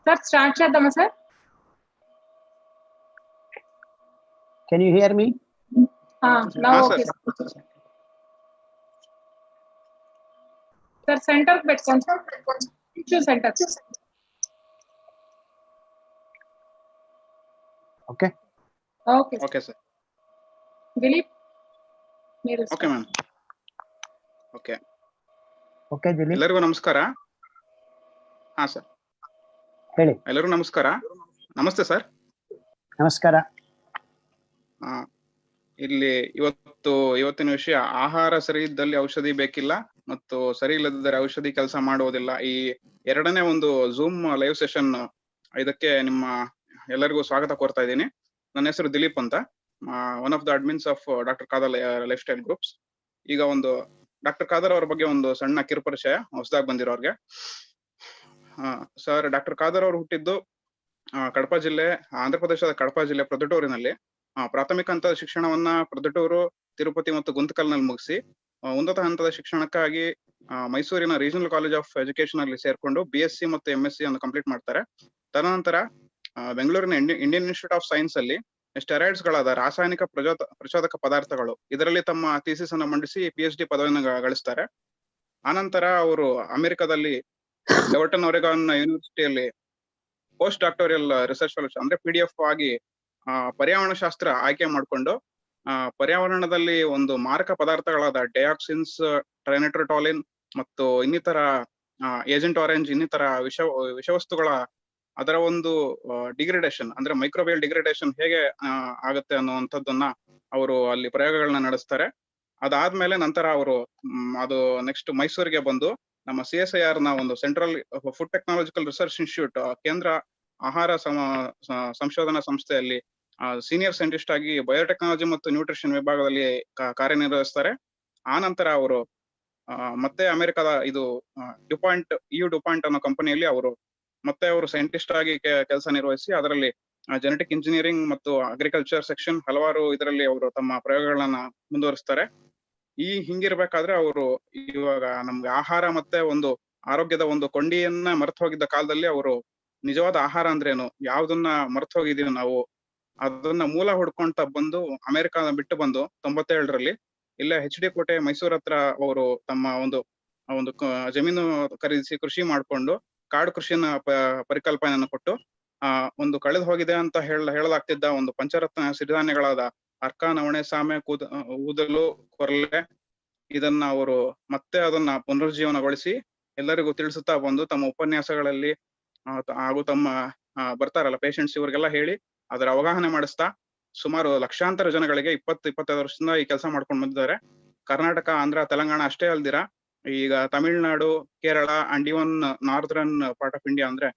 Sir, start చేద్దామా sir? Can you hear me? Now okay. Sir, center పెట్టుకోండి sir. Issue center. Okay. Okay. Okay, sir. Dilip, మీరు Okay, ma'am. Okay. Okay, Dilip. ಎಲ್ಲರಿಗೂ ನಮಸ್ಕಾರ. ಹಾ sir, ಹೇಳಿ. ಎಲ್ಲರಿಗೂ ನಮಸ್ಕಾರ. ನಮಸ್ತೆ ಸರ್. ನಮಸ್ಕಾರ. ಇಲ್ಲಿ ಇವತ್ತಿನ ವಿಷಯ ಆಹಾರ ಸರಿ ಇದ್ದಲ್ಲಿ ಔಷಧಿ ಬೇಕಿಲ್ಲ ಮತ್ತು ಸರಿ ಇಲ್ಲದಿದ್ದರೆ ಔಷಧಿ ಕೆಲಸ ಮಾಡುವುದಿಲ್ಲ. ಈ ಎರಡನೇ ಒಂದು ಝೂಮ್ ಲೈವ್ ಸೆಷನ್ ಇದಕ್ಕೆ ನಿಮ್ಮ ಎಲ್ಲರಿಗೂ ಸ್ವಾಗತ ಕೋರ್ತಾ ಇದ್ದೀನಿ. ನನ್ನ ಹೆಸರು ದಿಲೀಪ್ ಅಂತ, one of the admins of doctor Khader life style groups. ಈಗ ಒಂದು ಡಾಕ್ಟರ್ ಖಾದರ್ ಅವರ ಬಗ್ಗೆ ಒಂದು ಸಣ್ಣ ಕಿರುಪರಿಚಯ ಹೊಸದಾಗಿ ಬಂದಿರೋರ್ಗೆ. ಸರ್, ಡಾಕ್ಟರ್ ಖಾದರ್ ಅವರು ಹುಟ್ಟಿದ್ದು ಕಡಪ ಜಿಲ್ಲೆ, ಆಂಧ್ರ ಪ್ರದೇಶದ ಕಡಪ ಜಿಲ್ಲೆ ಪ್ರೊದ್ದುಟೂರಿನಲ್ಲಿ. ಪ್ರಾಥಮಿಕ ಹಂತದ ಶಿಕ್ಷಣವನ್ನ ಪ್ರೊದ್ದುಟೂರು, ತಿರುಪತಿ ಮತ್ತು ಗುಂತಕಲ್ನಲ್ಲಿ ಮುಗಿಸಿ ಉನ್ನತ ಹಂತದ ಶಿಕ್ಷಣಕ್ಕಾಗಿ ಮೈಸೂರಿನ ರೀಜನಲ್ ಕಾಲೇಜ್ ಆಫ್ ಎಜುಕೇಶನ್ ಅಲ್ಲಿ ಸೇರ್ಕೊಂಡು BSc ಮತ್ತು MSc ಅನ್ನು ಕಂಪ್ಲೀಟ್ ಮಾಡ್ತಾರೆ. ತದನಂತರ ಬೆಂಗಳೂರಿನ ಇಂಡಿಯನ್ ಇನ್ಸ್ಟಿಟ್ಯೂಟ್ ಆಫ್ ಸೈನ್ಸ್ ಅಲ್ಲಿ ಸ್ಟೆರಾಯ್ಡ್ಸ್ ಗಳಾದ ರಾಸಾಯನಿಕ ಪ್ರಚೋದಕ ಪದಾರ್ಥಗಳು ಇದರಲ್ಲಿ ತಮ್ಮ ಥೀಸಿಸ್ ಅನ್ನು ಮಂಡಿಸಿ PhD ಪದವಿಯನ್ನು ಗಳಿಸ್ತಾರೆ. ಆನಂತರ ಅವರು ಅಮೆರಿಕದಲ್ಲಿ Everton Oregon ಯೂನಿವರ್ಸಿಟಿಯಲ್ಲಿ post ಡಾಕ್ಟೋರಿಯಲ್ research fellowship ಅಂದ್ರೆ PDF ಆಗಿ ಪರ್ಯಾವರಣ ಶಾಸ್ತ್ರ ಆಯ್ಕೆ ಮಾಡಿಕೊಂಡು ಪರ್ಯಾವರಣದಲ್ಲಿ ಒಂದು ಮಾರಕ ಪದಾರ್ಥಗಳಾದ ಡಯಾಕ್ಸಿನ್ಸ್, ಟ್ರೈನೈಟ್ರೋಟಾಲಿನ್ ಮತ್ತು ಇನ್ನಿತರ ಏಜೆಂಟ್ ಆರೆಂಜ್ ಇನ್ನಿತರ ವಿಷವಸ್ತುಗಳ ಅದರ ಒಂದು ಡಿಗ್ರೇಡೇಷನ್ ಅಂದ್ರೆ ಮೈಕ್ರೋಬಿಯಲ್ ಡಿಗ್ರೇಡೇಷನ್ ಹೇಗೆ ಆಗುತ್ತೆ ಅನ್ನುವಂಥದ್ದನ್ನ ಅವರು ಅಲ್ಲಿ ಪ್ರಯೋಗಗಳನ್ನ ನಡೆಸ್ತಾರೆ. ಅದಾದ್ಮೇಲೆ ನಂತರ ಅವರು ಅದು ನೆಕ್ಸ್ಟ್ ಮೈಸೂರಿಗೆ ಬಂದು ನಮ್ಮ CSIR ನ ಒಂದು central food technological research institute ಕೇಂದ್ರ ಆಹಾರ ಸಂಶೋಧನಾ ಸಂಸ್ಥೆಯಲ್ಲಿ ಸೀನಿಯರ್ ಸೈಂಟಿಸ್ಟ್ ಆಗಿ ಬಯೋಟೆಕ್ನಾಲಜಿ ಮತ್ತು ನ್ಯೂಟ್ರಿಷನ್ ವಿಭಾಗದಲ್ಲಿ ಕಾರ್ಯನಿರ್ವಹಿಸ್ತಾರೆ. ಆ ನಂತರ ಅವರು ಮತ್ತೆ ಅಮೆರಿಕದ ಇದು ಡುಪಾಂಟ್ ಅನ್ನೋ ಕಂಪನಿಯಲ್ಲಿ ಮತ್ತೆ ಅವರು ಸೈಂಟಿಸ್ಟ್ ಆಗಿ ಕೆಲಸ ನಿರ್ವಹಿಸಿ ಅದರಲ್ಲಿ ಜೆನೆಟಿಕ್ ಇಂಜಿನಿಯರಿಂಗ್ ಮತ್ತು ಅಗ್ರಿಕಲ್ಚರ್ ಸೆಕ್ಷನ್ ಹಲವಾರು ಇದರಲ್ಲಿ ಅವರು ತಮ್ಮ ಪ್ರಯೋಗಗಳನ್ನ ಮುಂದುವರಿಸ್ತಾರೆ. ಹಿಂಗಿರ್ಬೇಕಾದ್ರೆ ಅವರು ಇವಾಗ ನಮ್ಗೆ ಆಹಾರ ಮತ್ತೆ ಒಂದು ಆರೋಗ್ಯದ ಒಂದು ಕೊಂಡಿಯನ್ನ ಮರೆತು ಹೋಗಿದ್ದ ಕಾಲದಲ್ಲಿ ಅವರು ನಿಜವಾದ ಆಹಾರ ಅಂದ್ರೇನು, ಯಾವ್ದನ್ನ ಮರೆತು ಹೋಗಿದೀವಿ ನಾವು, ಅದನ್ನ ಮೂಲ ಹುಡ್ಕೊಂತ ಬಂದು ಅಮೆರಿಕ ಬಿಟ್ಟು ಬಂದು 97ರಲ್ಲಿ ಇಲ್ಲೇ HD ಕೋಟೆ ಮೈಸೂರ್ ಹತ್ರ ಅವರು ತಮ್ಮ ಒಂದು ಜಮೀನು ಖರೀದಿಸಿ ಕೃಷಿ ಮಾಡ್ಕೊಂಡು ಕಾಡು ಕೃಷಿಯನ್ನ ಪರಿಕಲ್ಪನೆಯನ್ನು ಕೊಟ್ಟು ಒಂದು ಕಳೆದು ಹೋಗಿದೆ ಅಂತ ಹೇಳಲಾಗ್ತಿದ್ದ ಒಂದು ಪಂಚರತ್ನ ಸಿರಿಧಾನ್ಯಗಳಾದ ಅರ್ಕ, ನವಣೆ, ಸಾಮೆ, ಊದಲು, ಕೊರಲೆ ಇದನ್ನ ಅವರು ಮತ್ತೆ ಅದನ್ನ ಪುನರುಜ್ಜೀವನಗೊಳಿಸಿ ಎಲ್ಲರಿಗೂ ತಿಳಿಸುತ್ತಾ ಬಂದು ತಮ್ಮ ಉಪನ್ಯಾಸಗಳಲ್ಲಿ ಹಾಗೂ ತಮ್ಮ ಬರ್ತಾರಲ್ಲ ಪೇಷಂಟ್ಸ್ ಇವ್ರಿಗೆಲ್ಲ ಹೇಳಿ ಅದರ ಅವಗಾಹನೆ ಮಾಡಿಸ್ತಾ ಸುಮಾರು ಲಕ್ಷಾಂತರ ಜನಗಳಿಗೆ 20-25 ವರ್ಷದಿಂದ ಈ ಕೆಲಸ ಮಾಡ್ಕೊಂಡು ಬಂದಿದ್ದಾರೆ. ಕರ್ನಾಟಕ, ಆಂಧ್ರ, ತೆಲಂಗಾಣ ಅಷ್ಟೇ ಅಲ್ದಿರ ಈಗ Tamil Nadu, Kerala and even northern part of India ಅಂದ್ರೆ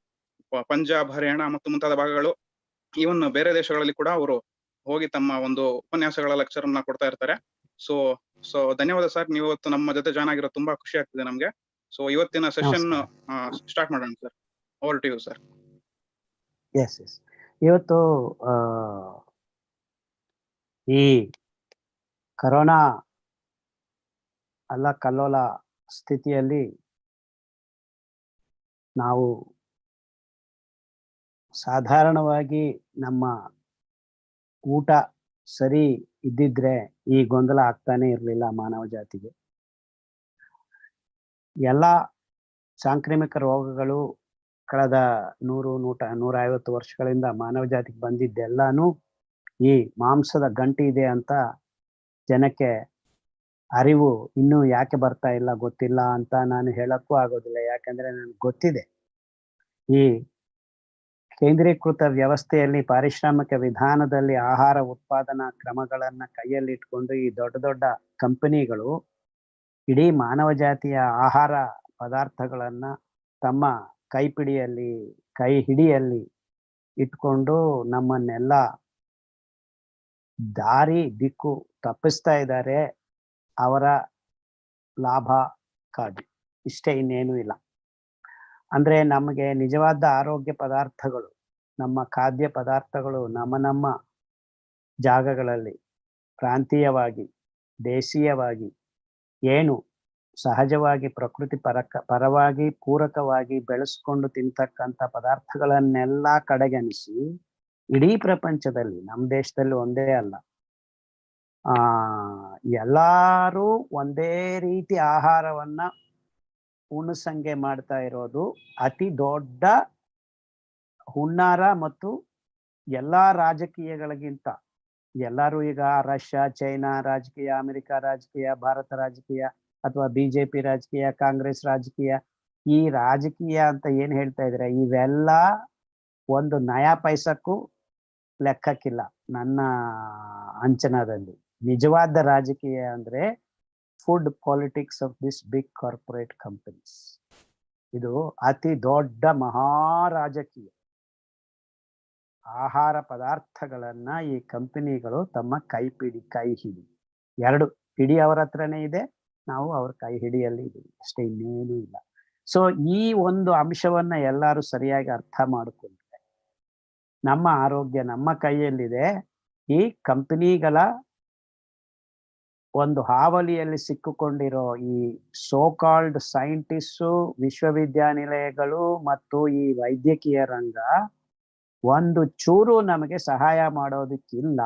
ಪಂಜಾಬ್, ಹರಿಯಾಣ ಮತ್ತು ಮುಂತಾದ ಭಾಗಗಳು, ಇವನ್ ಬೇರೆ ದೇಶಗಳಲ್ಲಿ ಕೂಡ ಅವರು ಹೋಗಿ ತಮ್ಮ ಒಂದು ಉಪನ್ಯಾಸಗಳ ಲೆಕ್ಚರ್ ಅನ್ನ ಕೊಡ್ತಾ ಇರ್ತಾರೆ. ಸೊ ಧನ್ಯವಾದ ಸರ್, ನೀವು ಇವತ್ತು ನಮ್ಮ ಜೊತೆ ಜಾಯ್ನ್ ಆಗಿರೋ ತುಂಬಾ ಖುಷಿ ಆಗ್ತಿದೆ ನಮ್ಗೆ. ಸೊ ಇವತ್ತಿನ ಸೆಷನ್ ಸ್ಟಾರ್ಟ್ ಮಾಡೋಣ sir. Over to you sir. Yes ಇವತ್ತು ಈ ಕರೋನಾ ಕಲ್ಲೋಲ ಸ್ಥಿತಿಯಲ್ಲಿ ನಾವು ಸಾಧಾರಣವಾಗಿ ನಮ್ಮ ಊಟ ಸರಿ ಇದ್ದಿದ್ರೆ ಈ ಗೊಂದಲ ಆಗ್ತಾನೆ ಇರಲಿಲ್ಲ ಮಾನವ ಜಾತಿಗೆ. ಎಲ್ಲ ಸಾಂಕ್ರಾಮಿಕ ರೋಗಗಳು ಕಳೆದ 100-150 ವರ್ಷಗಳಿಂದ ಮಾನವ ಜಾತಿಗೆ ಬಂದಿದ್ದೆಲ್ಲಾನು ಈ ಮಾಂಸದ ಗಂಟು ಇದೆ ಅಂತ ಜನಕ್ಕೆ ಅರಿವು ಇನ್ನೂ ಯಾಕೆ ಬರ್ತಾ ಇಲ್ಲ ಗೊತ್ತಿಲ್ಲ ಅಂತ ನಾನು ಹೇಳಕ್ಕೂ ಆಗೋದಿಲ್ಲ. ಯಾಕಂದ್ರೆ ನನಗೆ ಗೊತ್ತಿದೆ, ಈ ಕೇಂದ್ರೀಕೃತ ವ್ಯವಸ್ಥೆಯಲ್ಲಿ ಪಾರಿಶ್ರಾಮಿಕ ವಿಧಾನದಲ್ಲಿ ಆಹಾರ ಉತ್ಪಾದನಾ ಕ್ರಮಗಳನ್ನ ಕೈಯಲ್ಲಿ ಇಟ್ಕೊಂಡು ಈ ದೊಡ್ಡ ದೊಡ್ಡ ಕಂಪನಿಗಳು ಇಡೀ ಮಾನವ ಜಾತಿಯ ಆಹಾರ ಪದಾರ್ಥಗಳನ್ನ ತಮ್ಮ ಕೈ ಹಿಡಿಯಲ್ಲಿ ಇಟ್ಕೊಂಡು ನಮ್ಮನ್ನೆಲ್ಲ ದಿಕ್ಕು ತಪ್ಪಿಸ್ತಾ ಇದ್ದಾರೆ. ಅವರ ಲಾಭಕ್ಕಾಗಿ ಇಷ್ಟೇ, ಇನ್ನೇನು ಇಲ್ಲ. ಅಂದ್ರೆ ನಮಗೆ ನಿಜವಾದ ಆರೋಗ್ಯ ಪದಾರ್ಥಗಳು, ನಮ್ಮ ಖಾದ್ಯ ಪದಾರ್ಥಗಳು ನಮ್ಮ ಜಾಗಗಳಲ್ಲಿ ಪ್ರಾಂತೀಯವಾಗಿ, ದೇಶೀಯವಾಗಿ ಏನು ಸಹಜವಾಗಿ ಪ್ರಕೃತಿ ಪರವಾಗಿ ಪೂರಕವಾಗಿ ಬೆಳೆಸ್ಕೊಂಡು ತಿಂತಕ್ಕಂಥ ಪದಾರ್ಥಗಳನ್ನೆಲ್ಲ ಕಡೆಗಣಿಸಿ ಇಡೀ ಪ್ರಪಂಚದಲ್ಲಿ ನಮ್ಮ ದೇಶದಲ್ಲಿ ಒಂದೇ ಅಲ್ಲ ಎಲ್ಲರೂ ಒಂದೇ ರೀತಿ ಆಹಾರವನ್ನ ಉಣಸಂಗೆ ಮಾಡ್ತಾ ಇರೋದು ಅತಿ ದೊಡ್ಡ ಹುನ್ನಾರ. ಮತ್ತು ಎಲ್ಲಾ ರಾಜಕೀಯಗಳಿಗಿಂತ ಎಲ್ಲರೂ ಈಗ ರಷ್ಯಾ, ಚೈನಾ ರಾಜಕೀಯ, ಅಮೆರಿಕ ರಾಜಕೀಯ, ಭಾರತ ರಾಜಕೀಯ ಅಥವಾ ಬಿಜೆಪಿ ರಾಜಕೀಯ, ಕಾಂಗ್ರೆಸ್ ರಾಜಕೀಯ, ಈ ರಾಜಕೀಯ ಅಂತ ಏನ್ ಹೇಳ್ತಾ ಇದ್ರೆ ಇವೆಲ್ಲ ಒಂದು ನಯಾ ಪೈಸಕ್ಕೂ ಲೆಕ್ಕಕ್ಕಿಲ್ಲ ನನ್ನ ಅಂಚನದಲ್ಲಿ. ನಿಜವಾದ ರಾಜಕೀಯ ಅಂದ್ರೆ food politics of this big corporate companies. ಇದು ಅತಿ ದೊಡ್ಡ ಮಹಾರಾಜಕೀಯ. ಆಹಾರ ಪದಾರ್ಥಗಳನ್ನ ಈ ಕಂಪನಿಗಳು ತಮ್ಮ ಕೈ ಹಿಡಿ ಎರಡು ಹಿಡಿ ಅವರ ಹತ್ರನೇ ಇದೆ, ನಾವು ಅವ್ರ ಕೈ ಹಿಡಿಯಲ್ಲಿ ಇದೀವಿ ಅಷ್ಟೇ, ಇನ್ನೇನು ಇಲ್ಲ. ಸೊ ಈ ಒಂದು ಅಂಶವನ್ನ ಎಲ್ಲರೂ ಸರಿಯಾಗಿ ಅರ್ಥ ಮಾಡಿಕೊಂಡ್ರೆ ನಮ್ಮ ಆರೋಗ್ಯ ನಮ್ಮ ಕೈಯಲ್ಲಿದೆ. ಈ ಕಂಪನಿಗಳ ಒಂದು ಹಾವಳಿಯಲ್ಲಿ ಸಿಕ್ಕಿಕೊಂಡಿರೋ ಈ ಸೋ ಕಾಲ್ಡ್ ಸೈಂಟಿಸ್ಟು, ವಿಶ್ವವಿದ್ಯಾನಿಲಯಗಳು ಮತ್ತು ಈ ವೈದ್ಯಕೀಯ ರಂಗ ಒಂದು ಚೂರು ನಮಗೆ ಸಹಾಯ ಮಾಡೋದಕ್ಕಿಲ್ಲ.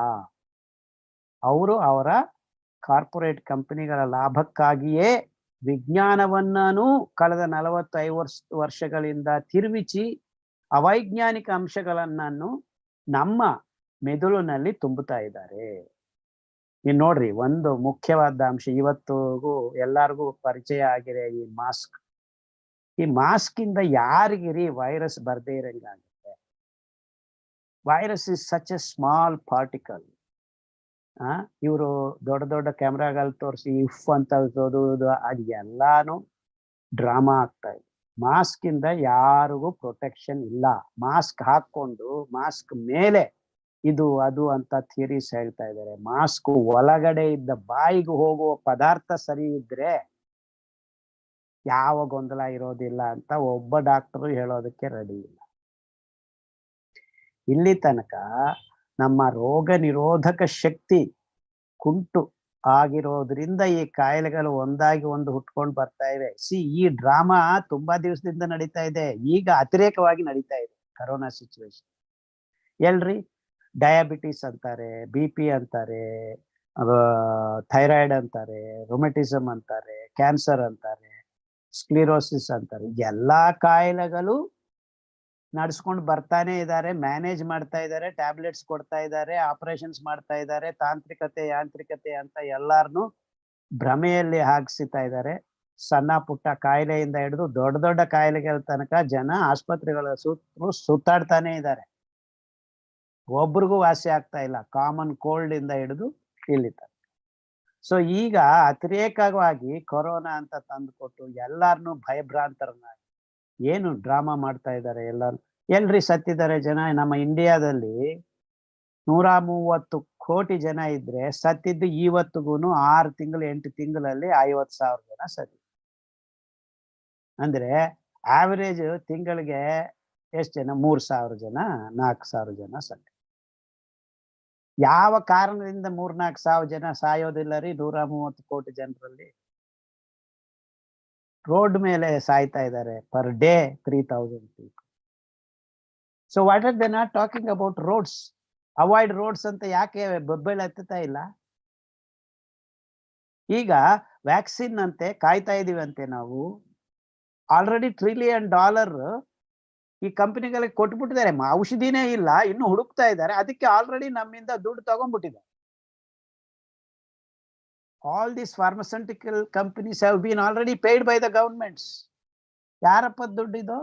ಅವರು ಅವರ ಕಾರ್ಪೊರೇಟ್ ಕಂಪನಿಗಳ ಲಾಭಕ್ಕಾಗಿಯೇ ವಿಜ್ಞಾನವನ್ನೂ ಕಳೆದ 45 ವರ್ಷಗಳಿಂದ ತಿರುವಿಸಿ ಅವೈಜ್ಞಾನಿಕ ಅಂಶಗಳನ್ನೂ ನಮ್ಮ ಮೆದುಳಿನಲ್ಲಿ ತುಂಬುತ್ತಾ ಇದ್ದಾರೆ. ಇನ್ನು ನೋಡ್ರಿ, ಒಂದು ಮುಖ್ಯವಾದ ಅಂಶ ಇವತ್ತಿಗೂ ಎಲ್ಲರಿಗೂ ಪರಿಚಯ ಆಗಿದೆ, ಈ ಮಾಸ್ಕ್. ಈ ಮಾಸ್ಕ್ ಇಂದ ಯಾರಿಗಿರಿ ವೈರಸ್ ಬರ್ದೇ ಇರಂಗಾಗುತ್ತೆ? Virus is such a small particle. ಇವರು ದೊಡ್ಡ ದೊಡ್ಡ ಕ್ಯಾಮ್ರಾಗಳು ತೋರಿಸಿ ಇಫ್ ಅಂತ ಅದು ಎಲ್ಲಾನು ಡ್ರಾಮಾ ಆಗ್ತಾ ಇದೆ. ಮಾಸ್ಕ್ ಇಂದ ಯಾರಿಗೂ ಪ್ರೊಟೆಕ್ಷನ್ ಇಲ್ಲ. ಮಾಸ್ಕ್ ಹಾಕೊಂಡು ಮಾಸ್ಕ್ ಮೇಲೆ ಇದು ಅದು ಅಂತ ಥಿಯರೀಸ್ ಹೇಳ್ತಾ ಇದ್ದಾರೆ. ಮಾಸ್ಕ್ ಒಳಗಡೆ ಇದ್ದ ಬಾಯಿಗೆ ಹೋಗುವ ಪದಾರ್ಥ ಸರಿ ಇದ್ರೆ ಯಾವ ಗೊಂದಲ ಇರೋದಿಲ್ಲ ಅಂತ ಒಬ್ಬ ಡಾಕ್ಟರು ಹೇಳೋದಕ್ಕೆ ರೆಡಿ ಇಲ್ಲ. ಇಲ್ಲಿ ತನಕ ನಮ್ಮ ರೋಗ ನಿರೋಧಕ ಶಕ್ತಿ ಕುಂಟು ಆಗಿರೋದ್ರಿಂದ ಈ ಕಾಯಿಲೆಗಳು ಒಂದಾಗಿ ಒಂದು ಹುಟ್ಕೊಂಡು ಬರ್ತಾ ಇವೆ. ಈ ಡ್ರಾಮಾ ತುಂಬಾ ದಿವಸದಿಂದ ನಡೀತಾ ಇದೆ, ಈಗ ಅತಿರೇಕವಾಗಿ ನಡೀತಾ ಇದೆ ಕರೋನಾ ಸಿಚುವೇಶನ್. ಎಲ್ರಿ ಡಯಾಬಿಟಿಸ್ ಅಂತಾರೆ, BP ಅಂತಾರೆ, ಥೈರಾಯ್ಡ್ ಅಂತಾರೆ, ರೊಮೆಟಿಸಮ್ ಅಂತಾರೆ, ಕ್ಯಾನ್ಸರ್ ಅಂತಾರೆ, ಸ್ಕ್ಲಿರೋಸಿಸ್ ಅಂತಾರೆ. ಎಲ್ಲಾ ಕಾಯಿಲೆಗಳು ನಡೆಸ್ಕೊಂಡು ಬರ್ತಾನೆ ಇದ್ದಾರೆ, ಮ್ಯಾನೇಜ್ ಮಾಡ್ತಾ ಇದ್ದಾರೆ, ಟ್ಯಾಬ್ಲೆಟ್ಸ್ ಕೊಡ್ತಾ ಇದ್ದಾರೆ, ಆಪರೇಷನ್ಸ್ ಮಾಡ್ತಾ ಇದ್ದಾರೆ, ತಾಂತ್ರಿಕತೆ ಯಾಂತ್ರಿಕತೆ ಅಂತ ಎಲ್ಲಾರನು ಭ್ರಮೆಯಲ್ಲಿ ಹಾಕಿಸ್ತಾ ಇದ್ದಾರೆ. ಸಣ್ಣ ಪುಟ್ಟ ಕಾಯಿಲೆಯಿಂದ ಹಿಡಿದು ದೊಡ್ಡ ದೊಡ್ಡ ಕಾಯಿಲೆಗಳ ತನಕ ಜನ ಆಸ್ಪತ್ರೆಗಳ ಸುತ್ತಾಡ್ತಾನೆ ಇದ್ದಾರೆ. ಒಬ್ರಿಗೂ ವಾಸಿ ಆಗ್ತಾ ಇಲ್ಲ, ಕಾಮನ್ ಕೋಲ್ಡ್ ಇಂದ ಹಿಡಿದು ಇಲ್ಲಿ ತನಕ. ಸೊ ಈಗ ಅತಿರೇಕವಾಗಿ ಕೊರೋನಾ ಅಂತ ತಂದುಕೊಟ್ಟು ಎಲ್ಲಾರನು ಭಯಭ್ರಾಂತರನ್ನಾಗಿ ಏನು ಡ್ರಾಮಾ ಮಾಡ್ತಾ ಇದ್ದಾರೆ ಎಲ್ಲಾರು. ಎಲ್ರಿ ಸತ್ತಿದ್ದಾರೆ ಜನ? ನಮ್ಮ ಇಂಡಿಯಾದಲ್ಲಿ 130 ಕೋಟಿ ಜನ ಇದ್ರೆ ಸತ್ತಿದ್ದು ಇವತ್ತಿಗೂ 6 ತಿಂಗಳು 8 ತಿಂಗಳಲ್ಲಿ 50,000 ಜನ ಸತ್ತಿ. ಅಂದ್ರೆ ಆವರೇಜ್ ತಿಂಗಳಿಗೆ ಎಷ್ಟು ಜನ? 3,000 ಜನ 4,000 ಜನ ಸತ್ತಿ. ಯಾವ ಕಾರಣದಿಂದ 3-4 ಜನ ಸಾಯೋದಿಲ್ಲ ರೀ 130 ಕೋಟಿ ಜನರಲ್ಲಿ? ರೋಡ್ ಮೇಲೆ ಸಾಯ್ತಾ ಇದ್ದಾರೆ per day 3,000 people. So what are they not talking about roads? Avoid roads ಅಂತ ಯಾಕೆ ಬೊಬ್ಬೆಳ ಎತ್ತುತ್ತಾ ಇಲ್ಲ? ಈಗ ವ್ಯಾಕ್ಸಿನ್ ಅಂತೆ ಕಾಯ್ತಾ ಇದೀವಿ ಅಂತೆ ನಾವು. ಆಲ್ರೆಡಿ $1 trillion ಈ ಕಂಪನಿಗಳಿಗೆ ಕೊಟ್ಬಿಟ್ಟಿದ್ದಾರೆ. ಔಷಧಿನೇ ಇಲ್ಲ, ಇನ್ನು ಹುಡುಕ್ತಾ ಇದ್ದಾರೆ. ಅದಕ್ಕೆ ಆಲ್ರೆಡಿ ನಮ್ಮಿಂದ ದುಡ್ಡು ತಗೊಂಡ್ಬಿಟ್ಟಿದ್ದಾರೆ. All these pharmaceutical companies have been already paid by the governments. ಯಾರಪ್ಪ ದುಡ್ಡಿದು?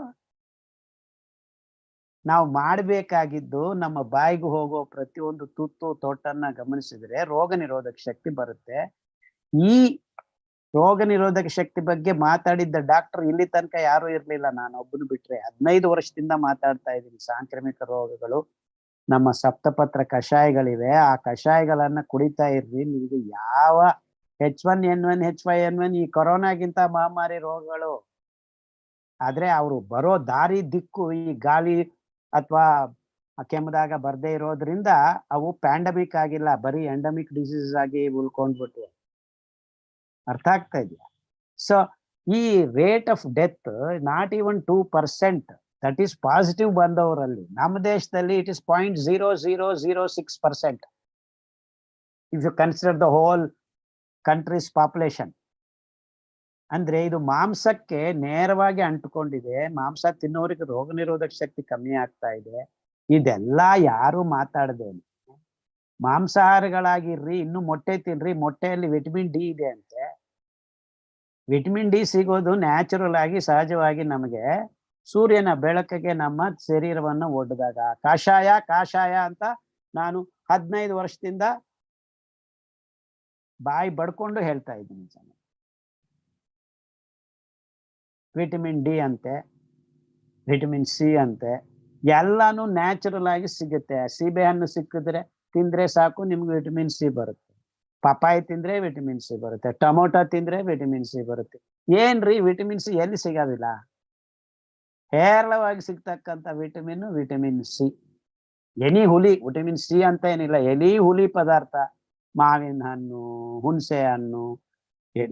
ನಾವು ಮಾಡಬೇಕಾಗಿದ್ದು ನಮ್ಮ ಬಾಯಿಗೆ ಹೋಗೋ ಪ್ರತಿಯೊಂದು ತುತ್ತು ತೊಟ್ಟನ್ನ ಗಮನಿಸಿದ್ರೆ ರೋಗ ನಿರೋಧಕ ಶಕ್ತಿ ಬರುತ್ತೆ. ಈ ರೋಗ ನಿರೋಧಕ ಶಕ್ತಿ ಬಗ್ಗೆ ಮಾತಾಡಿದ್ದ ಡಾಕ್ಟರ್ ಇಲ್ಲಿ ತನಕ ಯಾರು ಇರ್ಲಿಲ್ಲ, ನಾನು ಒಬ್ಬನು ಬಿಟ್ರೆ. 15 ವರ್ಷದಿಂದ ಮಾತಾಡ್ತಾ ಇದ್ದೀನಿ. ಸಾಂಕ್ರಾಮಿಕ ರೋಗಗಳು, ನಮ್ಮ ಸಪ್ತಪತ್ರ ಕಷಾಯಗಳಿವೆ, ಆ ಕಷಾಯಗಳನ್ನ ಕುಡಿತಾ ಇರ್ರಿ. ನಿಮ್ಗೆ ಯಾವ H1N1 H5N1 ಈ ಕೊರೋನಾಗಿಂತ ಮಹಾಮಾರಿ ರೋಗಗಳು. ಆದ್ರೆ ಅವರು ಬರೋ ದಾರಿ ದಿಕ್ಕು ಈ ಗಾಳಿ ಅಥವಾ ಕೆಮ್ಮದಾಗ ಬರ್ದೇ ಇರೋದ್ರಿಂದ ಅವು ಪ್ಯಾಂಡಮಿಕ್ ಆಗಿಲ್ಲ, ಬರೀ ಎಂಡಮಿಕ್ ಡಿಸೀಸ್ ಆಗಿ ಉಳ್ಕೊಂಡ್ಬಿಟ್ಟು. ಅರ್ಥ ಆಗ್ತಾ ಇದೆಯಾ? ಸೊ ಈ rate of death not even 2%, that is positive ಬಂದವರಲ್ಲಿ. ನಮ್ಮ ದೇಶದಲ್ಲಿ it is 0.0006%. If you consider the whole country's population. ಅಂದ್ರೆ ಇದು ಮಾಂಸಕ್ಕೆ ನೇರವಾಗಿ ಅಂಟುಕೊಂಡಿದೆ. ಮಾಂಸ ತಿನ್ನೋರಿಗೆ ರೋಗ ನಿರೋಧಕ ಶಕ್ತಿ ಕಮ್ಮಿ ಆಗ್ತಾ ಇದೆ. ಇದೆಲ್ಲ ಯಾರು ಮಾತಾಡದೆ ಮಾಂಸಾಹಾರಿಗಳಾಗಿರ್ರಿ, ಇನ್ನು ಮೊಟ್ಟೆ ತಿನ್ರಿ, ಮೊಟ್ಟೆಯಲ್ಲಿ ವಿಟಮಿನ್ ಡಿ ಇದೆ ಅಂತೆ. ವಿಟಮಿನ್ ಡಿ ಸಿಗೋದು ನ್ಯಾಚುರಲ್ ಆಗಿ ಸಹಜವಾಗಿ ನಮಗೆ ಸೂರ್ಯನ ಬೆಳಕಿಗೆ ನಮ್ಮ ಶರೀರವನ್ನ ಒಡ್ಡಿದಾಗ. ಕಾಷಾಯ ಕಾಷಾಯ ಅಂತ ನಾನು 15 ವರ್ಷದಿಂದ ಬಾಯಿ ಬಡ್ಕೊಂಡು ಹೇಳ್ತಾ ಇದ್ದೀನಿ. ವಿಟಮಿನ್ ಡಿ ಅಂತೆ, ವಿಟಮಿನ್ ಸಿ ಅಂತೆ, ಎಲ್ಲಾನು ನ್ಯಾಚುರಲ್ ಆಗಿ ಸಿಗುತ್ತೆ. ಸೀಬೆ ಹಣ್ಣು ಸಿಕ್ಕಿದ್ರೆ ತಿಂದ್ರೆ ಸಾಕು, ನಿಮ್ಗೆ ವಿಟಮಿನ್ ಸಿ ಬರುತ್ತೆ. ಪಪಾಯಿ ತಿಂದ್ರೆ ವಿಟಮಿನ್ ಸಿ ಬರುತ್ತೆ, ಟೊಮೊಟೊ ತಿಂದ್ರೆ ವಿಟಮಿನ್ ಸಿ ಬರುತ್ತೆ. ಏನ್ರಿ ವಿಟಮಿನ್ ಸಿ ಎಲ್ಲಿ ಸಿಗೋದಿಲ್ಲ? ಹೇರಳವಾಗಿ ಸಿಗ್ತಕ್ಕಂಥ ವಿಟಮಿನ್ ಸಿ. ಎನಿ ಹುಲಿ, ವಿಟಮಿನ್ ಸಿ ಅಂತ ಏನಿಲ್ಲ, ಎನಿ ಹುಲಿ ಪದಾರ್ಥ, ಮಾವಿನ ಹಣ್ಣು, ಹುಣಸೆ ಹಣ್ಣು,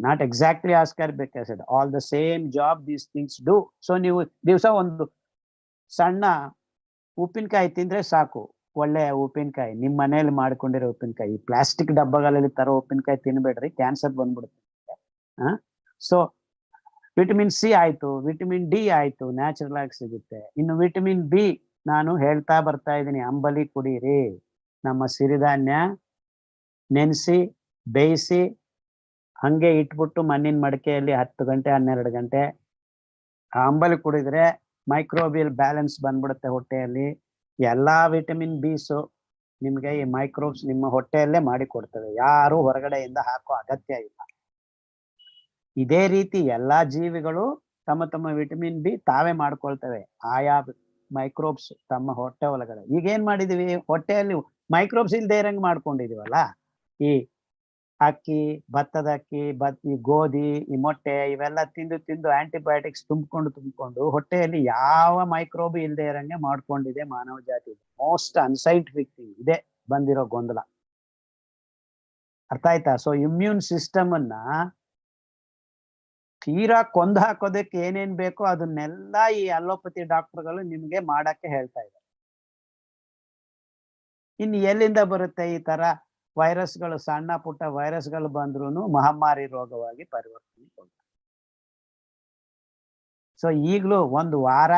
ನಾಟ್ ಎಕ್ಸಾಕ್ಟ್ಲಿ ಆಸ್ಕರ್ ಬೇಕಾದ all the same job these things do. So ನೀವು ದಿವಸ ಒಂದು ಸಣ್ಣ ಉಪ್ಪಿನಕಾಯಿ ತಿಂದ್ರೆ ಸಾಕು, ಒಳ್ಳೆ ಉಪ್ಪಿನಕಾಯಿ, ನಿಮ್ ಮನೇಲಿ ಮಾಡ್ಕೊಂಡಿರೋ ಉಪ್ಪಿನಕಾಯಿ. ಪ್ಲಾಸ್ಟಿಕ್ ಡಬ್ಬಗಳಲ್ಲಿ ತರೋ ಉಪ್ಪಿನಕಾಯಿ ತಿನ್ಬೇಡ್ರಿ, ಕ್ಯಾನ್ಸರ್ ಬಂದ್ಬಿಡುತ್ತೆ. ಸೊ ವಿಟಮಿನ್ ಸಿ ಆಯ್ತು, ವಿಟಮಿನ್ ಡಿ ಆಯ್ತು, ನ್ಯಾಚುರಲ್ ಆಗಿ ಸಿಗುತ್ತೆ. ಇನ್ನು ವಿಟಮಿನ್ ಬಿ ನಾನು ಹೇಳ್ತಾ ಬರ್ತಾ ಇದ್ದೀನಿ, ಅಂಬಲಿ ಕುಡೀರಿ. ನಮ್ಮ ಸಿರಿಧಾನ್ಯ ನೆನೆಸಿ ಬೇಯಿಸಿ ಹಂಗೆ ಇಟ್ಬಿಟ್ಟು ಮಣ್ಣಿನ ಮಡಿಕೆಯಲ್ಲಿ 10 ಗಂಟೆ 12 ಗಂಟೆ ಆ ಅಂಬಲಿ ಕುಡಿದ್ರೆ ಮೈಕ್ರೋಬಿಯಲ್ ಬ್ಯಾಲೆನ್ಸ್ ಬಂದ್ಬಿಡುತ್ತೆ ಹೊಟ್ಟೆಯಲ್ಲಿ. ಎಲ್ಲಾ ವಿಟಮಿನ್ ಬಿಸು ನಿಮ್ಗೆ ಈ ಮೈಕ್ರೋಬ್ಸ್ ನಿಮ್ಮ ಹೊಟ್ಟೆಯಲ್ಲೇ ಮಾಡಿ ಕೊಡ್ತವೆ, ಯಾರು ಹೊರಗಡೆಯಿಂದ ಹಾಕೋ ಅಗತ್ಯ ಇಲ್ಲ. ಇದೇ ರೀತಿ ಎಲ್ಲಾ ಜೀವಿಗಳು ತಮ್ಮ ತಮ್ಮ ವಿಟಮಿನ್ ಬಿ ತಾವೇ ಮಾಡ್ಕೊಳ್ತವೆ, ಆಯಾ ಮೈಕ್ರೋಬ್ಸ್ ತಮ್ಮ ಹೊಟ್ಟೆ ಒಳಗಡೆ. ಈಗ ಏನ್ ಮಾಡಿದೀವಿ, ಹೊಟ್ಟೆಯಲ್ಲಿ ಮೈಕ್ರೋಬ್ಸ್ ಇಲ್ದೇ ಇರಂಗ್ ಮಾಡ್ಕೊಂಡಿದೀವಲ್ಲ. ಈ ಅಕ್ಕಿ, ಭತ್ತದ ಅಕ್ಕಿ, ಈ ಗೋಧಿ, ಈ ಮೊಟ್ಟೆ ಇವೆಲ್ಲ ತಿಂದು ತಿಂದು ಆಂಟಿಬಯೋಟಿಕ್ಸ್ ತುಂಬಿಕೊಂಡು ಹೊಟ್ಟೆಯಲ್ಲಿ ಯಾವ ಮೈಕ್ರೋಬ್ ಇಲ್ದೇ ಇರಂಗೆ ಮಾಡ್ಕೊಂಡಿದೆ ಮಾನವ ಜಾತಿ. ಮೋಸ್ಟ್ ಅನ್ಸೈಂಟಿಫಿಕ್ ಥಿಂಗ್ ಇದೆ ಬಂದಿರೋ ಗೊಂದಲ. ಅರ್ಥ ಆಯ್ತಾ? ಸೊ ಇಮ್ಯೂನ್ ಸಿಸ್ಟಮ್ ಅನ್ನ ತೀರಾ ಕೊಂದು ಹಾಕೋದಕ್ಕೆ ಏನೇನ್ ಬೇಕೋ ಅದನ್ನೆಲ್ಲ ಈ ಅಲೋಪತಿ ಡಾಕ್ಟರ್ಗಳು ನಿಮ್ಗೆ ಮಾಡಕ್ಕೆ ಹೇಳ್ತಾ ಇದ್ದಾರೆ. ಇನ್ನು ಎಲ್ಲಿಂದ ಬರುತ್ತೆ ಈ ತರ ವೈರಸ್ಗಳು? ಸಣ್ಣ ಪುಟ್ಟ ವೈರಸ್ಗಳು ಬಂದ್ರೂ ಮಹಾಮಾರಿ ರೋಗವಾಗಿ ಪರಿವರ್ತನೆ. ಸೊ ಈಗಲೂ ಒಂದು ವಾರ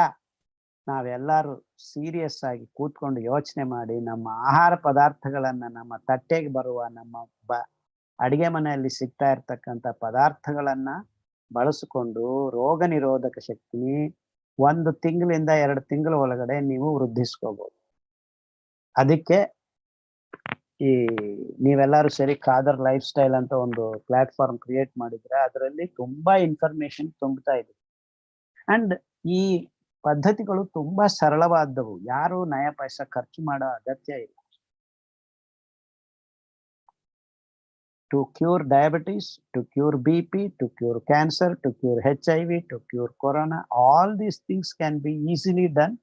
ನಾವೆಲ್ಲರೂ ಸೀರಿಯಸ್ ಆಗಿ ಕೂತ್ಕೊಂಡು ಯೋಚನೆ ಮಾಡಿ ನಮ್ಮ ಆಹಾರ ಪದಾರ್ಥಗಳನ್ನ, ನಮ್ಮ ತಟ್ಟೆಗೆ ಬರುವ ನಮ್ಮ ಅಡಿಗೆ ಮನೆಯಲ್ಲಿ ಸಿಗ್ತಾ ಇರ್ತಕ್ಕಂಥ ಪದಾರ್ಥಗಳನ್ನ ಬಳಸಿಕೊಂಡು ರೋಗ ನಿರೋಧಕ ಶಕ್ತಿ 1 ತಿಂಗಳಿಂದ 2 ತಿಂಗಳ ಒಳಗಡೆ ನೀವು ವೃದ್ಧಿಸ್ಕೋಬಹುದು. ಅದಕ್ಕೆ ಈ ನೀವೆಲ್ಲರೂ ಸರಿ ಖಾದರ್ ಲೈಫ್ ಸ್ಟೈಲ್ ಅಂತ ಒಂದು ಪ್ಲಾಟ್ಫಾರ್ಮ್ ಕ್ರಿಯೇಟ್ ಮಾಡಿದ್ರೆ ಅದರಲ್ಲಿ ತುಂಬಾ ಇನ್ಫಾರ್ಮೇಶನ್ ತುಂಬುತ್ತಾ ಇದೆ. ಅಂಡ್ ಈ ಪದ್ಧತಿಗಳು ತುಂಬಾ ಸರಳವಾದವು, ಯಾರು ನಯ ಪೈಸಾ ಖರ್ಚು ಮಾಡೋ ಅಗತ್ಯ ಇಲ್ಲ. To cure diabetes, to cure BP, to cure cancer, to cure HIV, to cure corona, all these things can be easily done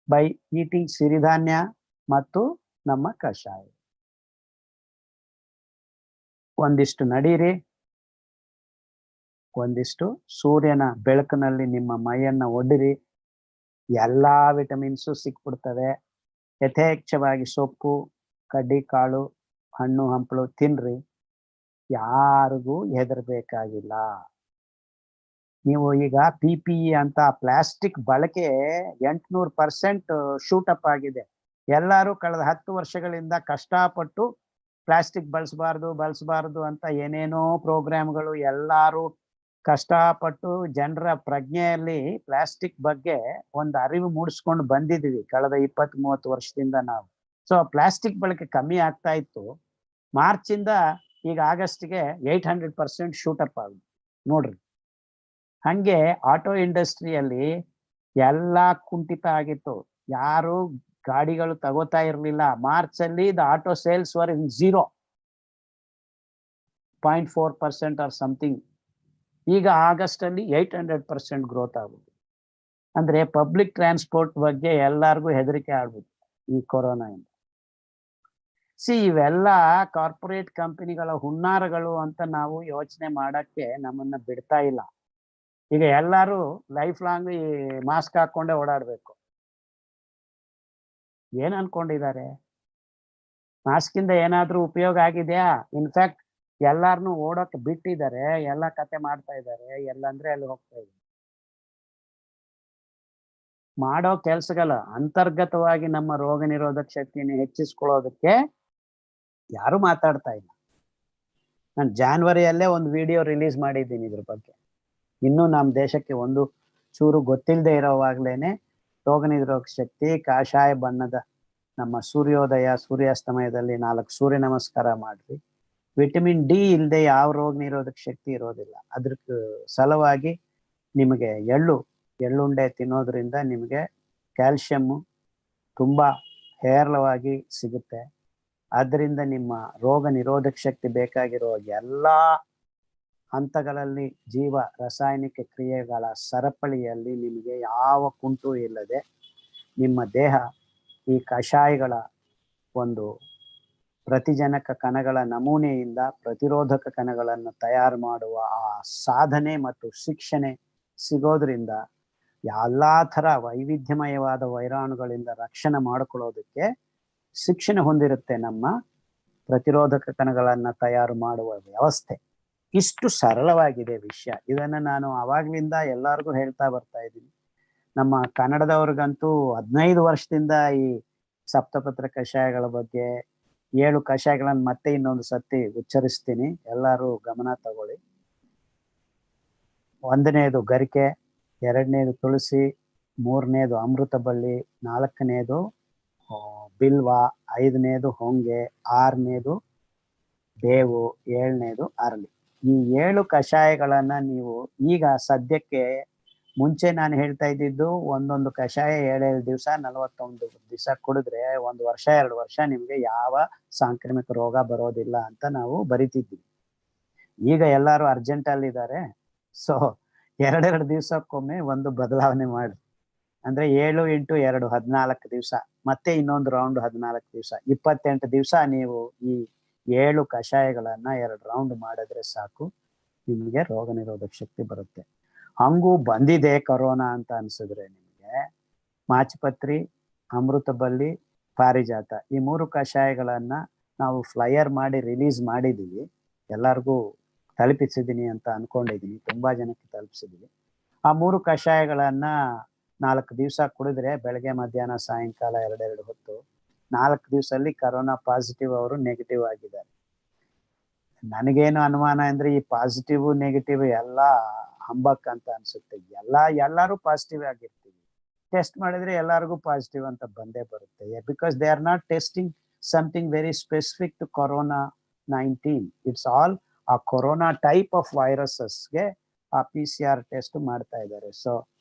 by eating ಸಿರಿಧಾನ್ಯ ಮತ್ತು ನಮ್ಮ ಕಷಾಯ. ಒಂದಿಷ್ಟು ನಡೀರಿ, ಒಂದಿಷ್ಟು ಸೂರ್ಯನ ಬೆಳಕಿನಲ್ಲಿ ನಿಮ್ಮ ಮೈಯನ್ನ ಒಡ್ಡಿರಿ, ಎಲ್ಲಾ ವಿಟಮಿನ್ಸು ಸಿಕ್ಬಿಡ್ತವೆ. ಯಥೇಚ್ಛವಾಗಿ ಸೊಪ್ಪು, ಕಡ್ಡಿ ಕಾಳು, ಹಣ್ಣು ಹಂಪಲು ತಿನ್ರಿ, ಯಾರಿಗೂ ಹೆದರ್ಬೇಕಾಗಿಲ್ಲ. ನೀವು ಈಗ PPE ಅಂತ ಪ್ಲಾಸ್ಟಿಕ್ ಬಳಕೆ 800% ಶೂಟ್ ಅಪ್ ಆಗಿದೆ. ಎಲ್ಲರೂ ಕಳೆದ 10 ವರ್ಷಗಳಿಂದ ಕಷ್ಟಪಟ್ಟು ಪ್ಲಾಸ್ಟಿಕ್ ಬಳಸಬಾರ್ದು ಅಂತ ಏನೇನೋ ಪ್ರೋಗ್ರಾಮ್ಗಳು, ಎಲ್ಲಾರು ಕಷ್ಟಪಟ್ಟು ಜನರ ಪ್ರಜ್ಞೆಯಲ್ಲಿ ಪ್ಲಾಸ್ಟಿಕ್ ಬಗ್ಗೆ ಒಂದು ಅರಿವು ಮೂಡಿಸ್ಕೊಂಡು ಬಂದಿದ್ದೀವಿ ಕಳೆದ 20-30 ವರ್ಷದಿಂದ ನಾವು. ಸೊ ಪ್ಲಾಸ್ಟಿಕ್ ಬಳಕೆ ಕಮ್ಮಿ ಆಗ್ತಾ ಇತ್ತು. ಮಾರ್ಚ್ ಇಂದ ಈಗ ಆಗಸ್ಟ್ಗೆ 800% ಶೂಟ್ ಅಪ್ ಆಗಿದೆ ನೋಡ್ರಿ. ಹಂಗೆ ಆಟೋ ಇಂಡಸ್ಟ್ರಿಯಲ್ಲಿ ಎಲ್ಲಾ ಕುಂಠಿತ ಆಗಿತ್ತು, ಯಾರು ಗಾಡಿಗಳು ತಗೋತಾ ಇರ್ಲಿಲ್ಲ. ಮಾರ್ಚ್ ಅಲ್ಲಿ the auto sales were in 0.4% or something. ಈಗ ಆಗಸ್ಟ್ ಅಲ್ಲಿ 800% ಗ್ರೋತ್ ಆಗುತ್ತೆ. ಅಂದ್ರೆ ಪಬ್ಲಿಕ್ ಟ್ರಾನ್ಸ್ಪೋರ್ಟ್ ಬಗ್ಗೆ ಎಲ್ಲಾರ್ಗು ಹೆದರಿಕೆ ಆಗ್ಬಿಟ್ಟು ಈ ಕೊರೋನಾ ಇಂದ. ಇವೆಲ್ಲ ಕಾರ್ಪೊರೇಟ್ ಕಂಪನಿಗಳ ಹುನ್ನಾರಗಳು ಅಂತ ನಾವು ಯೋಚನೆ ಮಾಡಕ್ಕೆ ನಮ್ಮನ್ನ ಬಿಡ್ತಾ ಇಲ್ಲ. ಈಗ ಎಲ್ಲರೂ ಲೈಫ್ ಲಾಂಗ್ ಈ ಮಾಸ್ಕ್ ಹಾಕೊಂಡೇ ಓಡಾಡ್ಬೇಕು. ಏನ್ ಅನ್ಕೊಂಡಿದ್ದಾರೆ? ಮಾಸ್ಕ್ ಇಂದ ಏನಾದ್ರೂ ಉಪಯೋಗ ಆಗಿದೆಯಾ? ಇನ್ಫ್ಯಾಕ್ಟ್ ಎಲ್ಲಾರ್ನು ಓಡೋಕೆ ಬಿಟ್ಟಿದ್ದಾರೆ, ಎಲ್ಲ ಕತೆ ಮಾಡ್ತಾ ಇದ್ದಾರೆ, ಎಲ್ಲಂದ್ರೆ ಅಲ್ಲಿ ಹೋಗ್ತಾ ಇದ್ದಾರೆ. ಮಾಡೋ ಕೆಲ್ಸಗಳ ಅಂತರ್ಗತವಾಗಿ ನಮ್ಮ ರೋಗ ನಿರೋಧಕ ಶಕ್ತಿಯನ್ನು ಹೆಚ್ಚಿಸ್ಕೊಳ್ಳೋದಕ್ಕೆ ಯಾರು ಮಾತಾಡ್ತಾ ಇಲ್ಲ. ನಾನು ಜಾನ್ವರಿಯಲ್ಲೇ ಒಂದು ವಿಡಿಯೋ ರಿಲೀಸ್ ಮಾಡಿದ್ದೀನಿ ಇದ್ರ ಬಗ್ಗೆ. ಇನ್ನೂ ನಮ್ಮ ದೇಶಕ್ಕೆ ಒಂದು ಚೂರು ಗೊತ್ತಿಲ್ಲದೆ ಇರೋವಾಗ್ಲೇನೆ ರೋಗ ನಿರೋಧಕ ಶಕ್ತಿ, ಕಾಷಾಯ ಬಣ್ಣದ ನಮ್ಮ ಸೂರ್ಯೋದಯ ಸೂರ್ಯಾಸ್ತಮಯದಲ್ಲಿ 4 ಸೂರ್ಯ ನಮಸ್ಕಾರ ಮಾಡ್ರಿ. ವಿಟಮಿನ್ ಡಿ ಇಲ್ಲದೆ ಯಾವ ರೋಗ ನಿರೋಧಕ ಶಕ್ತಿ ಇರೋದಿಲ್ಲ. ಅದ್ರ ಸಲುವಾಗಿ ನಿಮಗೆ ಎಳ್ಳುಂಡೆ ತಿನ್ನೋದ್ರಿಂದ ನಿಮಗೆ ಕ್ಯಾಲ್ಸಿಯಮ್ಮು ತುಂಬಾ ಹೇರಳವಾಗಿ ಸಿಗುತ್ತೆ. ಆದ್ದರಿಂದ ನಿಮ್ಮ ರೋಗ ನಿರೋಧಕ ಶಕ್ತಿ ಬೇಕಾಗಿರೋ ಎಲ್ಲಾ ಹಂತಗಳಲ್ಲಿ ಜೀವ ರಾಸಾಯನಿಕ ಕ್ರಿಯೆಗಳ ಸರಪಳಿಯಲ್ಲಿ ನಿಮಗೆ ಯಾವ ಕುಂಟು ಇಲ್ಲದೆ ನಿಮ್ಮ ದೇಹ ಈ ಕಷಾಯಗಳ ಒಂದು ಪ್ರತಿಜನಕ ಕಣಗಳ ನಮೂನೆಯಿಂದ ಪ್ರತಿರೋಧಕ ಕಣಗಳನ್ನು ತಯಾರು ಮಾಡುವ ಆ ಸಾಧನೆ ಮತ್ತು ಶಿಕ್ಷಣೆ ಸಿಗೋದ್ರಿಂದ ಎಲ್ಲಾ ಥರ ವೈವಿಧ್ಯಮಯವಾದ ವೈರಾಣುಗಳಿಂದ ರಕ್ಷಣೆ ಮಾಡಿಕೊಳ್ಳೋದಕ್ಕೆ ಶಿಕ್ಷಣ ಹೊಂದಿರುತ್ತೆ ನಮ್ಮ ಪ್ರತಿರೋಧಕ ಕಣಗಳನ್ನ ತಯಾರು ಮಾಡುವ ವ್ಯವಸ್ಥೆ. ಇಷ್ಟು ಸರಳವಾಗಿದೆ ವಿಷಯ. ಇದನ್ನ ನಾನು ಅವಾಗ್ಲಿಂದ ಎಲ್ಲರಿಗೂ ಹೇಳ್ತಾ ಬರ್ತಾ ಇದ್ದೀನಿ. ನಮ್ಮ ಕನ್ನಡದವ್ರಿಗಂತೂ 15 ವರ್ಷದಿಂದ ಈ ಸಪ್ತಪತ್ರ ಕಷಾಯಗಳ ಬಗ್ಗೆ 7 ಕಷಾಯಗಳನ್ನು ಮತ್ತೆ ಇನ್ನೊಂದು ಸತಿ ಉಚ್ಚರಿಸ್ತೀನಿ, ಎಲ್ಲರೂ ಗಮನ ತಗೊಳ್ಳಿ. 1ನೇದು ಗರಿಕೆ, 2ನೇದು ತುಳಸಿ, 3ನೇದು ಅಮೃತ ಬಳ್ಳಿ, 4ನೇದು ಬಿಲ್ವ, 5ನೇದು ಹೊಂಗೆ, 6ನೇದು ಬೇವು, 7ನೇದು ಅರಳಿ. ಈ 7 ಕಷಾಯಗಳನ್ನ ನೀವು ಈಗ ಸದ್ಯಕ್ಕೆ ಮುಂಚೆ ನಾನು ಹೇಳ್ತಾ ಇದ್ದಿದ್ದು ಒಂದೊಂದು ಕಷಾಯ 7 ದಿವಸ 41 ದಿವಸ ಕುಡಿದ್ರೆ 1 ವರ್ಷ 2 ವರ್ಷ ನಿಮ್ಗೆ ಯಾವ ಸಾಂಕ್ರಾಮಿಕ ರೋಗ ಬರೋದಿಲ್ಲ ಅಂತ ನಾವು ಬರಿತಿದ್ವಿ. ಈಗ ಎಲ್ಲರೂ ಅರ್ಜೆಂಟ್ ಅಲ್ಲಿ ಇದ್ದಾರೆ. ಸೊ 2 ದಿವಸಕ್ಕೊಮ್ಮೆ ಒಂದು ಬದಲಾವಣೆ ಮಾಡಿ, ಅಂದ್ರೆ 7 × 2 14 ದಿವಸ, ಮತ್ತೆ ಇನ್ನೊಂದು ರೌಂಡ್ 14 ದಿವಸ, 28 ದಿವಸ ನೀವು ಈ 7 ಕಷಾಯಗಳನ್ನ 2 ರೌಂಡ್ ಮಾಡಿದ್ರೆ ಸಾಕು, ನಿಮಗೆ ರೋಗ ನಿರೋಧಕ ಶಕ್ತಿ ಬರುತ್ತೆ. ಹಂಗೂ ಬಂದಿದೆ ಕೊರೋನಾ ಅಂತ ಅನ್ಸಿದ್ರೆ ನಿಮಗೆ ಮಾಚಿಪತ್ರಿ, ಅಮೃತ ಬಳ್ಳಿ, ಪಾರಿಜಾತ ಈ 3 ಕಷಾಯಗಳನ್ನ ನಾವು ಫ್ಲೈಯರ್ ಮಾಡಿ ರಿಲೀಸ್ ಮಾಡಿದೀವಿ. ಎಲ್ಲರಿಗೂ ತಲುಪಿಸಿದೀನಿ ಅಂತ ಅನ್ಕೊಂಡಿದೀನಿ, ತುಂಬಾ ಜನಕ್ಕೆ ತಲುಪಿಸಿದೀವಿ. ಆ 3 ಕಷಾಯಗಳನ್ನ 4 ದಿವಸ ಕುಡಿದ್ರೆ ಬೆಳಗ್ಗೆ ಮಧ್ಯಾಹ್ನ ಸಾಯಂಕಾಲ 2 ಹೊತ್ತು, 4 ದಿವಸದಲ್ಲಿ ಕರೋನಾ ಪಾಸಿಟಿವ್ ಅವರು ನೆಗೆಟಿವ್ ಆಗಿದ್ದಾರೆ. ನನಗೇನು ಅನುಮಾನ ಅಂದ್ರೆ ಈ ಪಾಸಿಟಿವ್ ನೆಗೆಟಿವ್ ಎಲ್ಲ ಹಂಬಕ್ ಅಂತ ಅನ್ಸುತ್ತೆ. ಎಲ್ಲರೂ ಪಾಸಿಟಿವ್ ಆಗಿರ್ತೀವಿ, ಟೆಸ್ಟ್ ಮಾಡಿದ್ರೆ ಎಲ್ಲರಿಗೂ ಪಾಸಿಟಿವ್ ಅಂತ ಬಂದೇ ಬರುತ್ತೆ. Because they are not testing something very specific to corona nineteen. It's all ಆ ಕೊರೋನಾ ಟೈಪ್ ಆಫ್ ವೈರಸಸ್ಗೆ ಆ PCR ಟೆಸ್ಟ್ ಮಾಡ್ತಾ ಇದ್ದಾರೆ. ಸೊ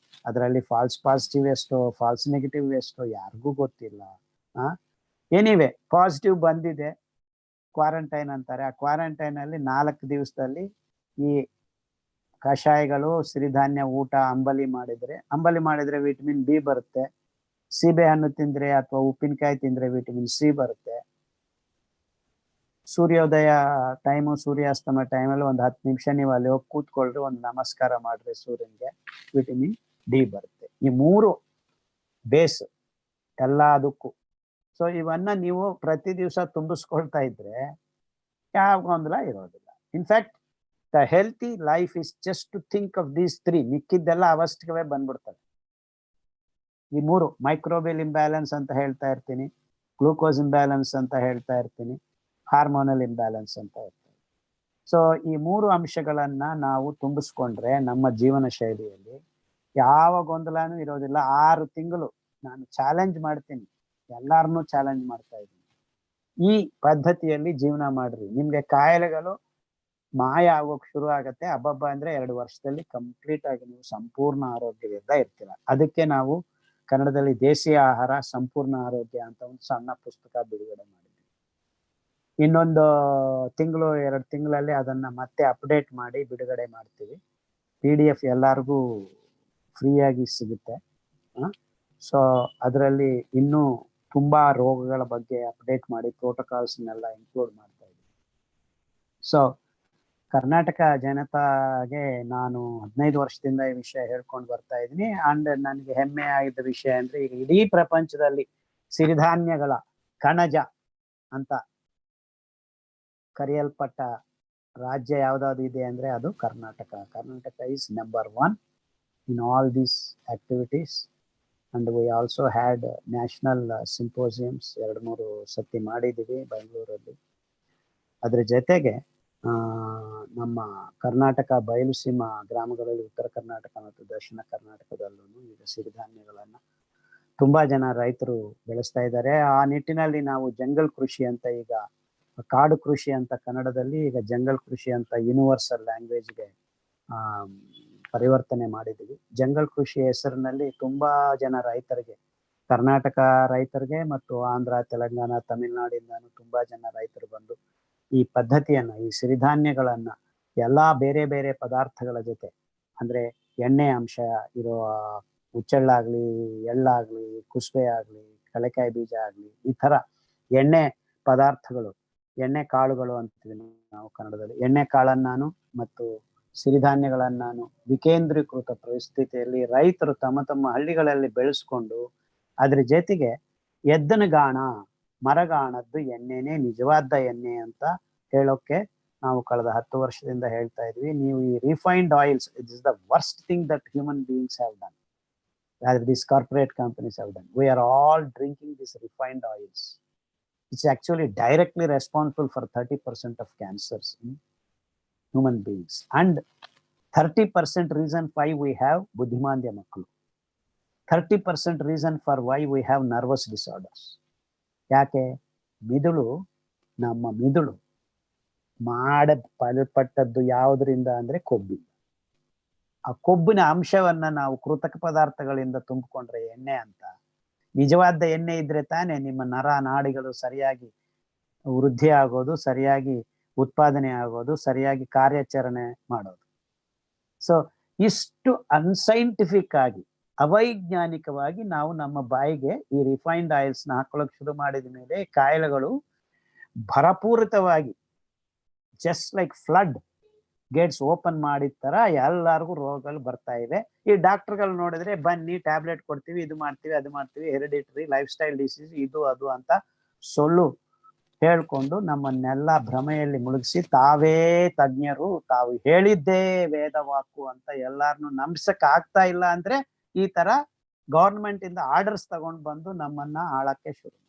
ಅದರಲ್ಲಿ ಫಾಲ್ಸ್ ಪಾಸಿಟಿವ್ ಎಷ್ಟೋ ಫಾಲ್ಸ್ ನೆಗೆಟಿವ್ ಎಷ್ಟೋ ಯಾರಿಗೂ ಗೊತ್ತಿಲ್ಲ. ಎನಿವೆ ಪಾಸಿಟಿವ್ ಬಂದಿದೆ, ಕ್ವಾರಂಟೈನ್ ಅಂತಾರೆ. ಆ ಕ್ವಾರಂಟೈನ್ ಅಲ್ಲಿ 4 ದಿವಸದಲ್ಲಿ ಈ ಕಷಾಯಗಳು, ಸಿರಿಧಾನ್ಯ ಊಟ, ಅಂಬಲಿ ಮಾಡಿದ್ರೆ ವಿಟಮಿನ್ ಬಿ ಬರುತ್ತೆ. ಸೀಬೆ ಹಣ್ಣು ತಿಂದ್ರೆ ಅಥವಾ ಉಪ್ಪಿನಕಾಯಿ ತಿಂದ್ರೆ ವಿಟಮಿನ್ ಸಿ ಬರುತ್ತೆ. ಸೂರ್ಯೋದಯ ಟೈಮು, ಸೂರ್ಯಾಸ್ತಮ ಟೈಮಲ್ಲಿ ಒಂದು 10 ನಿಮಿಷ ನೀವು ಅಲ್ಲಿ ಹೋಗಿ ಕೂತ್ಕೊಳ್ರಿ, ಒಂದು ನಮಸ್ಕಾರ ಮಾಡ್ರಿ ಸೂರ್ಯನ್ಗೆ, ವಿಟಮಿನ್ ಡಿ ಬರುತ್ತೆ. ಈ 3 ಬೇಸ್ ಎಲ್ಲದಕ್ಕೂ. ಸೊ ಇವನ್ನ ನೀವು ಪ್ರತಿ ದಿವಸ ತುಂಬಿಸ್ಕೊಳ್ತಾ ಇದ್ರೆ ಯಾವ ಗೊಂದಲ ಇರೋದಿಲ್ಲ. In fact the healthy life is just to think of these 3. ಮಿಕ್ಕಿದ್ದೆಲ್ಲ ಅವಶ್ಯಕವೇ ಬಂದ್ಬಿಡ್ತವೆ. ಈ 3 ಮೈಕ್ರೋಬಿಯಲ್ ಇಂಬ್ಯಾಲೆನ್ಸ್ ಅಂತ ಹೇಳ್ತಾ ಇರ್ತೀನಿ, ಗ್ಲೂಕೋಸ್ ಇಂಬ್ಯಾಲೆನ್ಸ್ ಅಂತ ಹೇಳ್ತಾ ಇರ್ತೀನಿ, ಹಾರ್ಮೋನಲ್ ಇಂಬ್ಯಾಲೆನ್ಸ್ ಅಂತ ಇರ್ತೀನಿ. ಸೊ ಈ 3 ಅಂಶಗಳನ್ನ ನಾವು ತುಂಬಿಸ್ಕೊಂಡ್ರೆ ನಮ್ಮ ಜೀವನ ಶೈಲಿಯಲ್ಲಿ ಯಾವ ಗೊಂದಲನೂ ಇರೋದಿಲ್ಲ. 6 ತಿಂಗಳು ನಾನು ಚಾಲೆಂಜ್ ಮಾಡ್ತೀನಿ, ಎಲ್ಲಾರನ್ನೂ ಚಾಲೆಂಜ್ ಮಾಡ್ತಾ ಇದ್ದೀನಿ. ಈ ಪದ್ಧತಿಯಲ್ಲಿ ಜೀವನ ಮಾಡ್ರಿ, ನಿಮ್ಗೆ ಕಾಯಿಲೆಗಳು ಮಾಯ ಆಗೋಕ್ ಶುರು ಆಗತ್ತೆ. ಹಬ್ಬ ಅಂದ್ರೆ 2 ವರ್ಷದಲ್ಲಿ ಕಂಪ್ಲೀಟ್ ಆಗಿ ನೀವು ಸಂಪೂರ್ಣ ಆರೋಗ್ಯದಿಂದ ಇರ್ತೀರ. ಅದಕ್ಕೆ ನಾವು ಕನ್ನಡದಲ್ಲಿ ದೇಶೀಯ ಆಹಾರ ಸಂಪೂರ್ಣ ಆರೋಗ್ಯ ಅಂತ ಒಂದು ಸಣ್ಣ ಪುಸ್ತಕ ಬಿಡುಗಡೆ ಮಾಡಿದ್ವಿ. ಇನ್ನೊಂದು 1 ತಿಂಗಳು 2 ತಿಂಗಳಲ್ಲಿ ಅದನ್ನ ಮತ್ತೆ ಅಪ್ಡೇಟ್ ಮಾಡಿ ಬಿಡುಗಡೆ ಮಾಡ್ತೀವಿ. PDF ಎಲ್ಲರಿಗೂ ಫ್ರೀಯಾಗಿ ಸಿಗುತ್ತೆ. ಸೊ ಅದರಲ್ಲಿ ಇನ್ನೂ ತುಂಬಾ ರೋಗಗಳ ಬಗ್ಗೆ ಅಪ್ಡೇಟ್ ಮಾಡಿ ಪ್ರೋಟೋಕಾಲ್ಸ್ನೆಲ್ಲ ಇನ್ಕ್ಲೂಡ್ ಮಾಡ್ತಾ ಇದ್ದೀವಿ. ಸೊ ಕರ್ನಾಟಕ ಜನತಾಗೆ ನಾನು 15 ವರ್ಷದಿಂದ ಈ ವಿಷಯ ಹೇಳ್ಕೊಂಡು ಬರ್ತಾ ಇದ್ದೀನಿ. ಅಂಡ್ ನನಗೆ ಹೆಮ್ಮೆ ಆಗಿದ್ದ ವಿಷಯ ಅಂದ್ರೆ ಈಗ ಇಡೀ ಪ್ರಪಂಚದಲ್ಲಿ ಸಿರಿಧಾನ್ಯಗಳ ಕಣಜ ಅಂತ ಕರೆಯಲ್ಪಟ್ಟ ರಾಜ್ಯ ಯಾವ್ದಾದ್ರು ಇದೆ ಅಂದ್ರೆ ಅದು Karnataka. Karnataka is number 1 in all these activities. And we also had national symposiums 2-3 ಸತಿ ಮಾಡಿದ್ದೀವಿ ಬೆಂಗಳೂರಲ್ಲಿ. ಅದ್ರ ಜೊತೆಗೆ ನಮ್ಮ ಕರ್ನಾಟಕ ಬಯಲುಸೀಮಾ ಗ್ರಾಮಗಳಲ್ಲಿ ಉತ್ತರ ಕರ್ನಾಟಕ ಮತ್ತು ದಕ್ಷಿಣ ಕರ್ನಾಟಕದಲ್ಲೂ ಈಗ ಸಿರಿಧಾನ್ಯಗಳನ್ನ ತುಂಬಾ ಜನ ರೈತರು ಬೆಳೆಸ್ತಾ ಇದ್ದಾರೆ. ಆ ನಿಟ್ಟಿನಲ್ಲಿ ನಾವು ಜಂಗಲ್ ಕೃಷಿ ಅಂತ, ಈಗ ಕಾಡು ಕೃಷಿ ಅಂತ ಕನ್ನಡದಲ್ಲಿ, ಈಗ ಜಂಗಲ್ ಕೃಷಿ ಅಂತ ಯೂನಿವರ್ಸಲ್ ಲ್ಯಾಂಗ್ವೇಜ್ಗೆ ಪರಿವರ್ತನೆ ಮಾಡಿದ್ದೀವಿ. ಜಂಗಲ್ ಕೃಷಿ ಹೆಸರಿನಲ್ಲಿ ತುಂಬಾ ಜನ ರೈತರಿಗೆ, ಕರ್ನಾಟಕ ರೈತರಿಗೆ ಮತ್ತು ಆಂಧ್ರ, ತೆಲಂಗಾಣ, ತಮಿಳುನಾಡಿಂದಾನು ತುಂಬಾ ಜನ ರೈತರು ಬಂದು ಈ ಪದ್ಧತಿಯನ್ನ, ಈ ಸಿರಿಧಾನ್ಯಗಳನ್ನ ಎಲ್ಲಾ ಬೇರೆ ಬೇರೆ ಪದಾರ್ಥಗಳ ಜೊತೆ, ಅಂದ್ರೆ ಎಣ್ಣೆ ಅಂಶ ಇರೋ ಹುಚ್ಚೆಳ್ಳಾಗ್ಲಿ, ಎಳ್ಳಾಗ್ಲಿ, ಕುಸುಬೆ ಆಗ್ಲಿ, ಕಳೆಕಾಯಿ ಬೀಜ ಆಗ್ಲಿ, ಈ ತರ ಎಣ್ಣೆ ಪದಾರ್ಥಗಳು, ಎಣ್ಣೆ ಕಾಳುಗಳು ಅಂತೀವಿ ನಾವು ಕನ್ನಡದಲ್ಲಿ, ಎಣ್ಣೆ ಕಾಳನ್ನಾನು ಮತ್ತು ಸಿರಿಧಾನ್ಯಗಳನ್ನಾನು ವಿಕೇಂದ್ರೀಕೃತ ಪರಿಸ್ಥಿತಿಯಲ್ಲಿ ರೈತರು ತಮ್ಮ ತಮ್ಮ ಹಳ್ಳಿಗಳಲ್ಲಿ ಬೆಳೆಸ್ಕೊಂಡು ಅದ್ರ ಜೊತೆಗೆ ಎದ್ದನ ಗಾಣ ಮರಗಾಣದ್ದು ಎಣ್ಣೆನೇ ನಿಜವಾದ ಎಣ್ಣೆ ಅಂತ ಹೇಳೋಕೆ ನಾವು ಕಳೆದ 10 ವರ್ಷದಿಂದ ಹೇಳ್ತಾ ಇದ್ವಿ. ನೀವು ಈ refined oils, it is the worst thing that human beings have done, rather these corporate companies have done. We are all drinking these refined oils. It's actually directly responsible for 30% of cancers in human beings, and 30% reason why we have buddhimandya makkalu, 30% reason for why we have nervous disorders. ಯಾಕೆ? ಮಿದುಳು, ನಮ್ಮ ಮಿದುಳು ಮಾಡಲ್ಪಟ್ಟದ್ದು ಯಾವುದರಿಂದ ಅಂದ್ರೆ ಕೊಬ್ಬಿಂದ. ಆ ಕೊಬ್ಬಿನ ಅಂಶವನ್ನ ನಾವು ಕೃತಕ ಪದಾರ್ಥಗಳಿಂದ ತುಂಬಿಕೊಂಡ್ರೆ ಎಣ್ಣೆ ಅಂತ, ನಿಜವಾದ ಎಣ್ಣೆ ಇದ್ರೆ ತಾನೇ ನಿಮ್ಮ ನರ ನಾಡಿಗಳು ಸರಿಯಾಗಿ ವೃದ್ಧಿ ಆಗೋದು, ಸರಿಯಾಗಿ ಉತ್ಪಾದನೆ ಆಗೋದು, ಸರಿಯಾಗಿ ಕಾರ್ಯಾಚರಣೆ ಮಾಡೋದು. ಸೊ ಇಷ್ಟು ಅನ್ಸೈಂಟಿಫಿಕ್ ಆಗಿ, ಅವೈಜ್ಞಾನಿಕವಾಗಿ ನಾವು ನಮ್ಮ ಬಾಯಿಗೆ ಈ ರಿಫೈನ್ಡ್ ಆಯಿಲ್ಸ್ ನ ಹಾಕೊಳ್ಳೋಕೆ ಶುರು ಮಾಡಿದ ಮೇಲೆ ಕಾಯಿಲೆಗಳು ಭರಪೂರಿತವಾಗಿ, just like flood gates open ಮಾಡಿದ ತರ ಎಲ್ಲರಿಗೂ ರೋಗಗಳು ಬರ್ತಾ ಇವೆ. ಈ ಡಾಕ್ಟರ್ಗಳು ನೋಡಿದ್ರೆ ಬನ್ನಿ ಟ್ಯಾಬ್ಲೆಟ್ ಕೊಡ್ತೀವಿ, ಇದು ಮಾಡ್ತೀವಿ, ಅದು ಮಾಡ್ತೀವಿ, ಹೆರಿಡಿಟರಿ ಲೈಫ್ ಸ್ಟೈಲ್ ಡಿಸೀಸ್ ಇದು ಅದು ಅಂತ ಸೊಳ್ಳು ಹೇಳ್ಕೊಂಡು ನಮ್ಮನ್ನೆಲ್ಲ ಭ್ರಮೆಯಲ್ಲಿ ಮುಳುಗಿಸಿ, ತಾವೇ ತಜ್ಞರು, ತಾವು ಹೇಳಿದ್ದೇ ವೇದವಾಕು ಅಂತ ಎಲ್ಲಾರನ್ನು ನಂಬಿಸಕ್ ಆಗ್ತಾ ಇಲ್ಲ ಅಂದ್ರೆ ಈ ತರ ಗವರ್ಮೆಂಟ್ ಇಂದ ಆರ್ಡರ್ಸ್ ತಗೊಂಡು ಬಂದು ನಮ್ಮನ್ನ ಆಳಕ್ಕೆ ಶುರು ಮಾಡಿ,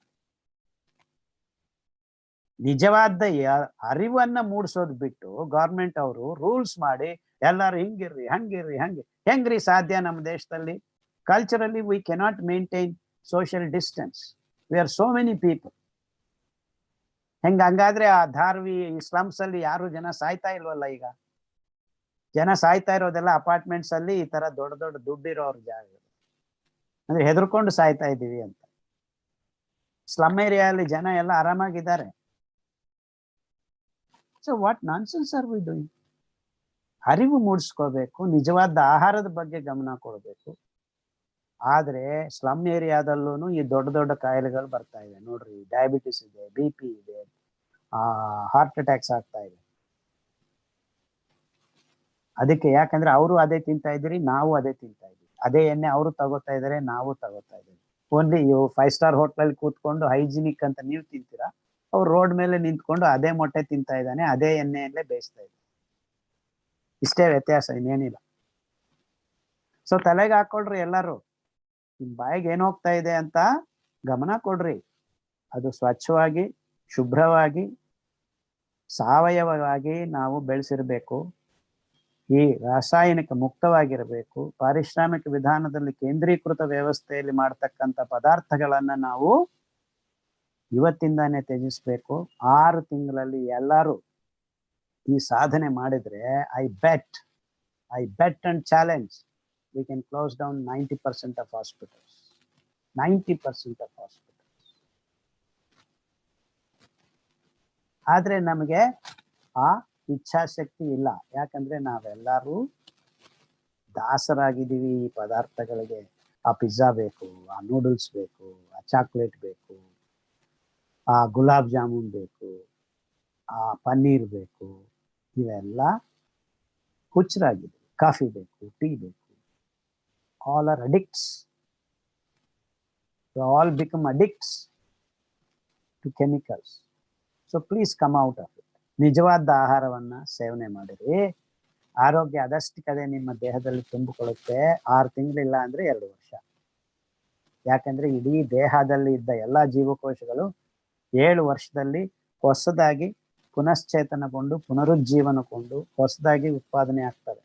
ನಿಜವಾದ ಅರಿವನ್ನ ಮೂಡಿಸೋದು ಬಿಟ್ಟು ಗವರ್ಮೆಂಟ್ ಅವರು ರೂಲ್ಸ್ ಮಾಡಿ ಎಲ್ಲಾರು ಹಿಂಗಿರ್ರಿ ಹಂಗಿರ್ರಿ ಹೆಂಗ್ರಿ ಸಾಧ್ಯ? ನಮ್ಮ ದೇಶದಲ್ಲಿ culturally we cannot maintain social distance, we are so many people. ಹಂಗಾದ್ರೆ ಆ ಧಾರ್ವಿ ಸ್ಲಮ್ಸ್ ಅಲ್ಲಿ ಯಾರು ಜನ ಸಾಯ್ತಾ ಇಲ್ವಲ್ಲ? ಈಗ ಜನ ಸಾಯ್ತಾ ಇರೋದೆಲ್ಲ ಅಪಾರ್ಟ್ಮೆಂಟ್ಸ್ ಅಲ್ಲಿ, ಈ ತರ ದೊಡ್ಡ ದೊಡ್ಡ ದುಡ್ಡಿರೋರ್ ಜಾಗ, ಅಂದ್ರೆ ಹೆದರ್ಕೊಂಡು ಸಾಯ್ತಾ ಇದ್ದೀವಿ ಅಂತ. ಸ್ಲಮ್ ಏರಿಯಾ ಅಲ್ಲಿ ಜನ ಎಲ್ಲ ಆರಾಮಾಗಿದ್ದಾರೆ. So what nonsense are we doing? ಅರಿವು ಮೂಡಿಸ್ಕೋಬೇಕು, ನಿಜವಾದ ಆಹಾರದ ಬಗ್ಗೆ ಗಮನ ಕೊಡಬೇಕು. ಆದ್ರೆ ಸ್ಲಮ್ ಏರಿಯಾದಲ್ಲೂ ಈ ದೊಡ್ಡ ದೊಡ್ಡ ಕಾಯಿಲೆಗಳು ಬರ್ತಾ ಇದೆ ನೋಡ್ರಿ. ಡಯಾಬಿಟಿಸ್ ಇದೆ, BP ಇದೆ, ಹಾರ್ಟ್ ಅಟ್ಯಾಕ್ಸ್ ಆಗ್ತಾ ಇದೆ. ಅದಕ್ಕೆ ಯಾಕಂದ್ರೆ ಅವರು ಅದೇ ತಿಂತಾ ಇದ್ದೀರಿ, ನಾವು ಅದೇ ತಿಂತಾ ಇದ್ದೀವಿ. ಅದೇ ಎಣ್ಣೆ ಅವರು ತಗೋತಾ ಇದಾರೆ, ನಾವು ತಗೋತಾ ಇದ್ದೀವಿ. ಓನ್ಲಿ ಇವು 5 ಸ್ಟಾರ್ ಹೋಟ್ಲಲ್ಲಿ ಕೂತ್ಕೊಂಡು ಹೈಜಿನಿಕ್ ಅಂತ ನೀವು ತಿಂತೀರಾ, ಅವ್ರು ರೋಡ್ ಮೇಲೆ ನಿಂತ್ಕೊಂಡು ಅದೇ ಮೊಟ್ಟೆ ತಿಂತಾ ಇದ್ದಾನೆ, ಅದೇ ಎಣ್ಣೆಯಲ್ಲೇ ಬೇಯಿಸ್ತಾ ಇದ್ದಾನೆ. ಇಷ್ಟೇ ವ್ಯತ್ಯಾಸ, ಇನ್ನೇನಿಲ್ಲ. ಸೊ ತಲೆಗೆ ಹಾಕೊಳ್ರಿ ಎಲ್ಲರೂ, ನಿಮ್ ಬಾಯಿಗೆ ಏನ್ ಹೋಗ್ತಾ ಇದೆ ಅಂತ ಗಮನ ಕೊಡ್ರಿ. ಅದು ಸ್ವಚ್ಛವಾಗಿ, ಶುಭ್ರವಾಗಿ, ಸಾವಯವವಾಗಿ ನಾವು ಬೆಳೆಸಿರ್ಬೇಕು. ಈ ರಾಸಾಯನಿಕ ಮುಕ್ತವಾಗಿರಬೇಕು. ಪಾರಿಶ್ರಾಮಿಕ ವಿಧಾನದಲ್ಲಿ ಕೇಂದ್ರೀಕೃತ ವ್ಯವಸ್ಥೆಯಲ್ಲಿ ಮಾಡ್ತಕ್ಕಂಥ ಪದಾರ್ಥಗಳನ್ನ ನಾವು ಇವತ್ತಿಂದಾನೇ ತ್ಯಜಿಸ್ಬೇಕು. 6 ತಿಂಗಳಲ್ಲಿ ಎಲ್ಲರೂ ಈ ಸಾಧನೆ ಮಾಡಿದ್ರೆ I bet and challenge we can close down 90% of hospitals. 90% of hospitals. ಆದ್ರೆ ನಮಗೆ ಆ ಇಚ್ಛಾಶಕ್ತಿ ಇಲ್ಲ. ಯಾಕಂದ್ರೆ ನಾವೆಲ್ಲರೂ ದಾಸರಾಗಿದ್ದೀವಿ ಈ ಪದಾರ್ಥಗಳಿಗೆ. ಆ ಪಿಜ್ಜಾ ಬೇಕು, ಆ ನೂಡಲ್ಸ್ ಬೇಕು, ಆ ಚಾಕ್ಲೇಟ್ ಬೇಕು, ಆ ಗುಲಾಬ್ ಜಾಮೂನ್ ಬೇಕು, ಆ ಪನ್ನೀರ್ ಬೇಕು, ಇವೆಲ್ಲ ಹುಚ್ಚರಾಗಿದೆ. ಕಾಫಿ ಬೇಕು, ಟೀ ಬೇಕು. All are addicts. All become addicts to chemicals. So please come out of it. ನಿಜವಾದ ಆಹಾರವನ್ನ ಸೇವನೆ ಮಾಡಿರಿ. ಆರೋಗ್ಯ ಅದಷ್ಟಕ್ಕದೇ ನಿಮ್ಮ ದೇಹದಲ್ಲಿ ತುಂಬಿಕೊಳ್ಳುತ್ತೆ. 6 ತಿಂಗಳಿಲ್ಲ ಅಂದ್ರೆ 2 ವರ್ಷ. ಯಾಕಂದ್ರೆ ಇಡೀ ದೇಹದಲ್ಲಿ ಇದ್ದ ಎಲ್ಲಾ ಜೀವಕೋಶಗಳು 7 ವರ್ಷದಲ್ಲಿ ಹೊಸದಾಗಿ ಪುನಶ್ಚೇತನಗೊಂಡು ಪುನರುಜ್ಜೀವನಗೊಂಡು ಹೊಸದಾಗಿ ಉತ್ಪಾದನೆ ಆಗ್ತವೆ.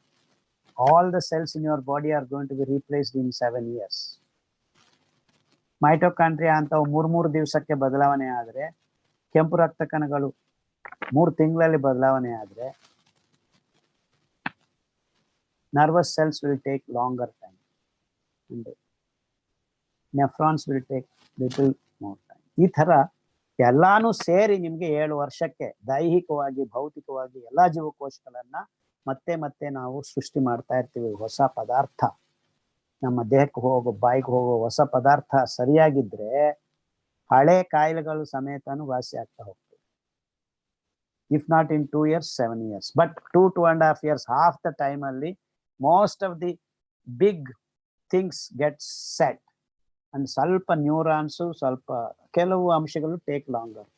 All the cells in your body are going to be replaced in 7 years. Mitochondria ಅಂತ 3 ದಿವಸಕ್ಕೆ ಬದಲಾವಣೆ ಆದ್ರೆ, ಕೆಂಪು ರಕ್ತ ಕಣಗಳು 3 ತಿಂಗಳಲ್ಲಿ ಬದಲಾವಣೆ ಆದ್ರೆ, nervous cells will take longer time and nephrons will take little more time. ಈ ತರ ಎಲ್ಲಾನು ಸೇರಿ ನಿಮ್ಗೆ 7 ವರ್ಷಕ್ಕೆ ದೈಹಿಕವಾಗಿ ಭೌತಿಕವಾಗಿ ಎಲ್ಲಾ ಜೀವಕೋಶಗಳನ್ನ ಮತ್ತೆ ನಾವು ಸೃಷ್ಟಿ ಮಾಡ್ತಾ ಇರ್ತೀವಿ. ಹೊಸ ಪದಾರ್ಥ ನಮ್ಮ ದೇಹಕ್ಕೆ ಹೋಗೋ ಬಾಯಿಗೆ ಹೋಗೋ ಹೊಸ ಪದಾರ್ಥ ಸರಿಯಾಗಿದ್ರೆ ಹಳೆ ಕಾಯಿಲೆಗಳು ಸಮೇತನು ವಾಸಿ ಆಗ್ತಾ ಹೋಗ್ತವೆ. If not in 2 years, 7 years, but 2.5 years, half the time ಅಲ್ಲಿ most of the big things get set and ಸ್ವಲ್ಪ ನ್ಯೂರಾನ್ಸ್ ಸ್ವಲ್ಪ ಕೆಲವು ಅಂಶಗಳು ಟೇಕ್ ಲಾಂಗರ್.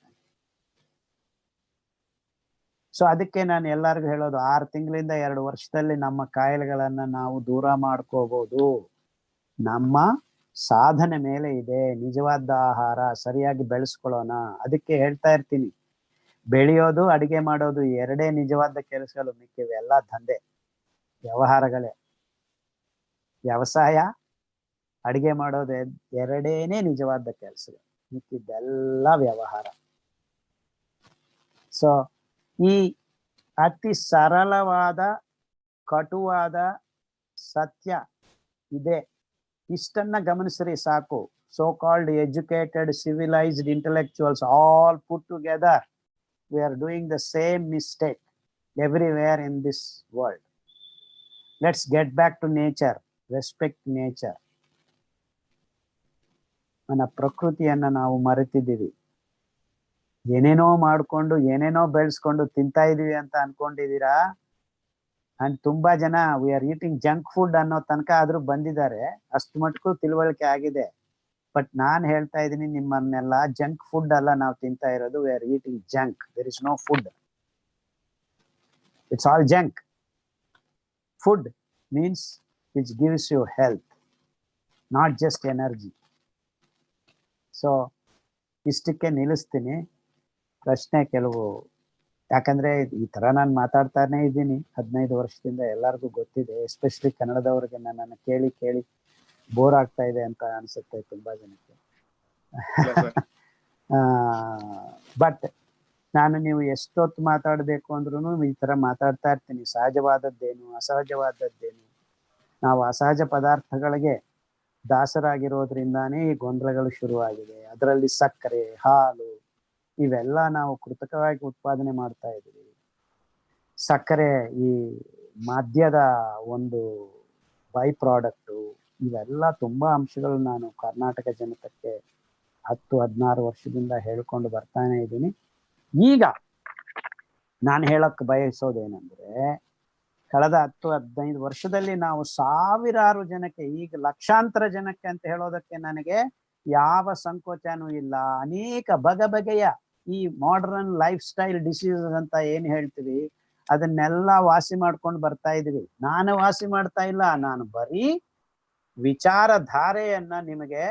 ಸೊ ಅದಕ್ಕೆ ನಾನು ಎಲ್ಲರಿಗೂ ಹೇಳೋದು 6 ತಿಂಗಳಿಂದ 2 ವರ್ಷದಲ್ಲಿ ನಮ್ಮ ಕಾಯಿಲೆಗಳನ್ನ ನಾವು ದೂರ ಮಾಡ್ಕೋಬಹುದು. ನಮ್ಮ ಸಾಧನೆ ಮೇಲೆ ಇದೆ. ನಿಜವಾದ ಆಹಾರ ಸರಿಯಾಗಿ ಬೆಳೆಸ್ಕೊಳ್ಳೋಣ. ಅದಕ್ಕೆ ಹೇಳ್ತಾ ಇರ್ತೀನಿ, ಬೆಳೆಯೋದು ಅಡಿಗೆ ಮಾಡೋದು 2 ನಿಜವಾದ ಕೆಲಸಗಳು. ಮಿಕ್ಕಿವೆ ಎಲ್ಲ ದಂಧೆ ವ್ಯವಹಾರಗಳೇ. ವ್ಯವಸಾಯ ಅಡಿಗೆ ಮಾಡೋದು 2 ನಿಜವಾದ ಕೆಲಸಗಳು, ಮಿಕ್ಕಿದ್ದೆಲ್ಲ ವ್ಯವಹಾರ. ಸೊ ಈ ಅತಿ ಸರಳವಾದ ಕಟುವಾದ ಸತ್ಯ ಇದೆ. ಇಷ್ಟನ್ನ ಗಮನಿಸ್ರಿ ಸಾಕು. So called educated civilised intellectuals all put together we are doing the same mistake everywhere in this world. Let's get back to nature. Respect nature. మన ಪ್ರಕೃತಿಯನ್ನ ನಾವು ಮರೆತಿದ್ದೀವಿ. ಏನೇನೋ ಮಾಡ್ಕೊಂಡು ಏನೇನೋ ಬೆಳೆಸ್ಕೊಂಡು ತಿಂತಾ ಇದೀವಿ ಅಂತ ಅನ್ಕೊಂಡಿದೀರಾ. ಅಂಡ್ ತುಂಬಾ ಜನ V are eating junk food ಅನ್ನೋ ತನಕ ಆದ್ರೂ ಬಂದಿದ್ದಾರೆ. ಅಷ್ಟು ಮಟ್ಟಕ್ಕೂ ತಿಳುವಳಿಕೆ ಆಗಿದೆ. ಬಟ್ ನಾನ್ ಹೇಳ್ತಾ ಇದ್ದೀನಿ, ನಿಮ್ಮನ್ನೆಲ್ಲ ಜಂಕ್ ಫುಡ್ ಅಲ್ಲ ನಾವು ತಿಂತಾ ಇರೋದು. We are eating junk. There is no food. It's all junk. Food means which gives you health, not just energy. So ಇಷ್ಟಕ್ಕೆ ನಿಲ್ಲಿಸ್ತೀನಿ. ಪ್ರಶ್ನೆ ಕೆಲವು, ಯಾಕಂದ್ರೆ ಈ ತರ ನಾನು ಮಾತಾಡ್ತಾನೆ ಇದ್ದೀನಿ 15 ವರ್ಷದಿಂದ. ಎಲ್ಲರಿಗೂ ಗೊತ್ತಿದೆ. ಎಸ್ಪೆಷಲಿ ಕನ್ನಡದವ್ರಿಗೆ ನನ್ನನ್ನು ಕೇಳಿ ಕೇಳಿ ಬೋರ್ ಆಗ್ತಾ ಇದೆ ಅಂತ ಅನ್ಸುತ್ತೆ ತುಂಬಾ ಜನಕ್ಕೆ. ಬಟ್ ನಾನು ನೀವು ಎಷ್ಟೊತ್ತು ಮಾತಾಡ್ಬೇಕು ಅಂದ್ರೂ ಈ ತರ ಮಾತಾಡ್ತಾ ಇರ್ತೀನಿ. ಸಹಜವಾದದ್ದೇನು ಅಸಹಜವಾದದ್ದೇನು. ನಾವು ಅಸಹಜ ಪದಾರ್ಥಗಳಿಗೆ ದಾಸರಾಗಿರೋದ್ರಿಂದಾನೇ ಈ ಗೊಂದಲಗಳು ಶುರುವಾಗಿದೆ. ಅದರಲ್ಲಿ ಸಕ್ಕರೆ, ಹಾಲು ಇವೆಲ್ಲ ನಾವು ಕೃತಕವಾಗಿ ಉತ್ಪಾದನೆ ಮಾಡ್ತಾ ಇದ್ದೀವಿ. ಸಕ್ಕರೆ ಈ ಮದ್ಯದ ಒಂದು ಬೈ ಪ್ರಾಡಕ್ಟು. ಇವೆಲ್ಲ ತುಂಬಾ ಅಂಶಗಳು ನಾನು ಕರ್ನಾಟಕ ಜನತಕ್ಕೆ 10-16 ವರ್ಷದಿಂದ ಹೇಳ್ಕೊಂಡು ಬರ್ತಾನೆ ಇದ್ದೀನಿ. ಈಗ ನಾನು ಹೇಳಕ್ ಬಯಸೋದೇನೆಂದ್ರೆ, ಕಳೆದ 10-15 ವರ್ಷದಲ್ಲಿ ನಾವು ಸಾವಿರಾರು ಜನಕ್ಕೆ, ಈಗ ಲಕ್ಷಾಂತರ ಜನಕ್ಕೆ ಅಂತ ಹೇಳೋದಕ್ಕೆ ನನಗೆ ಯಾವ ಸಂಕೋಚನೂ ಇಲ್ಲ. ಅನೇಕ ಬಗೆಯ ಈ ಮಾಡರ್ನ್ ಲೈಫ್ ಸ್ಟೈಲ್ ಡಿಸೀಸಸ್ ಅಂತ ಏನ್ ಹೇಳ್ತೀವಿ, ಅದನ್ನೆಲ್ಲ ವಾಸಿ ಮಾಡ್ಕೊಂಡು ಬರ್ತಾ ಇದೀವಿ. ನಾನು ವಾಸಿ ಮಾಡ್ತಾ ಇಲ್ಲ, ನಾನು ಬರೀ ವಿಚಾರಧಾರೆಯನ್ನ ನಿಮಗೆ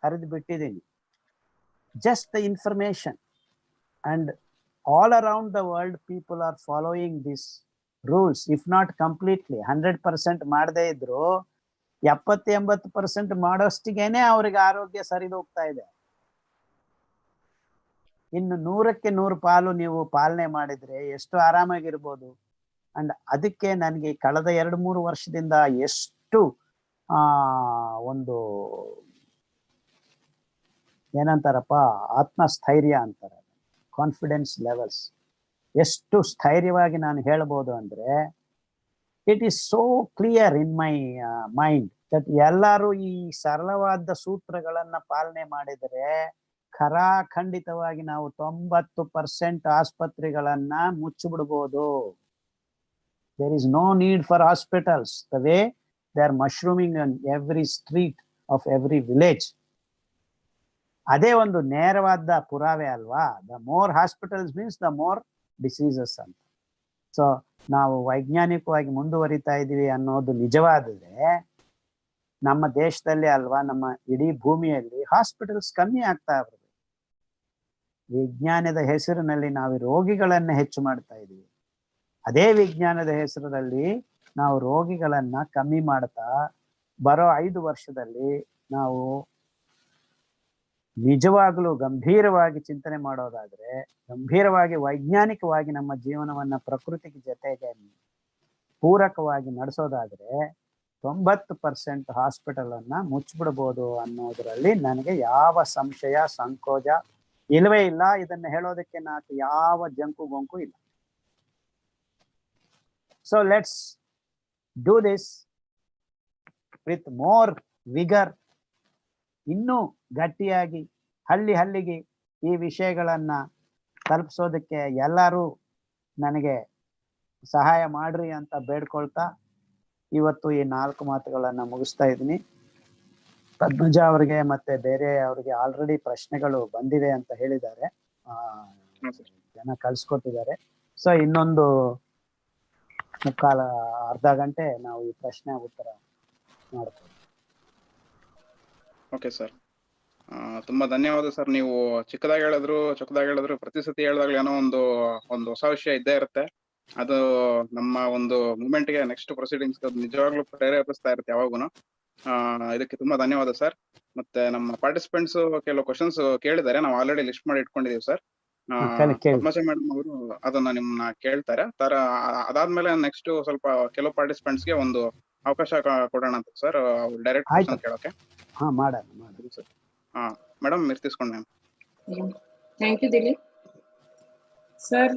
ಹರಿದು ಬಿಟ್ಟಿದ್ದೀನಿ. Just the information. And all around the world people are following this rules. If not completely 100% ಮಾಡದೇ ಇದ್ರು 70-80% ಮಾಡೋಷ್ಟಿಗೇನೆ ಅವ್ರಿಗೆ ಆರೋಗ್ಯ ಸರಿದೋಗ್ತಾ ಇದೆ. ಇನ್ನು 100ಕ್ಕೆ 100 ಪಾಲು ನೀವು ಪಾಲನೆ ಮಾಡಿದ್ರೆ ಎಷ್ಟು ಆರಾಮಾಗಿರ್ಬೋದು. ಅಂಡ್ ಅದಕ್ಕೆ ನನಗೆ ಕಳೆದ 2-3 ವರ್ಷದಿಂದ ಎಷ್ಟು ಒಂದು ಏನಂತಾರಪ್ಪ, ಆತ್ಮಸ್ಥೈರ್ಯ ಅಂತಾರೆ, ಕಾನ್ಫಿಡೆನ್ಸ್ ಲೆವೆಲ್ಸ್ ಎಷ್ಟು ಸ್ಥೈರ್ಯವಾಗಿ ನಾನು ಹೇಳ್ಬೋದು ಅಂದ್ರೆ, it is so clear in my mind that ಎಲ್ಲರೂ ಈ ಸರಳವಾದ ಸೂತ್ರಗಳನ್ನ ಪಾಲನೆ ಮಾಡಿದರೆ ಖರಾಖಂಡಿತವಾಗಿ ನಾವು 90% ಆಸ್ಪತ್ರೆಗಳನ್ನ ಮುಚ್ಚಿಬಿಡ್ಬೋದು. There is no need for hospitals the way they are mushrooming on every street of every village. ಅದೇ ಒಂದು ನೇರವಾದ ಪುರಾವೆ ಅಲ್ವಾ. The more hospitals means the more diseases ಅಂತ. ಸೊ ನಾವು ವೈಜ್ಞಾನಿಕವಾಗಿ ಮುಂದುವರಿತಾ ಇದೀವಿ ಅನ್ನೋದು ನಿಜವಾದರೆ ನಮ್ಮ ದೇಶದಲ್ಲಿ ಅಲ್ವಾ, ನಮ್ಮ ಇಡೀ ಭೂಮಿಯಲ್ಲಿ ಹಾಸ್ಪಿಟಲ್ಸ್ ಕಮ್ಮಿ ಆಗ್ತಾ ಇರೋದು. ವಿಜ್ಞಾನದ ಹೆಸರಿನಲ್ಲಿ ನಾವು ರೋಗಿಗಳನ್ನ ಹೆಚ್ಚು ಮಾಡ್ತಾ ಇದೀವಿ. ಅದೇ ವಿಜ್ಞಾನದ ಹೆಸರಲ್ಲಿ ನಾವು ರೋಗಿಗಳನ್ನ ಕಮ್ಮಿ ಮಾಡ್ತಾ ಬರೋ 5 ವರ್ಷದಲ್ಲಿ ನಾವು ನಿಜವಾಗ್ಲೂ ಗಂಭೀರವಾಗಿ ಚಿಂತನೆ ಮಾಡೋದಾದ್ರೆ, ಗಂಭೀರವಾಗಿ ವೈಜ್ಞಾನಿಕವಾಗಿ ನಮ್ಮ ಜೀವನವನ್ನ ಪ್ರಕೃತಿಗೆ ಜೊತೆಗೆ ಪೂರಕವಾಗಿ ನಡೆಸೋದಾದ್ರೆ 90% ಹಾಸ್ಪಿಟಲ್ ಅನ್ನ ಮುಚ್ಚಿಬಿಡ್ಬೋದು ಅನ್ನೋದ್ರಲ್ಲಿ ನನಗೆ ಯಾವ ಸಂಶಯ ಸಂಕೋಚ ಇಲ್ಲವೇ ಇಲ್ಲ. ಇದನ್ನ ಹೇಳೋದಕ್ಕೆ నాకు ಯಾವ ಜಂಕು ಗೊಂಕು ಇಲ್ಲ. So let's do this with more vigor. ಇನ್ನೂ ಗಟ್ಟಿಯಾಗಿ ಹಳ್ಳಿಗೆ ಈ ವಿಷಯಗಳನ್ನ ತಲುಪಿಸೋದಕ್ಕೆ ಎಲ್ಲರೂ ನನಗೆ ಸಹಾಯ ಮಾಡ್ರಿ ಅಂತ ಬೇಡ್ಕೊಳ್ತಾ ಇವತ್ತು ಈ 4 ಮಾತುಗಳನ್ನ ಮುಗಿಸ್ತಾ ಇದ್ದೀನಿ. ಪದ್ಮಜ ಅವರಿಗೆ ಮತ್ತೆ ಬೇರೆ ಅವರಿಗೆ ಆಲ್ರೆಡಿ ಪ್ರಶ್ನೆಗಳು ಬಂದಿವೆ ಅಂತ ಹೇಳಿದ್ದಾರೆ, ಜನ ಕಳ್ಸಿಕೊಟ್ಟಿದ್ದಾರೆ. ಸೊ ಇನ್ನೊಂದು ಅರ್ಧ ಗಂಟೆ ನಾವು ಈ ಪ್ರಶ್ನೆ ಉತ್ತರ ಮಾಡ್ತೀವಿ. ಓಕೆ ಸರ್, ತುಂಬಾ ಧನ್ಯವಾದ ಸರ್. ನೀವು ಚಿಕ್ಕದಾಗಿ ಹೇಳಿದ್ರು ಪ್ರತಿ ಸತಿ ಹೇಳಿದಾಗ್ಲೂ ಏನೋ ಒಂದು ಹೊಸ ವಿಷಯ ಇದ್ದೇ ಇರುತ್ತೆ. ಅದು ನಮ್ಮ ಒಂದು ಮೂವ್ಮೆಂಟ್ಗೆ ನೆಕ್ಸ್ಟ್ ಪ್ರೊಸೀಡಿಂಗ್ಸ್ ನಿಜವಾಗ್ಲೂ ಪ್ರೇರೇಪಿಸ್ತಾ ಇರುತ್ತೆ ಯಾವಾಗೂನು. ಇದಕ್ಕೆ ತುಂಬಾ ಧನ್ಯವಾದ ಸರ್. ಮತ್ತೆ ನಮ್ಮ ಪಾರ್ಟಿಸಿಪೆಂಟ್ಸ್ ಕೆಲವು ಕ್ವಶನ್ಸ್ ಕೇಳಿದ್ದಾರೆ, ನಾವು ಆಲ್ರೆಡಿ ಲಿಸ್ಟ್ ಮಾಡಿ ಇಟ್ಕೊಂಡಿದೀವಿ ಸರ್. ಪದ್ಮಜ ಮೇಡಮ್ ಅವರು ಅದನ್ನ ನಿಮ್ಮನ್ನ ಕೇಳ್ತಾರೆ. ಅದಾದ್ಮೇಲೆ ನೆಕ್ಸ್ಟ್ ಸ್ವಲ್ಪ ಕೆಲವು ಪಾರ್ಟಿಸಿಪೆಂಟ್ಸ್ ಗೆ ಒಂದು ಅವಕಾಶ ಕೊಡೋಣ ಅಂತ ಸರ್, ಡೈರೆಕ್ಟ್ ಕ್ವಶನ್ ಕೇಳೋಕೆ. ಸರ್. ಮೇಡಮ್ మీరు తీసుకోండి ma'am. Thank you Dilip sir.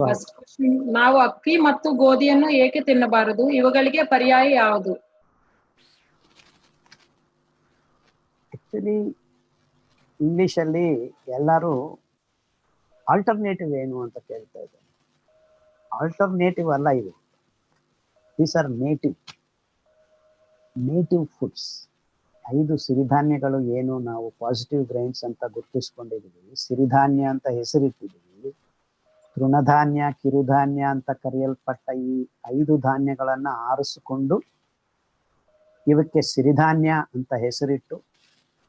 First question, ನಾವು ಅಕ್ಕಿ ಮತ್ತು ಗೋಧಿಯನ್ನು ಏಕೆ ತಿನ್ನಬಾರದು? ಇವುಗಳಿಗೆ ಪರ್ಯಾಯ ಯಾವುದು? ಆಕ್ಚುಲಿ ಇಂಗ್ಲಿಷ್ ಅಲ್ಲಿ ಎಲ್ಲರೂ ಆಲ್ಟರ್ನೇಟಿವ್ ಏನು ಅಂತ ಕೇಳ್ತಾ ಇದ್ದಾರೆ. ಆಲ್ಟರ್ನೇಟಿವ್ ಅಲ್ಲ ಇದು. These are native foods. 5 ಸಿರಿಧಾನ್ಯಗಳು ಏನು ನಾವು ಪಾಸಿಟಿವ್ ಗ್ರೈನ್ಸ್ ಅಂತ ಗುರುತಿಸ್ಕೊಂಡಿದ್ದೀವಿ, ಸಿರಿಧಾನ್ಯ ಅಂತ ಹೆಸರಿಟ್ಟಿದ್ದೀವಿ. ತೃಣಧಾನ್ಯ, ಕಿರುಧಾನ್ಯ ಅಂತ ಕರೆಯಲ್ಪಟ್ಟ ಈ 5 ಧಾನ್ಯಗಳನ್ನ ಆರಿಸಿಕೊಂಡು ಇವಕ್ಕೆ ಸಿರಿಧಾನ್ಯ ಅಂತ ಹೆಸರಿಟ್ಟು,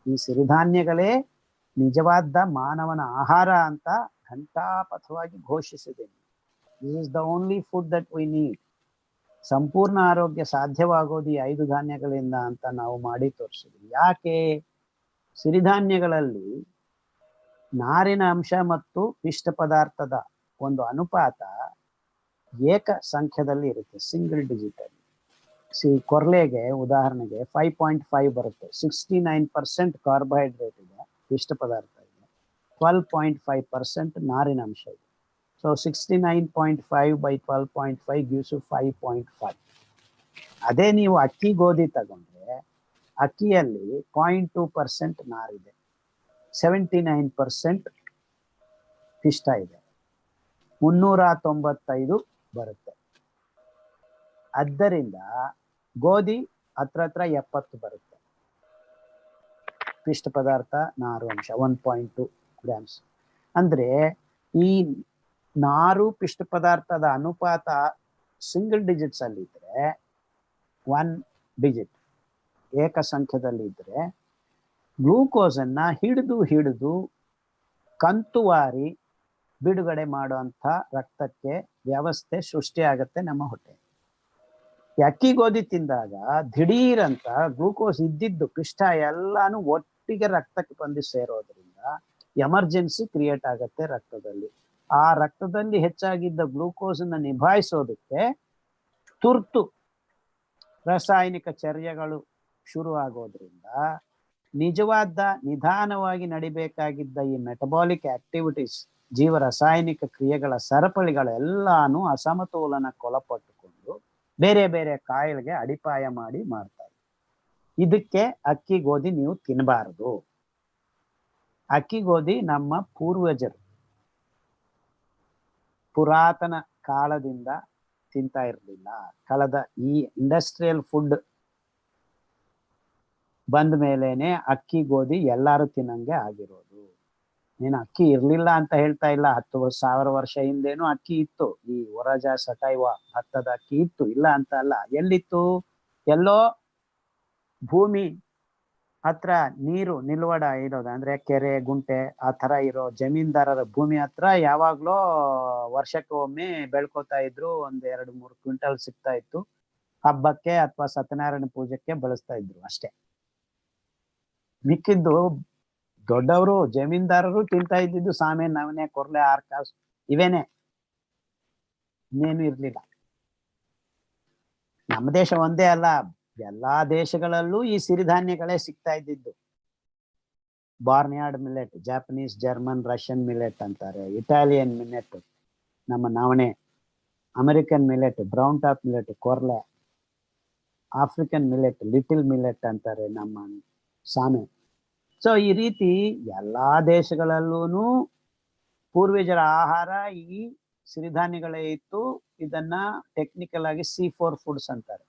ಈ ಸಿರಿಧಾನ್ಯಗಳೇ ನಿಜವಾದ ಮಾನವನ ಆಹಾರ ಅಂತ ಘಂಟಾಪಥವಾಗಿ ಘೋಷಿಸಿದ್ದೇನೆ. This is the only food that we need. ಸಂಪೂರ್ಣ ಆರೋಗ್ಯ ಸಾಧ್ಯವಾಗೋದು ಈ 5 ಧಾನ್ಯಗಳಿಂದ ಅಂತ ನಾವು ಮಾಡಿ ತೋರಿಸಿದ್ವಿ. ಯಾಕೆ? ಸಿರಿಧಾನ್ಯಗಳಲ್ಲಿ ನಾರಿನ ಅಂಶ ಮತ್ತು ಪಿಷ್ಟ ಪದಾರ್ಥದ ಒಂದು ಅನುಪಾತ ಏಕ ಸಂಖ್ಯದಲ್ಲಿ ಇರುತ್ತೆ, ಸಿಂಗಲ್ ಡಿಜಿಟ್ ಅಲ್ಲಿ. ಕೊರ್ಲೆಗೆ ಉದಾಹರಣೆಗೆ 5.5 ಬರುತ್ತೆ. 69% ಕಾರ್ಬೋಹೈಡ್ರೇಟ್ ಇದೆ, ಪಿಷ್ಟ ಪದಾರ್ಥ ಇದೆ. 12.5% ನಾರಿನ ಅಂಶ ಇದೆ. So 69.5 by 12.5 gives you 5.5. ಅದೇ ನೀವು ಅಕ್ಕಿ ಗೋಧಿ ತಗೊಂಡ್ರೆ ಅಕ್ಕಿಯಲ್ಲಿ 0.2% ನಾರಿದೆ, 79% ಪಿಷ್ಟ ಇದೆ, 395 ಬರುತ್ತೆ. ಆದ್ದರಿಂದ ಗೋಧಿ ಹತ್ರ 70 ಬರುತ್ತೆ. ಪಿಷ್ಟ ಪದಾರ್ಥ ನಾರು ಅಂಶ 1.2 ಗ್ರಾಮ್ಸ್. ಅಂದ್ರೆ ಈ ನಾರು ಪಿಷ್ಟ ಪದಾರ್ಥದ ಅನುಪಾತ ಸಿಂಗಲ್ ಡಿಜಿಟ್ಸ್ ಅಲ್ಲಿ ಇದ್ರೆ, 1 ಡಿಜಿಟ್ ಏಕ ಸಂಖ್ಯದಲ್ಲಿ ಇದ್ರೆ, ಗ್ಲೂಕೋಸ್ ಅನ್ನ ಹಿಡಿದು ಕಂತುವಾರಿ ಬಿಡುಗಡೆ ಮಾಡುವಂತ ರಕ್ತಕ್ಕೆ ವ್ಯವಸ್ಥೆ ಸೃಷ್ಟಿ ಆಗತ್ತೆ ನಮ್ಮ ಹೊಟ್ಟೆ. ಅಕ್ಕಿ ಗೋಧಿ ತಿಂದಾಗ ದಿಢೀರಂತ ಗ್ಲೂಕೋಸ್ ಇದ್ದಿದ್ದು ಪಿಷ್ಟ ಎಲ್ಲಾನು ಒಟ್ಟಿಗೆ ರಕ್ತಕ್ಕೆ ಬಂದು ಸೇರೋದ್ರಿಂದ ಎಮರ್ಜೆನ್ಸಿ ಕ್ರಿಯೇಟ್ ಆಗತ್ತೆ ರಕ್ತದಲ್ಲಿ. ಆ ರಕ್ತದಲ್ಲಿ ಹೆಚ್ಚಾಗಿದ್ದ ಗ್ಲೂಕೋಸ್ ಅನ್ನ ನಿಭಾಯಿಸೋದಕ್ಕೆ ತುರ್ತು ರಾಸಾಯನಿಕ ಚರ್ಯಗಳು ಶುರು ಆಗೋದ್ರಿಂದ ನಿಜವಾದ ನಿಧಾನವಾಗಿ ನಡಿಬೇಕಾಗಿದ್ದ ಈ ಮೆಟಬಾಲಿಕ್ ಆಕ್ಟಿವಿಟೀಸ್, ಜೀವ ರಾಸಾಯನಿಕ ಕ್ರಿಯೆಗಳ ಸರಪಳಿಗಳೆಲ್ಲಾನು ಅಸಮತೋಲನಕ್ಕೊಳಪಟ್ಟುಕೊಂಡು ಬೇರೆ ಬೇರೆ ಕಾಯಿಲೆಗೆ ಅಡಿಪಾಯ ಮಾಡ್ತಾರೆ. ಇದಕ್ಕೆ ಅಕ್ಕಿ ಗೋಧಿ ನೀವು ತಿನ್ನಬಾರದು. ಅಕ್ಕಿ ಗೋಧಿ ನಮ್ಮ ಪೂರ್ವಜರು ಪುರಾತನ ಕಾಲದಿಂದ ತಿಂತಾ ಇರಲಿಲ್ಲ. ಕಳೆದ ಈ ಇಂಡಸ್ಟ್ರಿಯಲ್ ಫುಡ್ ಬಂದ ಮೇಲೇನೆ ಅಕ್ಕಿ ಗೋಧಿ ಎಲ್ಲಾರು ತಿನ್ನಂಗೆ ಆಗಿರೋದು. ನೀನು ಅಕ್ಕಿ ಇರ್ಲಿಲ್ಲ ಅಂತ ಹೇಳ್ತಾ ಇಲ್ಲ. 10,000 ವರ್ಷ ಹಿಂದೇನು ಅಕ್ಕಿ ಇತ್ತು. ಈ ಒರಜ ಸಟೈವ ಭತ್ತದ ಅಕ್ಕಿ ಇತ್ತು, ಇಲ್ಲ ಅಂತ ಅಲ್ಲ. ಎಲ್ಲಿತ್ತು? ಎಲ್ಲೋ ಭೂಮಿ ಹತ್ರ ನೀರು ನಿಲ್ವಡ ಇರೋದು, ಅಂದ್ರೆ ಕೆರೆ ಗುಂಟೆ ಆ ತರ ಇರೋ ಜಮೀನ್ದಾರರ ಭೂಮಿ ಹತ್ರ ಯಾವಾಗ್ಲೋ ವರ್ಷಕ್ಕೆ ಒಮ್ಮೆ ಬೆಳ್ಕೋತಾ ಇದ್ರು. 1-2-3 ಕ್ವಿಂಟಲ್ ಸಿಗ್ತಾ ಇತ್ತು. ಹಬ್ಬಕ್ಕೆ ಅಥವಾ ಸತ್ಯನಾರಾಯಣ ಪೂಜೆಗೆ ಬಳಸ್ತಾ ಇದ್ರು ಅಷ್ಟೇ. ಮಿಕ್ಕಿದ್ದು ದೊಡ್ಡವರು ಜಮೀನ್ದಾರರು ತಿಂತಾ ಇದ್ದಿದ್ದು ಸಾಮೆ, ನವನೆ, ಕೊರ್ಲೆ, ಆರ್ಕಾಸ್ ಇವೇನೆ, ಇನ್ನೇನು ಇರ್ಲಿಲ್ಲ. ನಮ್ಮ ದೇಶ ಒಂದೇ ಅಲ್ಲ, ಎಲ್ಲಾ ದೇಶಗಳಲ್ಲೂ ಈ ಸಿರಿಧಾನ್ಯಗಳೇ ಸಿಗ್ತಾ ಇದ್ದಿದ್ದು. Barnyard millet, Japanese, German, Russian millet ಅಂತಾರೆ. ಇಟಾಲಿಯನ್ ಮಿಲೆಟ್ ನಮ್ಮ ನವಣೆ, American millet brown top millet ಕೊರ್ಲೆ, ಆಫ್ರಿಕನ್ ಮಿಲೆಟ್ ಲಿಟಿಲ್ ಮಿಲೆಟ್ ಅಂತಾರೆ ನಮ್ಮ ಸಾಮೆ. ಸೊ ಈ ರೀತಿ ಎಲ್ಲಾ ದೇಶಗಳಲ್ಲೂ ಪೂರ್ವಜರ ಆಹಾರ ಈ ಸಿರಿಧಾನ್ಯಗಳೇ ಇತ್ತು. ಇದನ್ನ ಟೆಕ್ನಿಕಲ್ ಆಗಿ C4 ಫುಡ್ಸ್ ಅಂತಾರೆ.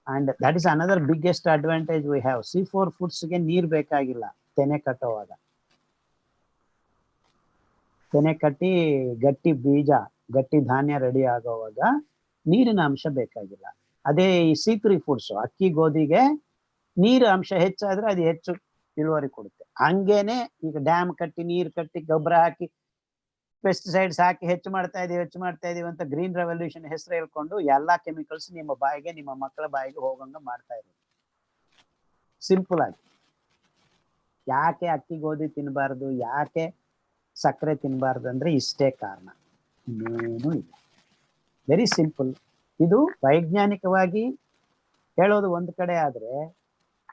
And that is another biggest advantage we have. C4 ಫುಡ್ಸ್ಗೆ ನೀರ್ ಬೇಕಾಗಿಲ್ಲ. ತೆನೆ ಕಟ್ಟುವಾಗ, ತೆನೆ ಕಟ್ಟಿ ಗಟ್ಟಿ ಬೀಜ, ಗಟ್ಟಿ ಧಾನ್ಯ ರೆಡಿ ಆಗೋವಾಗ ನೀರಿನ ಅಂಶ ಬೇಕಾಗಿಲ್ಲ. ಅದೇ ಈ C3 ಫುಡ್ಸ್ ಅಕ್ಕಿ ಗೋಧಿಗೆ ನೀರು ಅಂಶ ಹೆಚ್ಚಾದ್ರೆ ಅದು ಹೆಚ್ಚು ಇಳುವರಿ ಕೊಡುತ್ತೆ. ಹಂಗೇನೆ ಈಗ ಡ್ಯಾಮ್ ಕಟ್ಟಿ ನೀರು ಕಟ್ಟಿ ಗೊಬ್ಬರ ಹಾಕಿ ಪೆಸ್ಟಿಸೈಡ್ಸ್ ಹಾಕಿ ಹೆಚ್ಚು ಮಾಡ್ತಾ ಇದೀವಿ ಅಂತ ಗ್ರೀನ್ ರೆವಲ್ಯೂಷನ್ ಹೆಸರು ಹೇಳ್ಕೊಂಡು ಎಲ್ಲಾ ಕೆಮಿಕಲ್ಸ್ ನಿಮ್ಮ ಬಾಯಿಗೆ, ನಿಮ್ಮ ಮಕ್ಕಳ ಬಾಯಿಗೆ ಹೋಗಂಗ ಮಾಡ್ತಾ ಇರೋದು. ಸಿಂಪಲ್ ಆಗಿ ಯಾಕೆ ಅಕ್ಕಿ ಗೋಧಿ ತಿನ್ನಬಾರ್ದು, ಯಾಕೆ ಸಕ್ಕರೆ ತಿನ್ನಬಾರ್ದು ಅಂದ್ರೆ ಇಷ್ಟೇ ಕಾರಣ, ಇನ್ನೇನು ಇಲ್ಲ. Very simple. ಇದು ವೈಜ್ಞಾನಿಕವಾಗಿ ಹೇಳೋದು ಒಂದು ಕಡೆ ಆದ್ರೆ,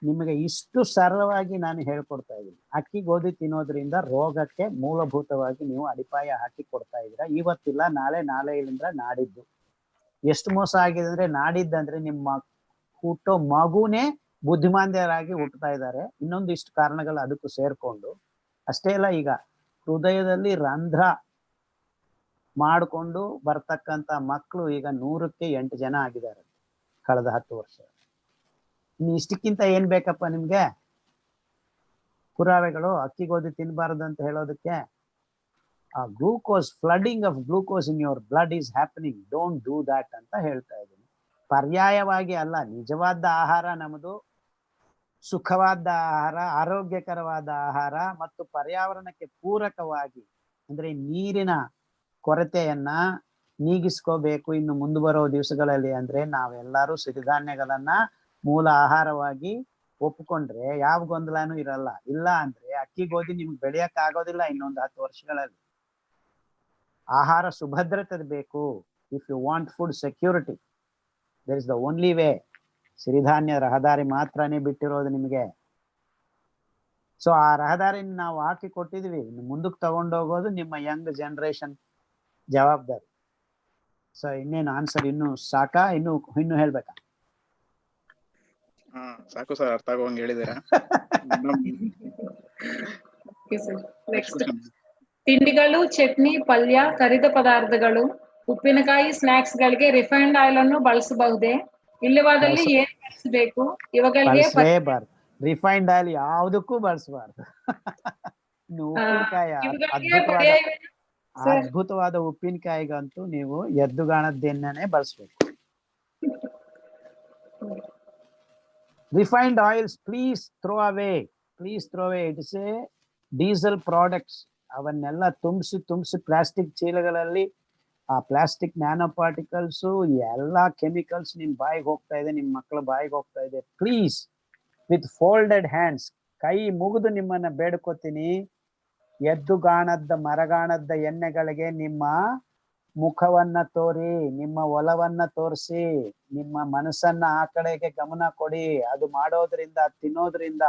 ನಿಮಗೆ ಇಷ್ಟು ಸರಳವಾಗಿ ನಾನು ಹೇಳ್ಕೊಡ್ತಾ ಇದ್ದೀನಿ. ಅಕ್ಕಿ ಗೋಧಿ ತಿನ್ನೋದ್ರಿಂದ ರೋಗಕ್ಕೆ ಮೂಲಭೂತವಾಗಿ ನೀವು ಅಡಿಪಾಯ ಹಾಕಿ ಕೊಡ್ತಾ ಇದ್ದೀರಾ. ಇವತ್ತಿಲ್ಲ ನಾಳೆ, ನಾಳೆಯಿಂದ ನಾಡಿದ್ದು. ಎಷ್ಟು ಮೋಸ ಆಗಿದೆ ಅಂದ್ರೆ, ನಾಡಿದ್ದಂದ್ರೆ ನಿಮ್ಮ ಹುಟ್ಟೋ ಮಗುನೇ ಬುದ್ಧಿಮಾಂದ್ಯರಾಗಿ ಹುಟ್ಟುತ್ತಾ ಇದ್ದಾರೆ. ಇನ್ನೊಂದಿಷ್ಟು ಕಾರಣಗಳು ಅದಕ್ಕೂ ಸೇರ್ಕೊಂಡು. ಅಷ್ಟೇ ಅಲ್ಲ, ಈಗ ಹೃದಯದಲ್ಲಿ ರಂಧ್ರ ಮಾಡಿಕೊಂಡು ಬರ್ತಕ್ಕಂಥ ಮಕ್ಕಳು ಈಗ 100ಕ್ಕೆ 8 ಜನ ಆಗಿದ್ದಾರೆ ಕಳೆದ 10 ವರ್ಷ. ಇನ್ನು ಇಷ್ಟಕ್ಕಿಂತ ಏನ್ ಬೇಕಪ್ಪ ನಿಮ್ಗೆ ಪುರಾವೆಗಳು? ಅಕ್ಕಿ ಗೋಧಿ ತಿನ್ನಬಾರದು ಅಂತ ಹೇಳೋದಕ್ಕೆ. ಆ glucose, flooding of glucose in your blood is happening, don't do that ಅಂತ ಹೇಳ್ತಾ ಇದ್ದೀನಿ. ಪರ್ಯಾಯವಾಗಿ ಅಲ್ಲ, ನಿಜವಾದ ಆಹಾರ ನಮ್ಮದು ಸುಖವಾದ ಆಹಾರ, ಆರೋಗ್ಯಕರವಾದ ಆಹಾರ ಮತ್ತು ಪರ್ಯಾವರಣಕ್ಕೆ ಪೂರಕವಾಗಿ, ಅಂದ್ರೆ ನೀರಿನ ಕೊರತೆಯನ್ನ ನೀಗಿಸ್ಕೋಬೇಕು ಇನ್ನು ಮುಂದೆ ಬರೋ ದಿವಸಗಳಲ್ಲಿ. ಅಂದ್ರೆ ನಾವೆಲ್ಲರೂ ಸಿರಿಧಾನ್ಯಗಳನ್ನ ಮೂಲ ಆಹಾರವಾಗಿ ಒಪ್ಪಿಕೊಂಡ್ರೆ ಯಾವ ಗೊಂದಲನೂ ಇರಲ್ಲ. ಇಲ್ಲ ಅಂದ್ರೆ ಅಕ್ಕಿ ಗೋಧಿ ನಿಮ್ಗೆ ಬೆಳೆಯಕ್ ಆಗೋದಿಲ್ಲ ಇನ್ನೊಂದು 10 ವರ್ಷಗಳಲ್ಲಿ. ಆಹಾರ ಸುಭದ್ರತೆ ಬೇಕು. If you want food security, there is the only way. ಸಿರಿಧಾನ್ಯ ರಹದಾರಿ ಮಾತ್ರನೇ ಬಿಟ್ಟಿರೋದು ನಿಮಗೆ. ಸೊ ಆ ರಹದಾರಿನ ನಾವು ಹಾಕಿ ಕೊಟ್ಟಿದ್ವಿ, ಇನ್ನು ಮುಂದಕ್ಕೆ ತಗೊಂಡೋಗೋದು ನಿಮ್ಮ ಯಂಗ್ ಜನರೇಷನ್ ಜವಾಬ್ದಾರಿ. ಸೊ ಇನ್ನೇನು ಆನ್ಸರ್ ಇನ್ನು ಸಾಕಾ? ಇನ್ನು ಹೇಳ್ಬೇಕಾ? ಸಾಕು ಸರ್, ಅರ್ಥ ಆಗುವಂಗೆ ಹೇಳಿದ್ದೀರಾ. ನೆಕ್ಸ್ಟ್, ತಿಂಡಿಗಳು, ಚಟ್ನಿ, ಪಲ್ಯ, ಕರಿದ ಪದಾರ್ಥಗಳು, ಉಪ್ಪಿನಕಾಯಿ, ಸ್ನಾಕ್ಸ್ ಗಳಿಗೆ ರಿಫೈನ್ಡ್ ಆಯಿಲ್ ಅನ್ನು ಬಳಸಬಹುದೇ? ಇಲ್ಲವಾದಲ್ಲಿ ಏನ್ ಬಳಸಬೇಕು? ಇವುಗಳಿಗೆ ರಿಫೈನ್ಡ್ ಆಯಿಲ್ ಯಾವುದಕ್ಕೂ ಬಳಸಬಾರ್ದು. ಇನ್ನು ಉಪ್ಪಿನಕಾಯಿ, ಅದ್ಭುತವಾದ ಉಪ್ಪಿನಕಾಯಿಗಂತೂ ನೀವು ಎದ್ದುಗಾಣದ್ದೆಣ್ಣೆನೆ ಬಳಸ್ಬೇಕು. Refined oils, please throw away. It is a diesel products. ಅವನ್ನೆಲ್ಲ ತುಂಬಿಸಿ ಪ್ಲಾಸ್ಟಿಕ್ ಚೀಲಗಳಲ್ಲಿ ಆ ಪ್ಲಾಸ್ಟಿಕ್ ನ್ಯಾನೋ ಪಾರ್ಟಿಕಲ್ಸ್ ಎಲ್ಲ ಕೆಮಿಕಲ್ಸ್ ನಿಮ್ ಬಾಯಿಗೆ ಹೋಗ್ತಾ ಇದೆ, ನಿಮ್ ಮಕ್ಕಳ ಬಾಯಿಗೆ ಹೋಗ್ತಾ ಇದೆ. ಪ್ಲೀಸ್, ವಿತ್ ಫೋಲ್ಡೆಡ್ ಹ್ಯಾಂಡ್ಸ್, ಕೈ ಮುಗಿದು ನಿಮ್ಮನ್ನ ಬೇಡ್ಕೋತೀನಿ, ಎದ್ದುಗಾಣದ ಮರಗಾಣದ ಎಣ್ಣೆಗಳಿಗೆ ನಿಮ್ಮ ಮುಖವನ್ನ ತೋರಿ, ನಿಮ್ಮ ಒಲವನ್ನ ತೋರಿಸಿ, ನಿಮ್ಮ ಮನಸ್ಸನ್ನ ಆ ಕಡೆಗೆ ಗಮನ ಕೊಡಿ. ಅದು ಮಾಡೋದ್ರಿಂದ, ತಿನ್ನೋದ್ರಿಂದ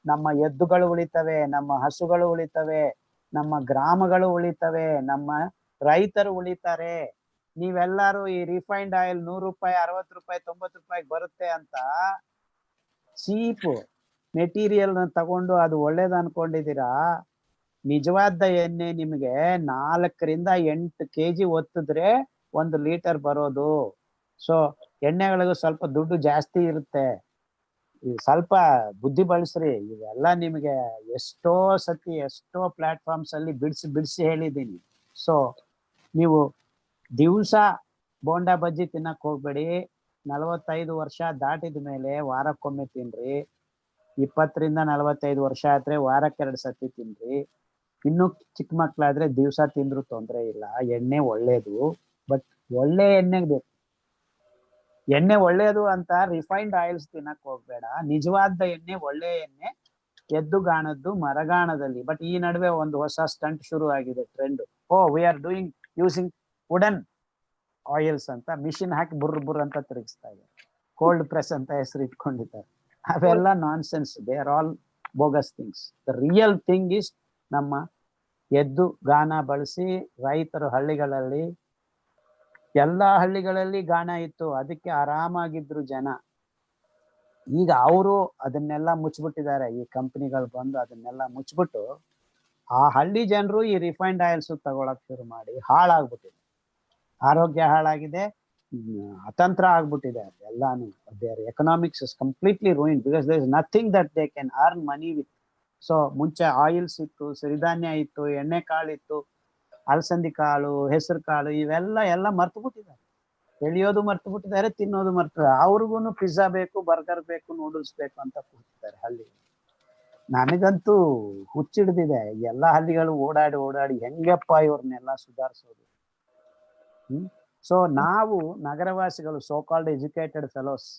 ನಮ್ಮ ಎದ್ದುಗಳು ಉಳಿತವೆ, ನಮ್ಮ ಹಸುಗಳು ಉಳಿತವೆ, ನಮ್ಮ ಗ್ರಾಮಗಳು ಉಳಿತವೆ, ನಮ್ಮ ರೈತರು ಉಳಿತಾರೆ. ನೀವೆಲ್ಲರೂ ಈ ರಿಫೈನ್ಡ್ ಆಯಿಲ್ 100 ರೂಪಾಯಿ, 60 ರೂಪಾಯಿ, 90 ರೂಪಾಯಿಗೆ ಬರುತ್ತೆ ಅಂತ ಚೀಪ್ ಮೆಟೀರಿಯಲ್ ತಗೊಂಡು ಅದು ಒಳ್ಳೇದು ಅನ್ಕೊಂಡಿದ್ದೀರಾ? ನಿಜವಾದ ಎಣ್ಣೆ ನಿಮಗೆ 4 ರಿಂದ 8 kg ಒತ್ತಿದ್ರೆ 1 ಲೀಟರ್ ಬರೋದು. ಸೊ ಎಣ್ಣೆಗಳಿಗೂ ಸ್ವಲ್ಪ ದುಡ್ಡು ಜಾಸ್ತಿ ಇರುತ್ತೆ. ಸ್ವಲ್ಪ ಬುದ್ಧಿ ಬಳಸ್ರಿ. ಇವೆಲ್ಲ ನಿಮಗೆ ಎಷ್ಟೋ ಸತಿ ಎಷ್ಟೋ ಪ್ಲಾಟ್ಫಾರ್ಮ್ಸ್ ಅಲ್ಲಿ ಬಿಡಿಸಿ ಹೇಳಿದ್ದೀನಿ. ಸೊ ನೀವು ದಿವಸ ಬೋಂಡಾ ಬಜ್ಜಿ ತಿನ್ನಕ್ ಹೋಗ್ಬೇಡಿ. 45 ವರ್ಷ ದಾಟಿದ ಮೇಲೆ ವಾರಕ್ಕೊಮ್ಮೆ ತಿನ್ರಿ. 20 ರಿಂದ 45 ವರ್ಷ ಆದ್ರೆ ವಾರಕ್ಕೆ 2 ಸತಿ ತಿನ್ರಿ. ಇನ್ನು ಚಿಕ್ಕ ಮಕ್ಳಾದ್ರೆ ದಿವಸ ತಿಂದ್ರು ತೊಂದ್ರೆ ಇಲ್ಲ. ಎಣ್ಣೆ ಒಳ್ಳೇದು, ಬಟ್ ಒಳ್ಳೆ ಎಣ್ಣೆ ಬೇಕು. ಎಣ್ಣೆ ಒಳ್ಳೇದು ಅಂತ ರಿಫೈನ್ಡ್ ಆಯಿಲ್ಸ್ ತಿನ್ನಕ್ ಹೋಗ್ಬೇಡ. ನಿಜವಾದ ಎಣ್ಣೆ, ಒಳ್ಳೆ ಎಣ್ಣೆ ಎದ್ದುಗಾಣದ್ದು ಮರಗಾಣದಲ್ಲಿ. ಬಟ್ ಈ ನಡುವೆ ಒಂದು ಹೊಸ ಸ್ಟಂಟ್ ಶುರು ಆಗಿದೆ, trend. We are doing using wooden oils ಅಂತ ಮಿಷಿನ್ ಹಾಕಿ ಬುರ್ರ ಅಂತ ತಿರುಗಿಸ್ತಾ ಇದ್ದಾರೆ. ಕೋಲ್ಡ್ ಪ್ರೆಸ್ ಅಂತ ಹೆಸರು ಇಟ್ಕೊಂಡಿದ್ದಾರೆ. ಅವೆಲ್ಲ nonsense. They are all bogus things. The real thing is ನಮ್ಮ ಎದ್ದು ಗಾಣ ಬಳಸಿ ರೈತರು ಹಳ್ಳಿಗಳಲ್ಲಿ, ಎಲ್ಲಾ ಹಳ್ಳಿಗಳಲ್ಲಿ ಗಾಣ ಇತ್ತು, ಅದಕ್ಕೆ ಆರಾಮಾಗಿದ್ರು ಜನ. ಈಗ ಅವರು ಅದನ್ನೆಲ್ಲ ಮುಚ್ಚಿಬಿಟ್ಟಿದ್ದಾರೆ. ಈ ಕಂಪನಿಗಳು ಬಂದು ಅದನ್ನೆಲ್ಲ ಮುಚ್ಚಿಬಿಟ್ಟು ಆ ಹಳ್ಳಿ ಜನರು ಈ ರಿಫೈನ್ಡ್ ಆಯಿಲ್ಸ್ ತಗೊಳಕ್ ಶುರು ಮಾಡಿ ಹಾಳಾಗ್ಬಿಟ್ಟಿದೆ. ಆರೋಗ್ಯ ಹಾಳಾಗಿದೆ, ಅತಂತ್ರ ಆಗ್ಬಿಟ್ಟಿದೆ ಎಲ್ಲಾನು. There economics is completely ruin because there is nothing that they can earn money with. So ಮುಂಚೆ ಆಯಿಲ್ಸ್ ಇತ್ತು, ಸಿರಿಧಾನ್ಯ ಇತ್ತು, ಎಣ್ಣೆ ಕಾಳು ಇತ್ತು, ಅಲಸಂದಿ ಕಾಳು, ಹೆಸರು ಕಾಳು, ಇವೆಲ್ಲ ಮರ್ತು ಬಿಟ್ಟಿದ್ದಾರೆ. ಬೆಳೆಯೋದು ಮರ್ತು ಬಿಟ್ಟಿದ್ದಾರೆ, ತಿನ್ನೋದು ಮರ್ತು. ಅವ್ರಿಗೂ ಪಿಜ್ಜಾ ಬೇಕು, ಬರ್ಗರ್ ಬೇಕು, ನೂಡಲ್ಸ್ ಬೇಕು ಅಂತ ಕೂತಿದ್ದಾರೆ ಹಳ್ಳಿ. ನನಗಂತೂ ಹುಚ್ಚಿಡ್ದಿದೆ. ಎಲ್ಲಾ ಹಳ್ಳಿಗಳು ಓಡಾಡಿ ಹೆಂಗಪ್ಪ ಇವ್ರನ್ನೆಲ್ಲ ಸುಧಾರಿಸೋದು. ಸೊ ನಾವು ನಗರವಾಸಿಗಳು, ಸೋ ಕಾಲ್ಡ್ ಎಜುಕೇಟೆಡ್ ಫೆಲೋಸ್,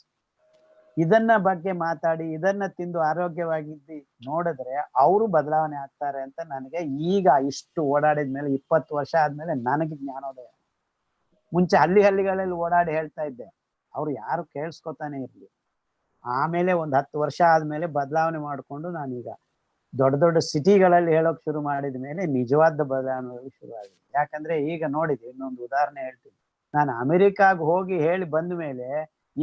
ಇದನ್ನ ಬಗ್ಗೆ ಮಾತಾಡಿ ಇದನ್ನ ತಿಂದು ಆರೋಗ್ಯವಾಗಿದ್ದು ನೋಡಿದ್ರೆ ಅವರು ಬದಲಾವಣೆ ಆಗ್ತಾರೆ ಅಂತ ನನಗೆ ಈಗ ಇಷ್ಟು ಓಡಾಡಿದ್ಮೇಲೆ 20 ವರ್ಷ ಆದ್ಮೇಲೆ ನನಗೆ ಜ್ಞಾನೋದಯ. ಮುಂಚೆ ಹಳ್ಳಿಗಳಲ್ಲಿ ಓಡಾಡಿ ಹೇಳ್ತಾ ಇದ್ದೆ, ಅವ್ರು ಯಾರು ಕೇಳಿಸ್ಕೊತಾನೆ ಇರ್ಲಿ. ಆಮೇಲೆ ಒಂದು 10 ವರ್ಷ ಆದ್ಮೇಲೆ ಬದಲಾವಣೆ ಮಾಡ್ಕೊಂಡು ನಾನೀಗ ದೊಡ್ಡ ಸಿಟಿಗಳಲ್ಲಿ ಹೇಳೋಕ್ ಶುರು ಮಾಡಿದ ಮೇಲೆ ನಿಜವಾದ ಬದಲಾವಣೆ ಶುರು ಆಗಿದೆ. ಯಾಕಂದ್ರೆ ಈಗ ನೋಡಿದೆ, ಇನ್ನೊಂದು ಉದಾಹರಣೆ ಹೇಳ್ತೀನಿ. ನಾನು ಅಮೆರಿಕಾಗ್ ಹೋಗಿ ಹೇಳಿ ಬಂದ ಮೇಲೆ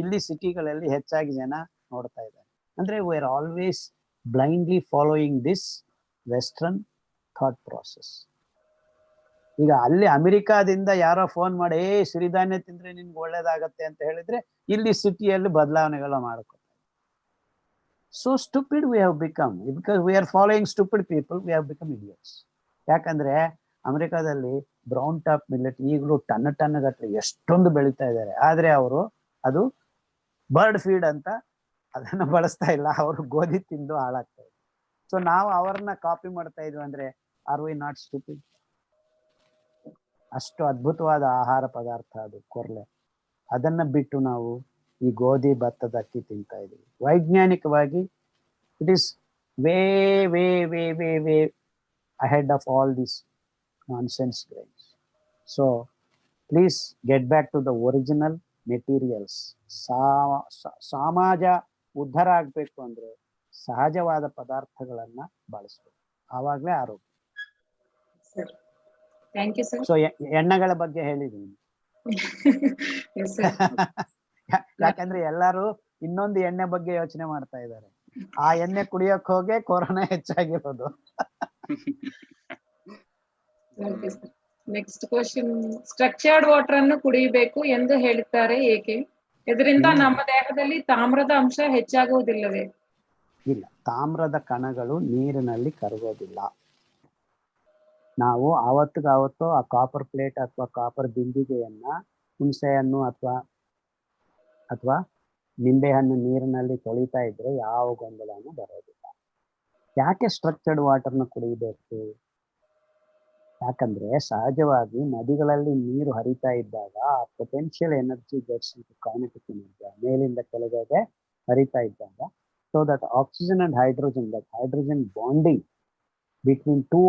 ಇಲ್ಲಿ ಸಿಟಿಗಳಲ್ಲಿ ಹೆಚ್ಚಾಗಿ ಜನ ನೋಡ್ತಾ ಇದ್ದಾರೆ. ಅಂದ್ರೆ we are always blindly following this western thought process. ಈಗ ಅಲ್ಲಿ ಅಮೆರಿಕಾದಿಂದ ಯಾರೋ ಫೋನ್ ಮಾಡಿ ಸಿರಿಧಾನ್ಯ ತಿಂದ್ರೆ ನಿನ್ಗೆ ಒಳ್ಳೇದಾಗತ್ತೆ ಅಂತ ಹೇಳಿದ್ರೆ ಇಲ್ಲಿ ಸಿಟಿಯಲ್ಲಿ ಬದಲಾವಣೆಗಳ ಮಾಡ್ಕೊತಾರೆ. So stupid we have become. Because we are following stupid people, we have become idiots. ಯಾಕಂದ್ರೆ ಅಮೆರಿಕಾದಲ್ಲಿ ಬ್ರೌನ್ ಟಾಪ್ ಮಿಲ್ಲೆಟ್ ಈಗಲೂ ಟನ್ ಗಟ್ಟಲೆ ಎಷ್ಟೊಂದು ಬೆಳೀತಾ ಇದ್ದಾರೆ. ಆದ್ರೆ ಅವರು ಅದು ಬರ್ಡ್ ಫೀಡ್ ಅಂತ ಅದನ್ನ ಬಳಸ್ತಾ ಇಲ್ಲ, ಅವರು ಗೋಧಿ ತಿಂದು ಹಾಳಾಗ್ತಾ ಇದೆ. ಸೊ ನಾವು ಅವ್ರನ್ನ ಕಾಪಿ ಮಾಡ್ತಾ ಇದ್ವಿ ಅಂದ್ರೆ ಆರ್ ವಿ ನಾಟ್ ಸ್ಟುಪಿಡ್? ಅಷ್ಟು ಅದ್ಭುತವಾದ ಆಹಾರ ಪದಾರ್ಥ ಅದು ಕೊರ್ಲೆ. ಅದನ್ನ ಬಿಟ್ಟು ನಾವು ಈ ಗೋಧಿ ಭತ್ತದ ಅಕ್ಕಿ ತಿಂತಾ ಇದೀವಿ. ವೈಜ್ಞಾನಿಕವಾಗಿ it is way way way way way ahead of all these nonsense grains. So please get back to the original materials. ಸಮಾಜ ಉದ್ಧಾರ ಆಗ್ಬೇಕು ಅಂದ್ರೆ ಸಹಜವಾದ ಪದಾರ್ಥಗಳನ್ನ ಬಳಸಬೇಕು, ಆವಾಗಲೇ ಆರೋಗ್ಯ. Thank you sir. ಸೊ ಎಣ್ಣೆಗಳ ಬಗ್ಗೆ ಹೇಳಿದೀನಿ. ಯಾಕಂದ್ರೆ ಎಲ್ಲರೂ ಇನ್ನೊಂದು ಎಣ್ಣೆ ಬಗ್ಗೆ ಯೋಚನೆ ಮಾಡ್ತಾ ಇದ್ದಾರೆ. ಆ ಎಣ್ಣೆ ಕುಡಿಯೋಕ್ ಹೋಗಿ ಕೊರೋನಾ ಹೆಚ್ಚಾಗಿರೋದು. ನೆಕ್ಸ್ಟ್ ಕ್ವಶನ್, ಸ್ಟ್ರಕ್ಚರ್ಡ್ ವಾಟರ್ ಅನ್ನು ಕುಡಿಯಬೇಕು ಎಂದು ಹೇಳುತ್ತಾರೆ, ಏಕೆ? ಇದರಿಂದ ನಮ್ಮ ದೇಹದಲ್ಲಿ ತಾಮ್ರದ ಅಂಶ ಹೆಚ್ಚಾಗುವುದಿಲ್ಲವೇ? ಇಲ್ಲ, ತಾಮ್ರದ ಕಣಗಳು ನೀರಿನಲ್ಲಿ ಕರಗೋದಿಲ್ಲ. ನಾವು ಆವತ್ತಿಗಾವತ್ತು ಆ ಕಾಪರ್ ಪ್ಲೇಟ್ ಅಥವಾ ಕಾಪರ್ ಬಿಂದಿಗೆಯನ್ನ ಹುಣಸೆ ಹಣ್ಣು ಅಥವಾ ನಿಂಬೆ ಹಣ್ಣು ನೀರಿನಲ್ಲಿ ತೊಳಿತಾ ಇದ್ರೆ ಯಾವ ಗೊಂದಲನೂ ಬರೋದಿಲ್ಲ. ಯಾಕೆ ಸ್ಟ್ರಕ್ಚರ್ಡ್ ವಾಟರ್ನ ಕುಡಿಯಬೇಕು? ಯಾಕಂದ್ರೆ ಸಹಜವಾಗಿ ನದಿಗಳಲ್ಲಿ ನೀರು ಹರಿತಾ ಇದ್ದಾಗ ಆ potential energy gets into kinetic energy, ಮೇಲಿಂದ ಕೆಳಗೆ ಹರಿತಾ ಇದ್ದಾಗ, so that oxygen and hydrogen, that hydrogen bonding between two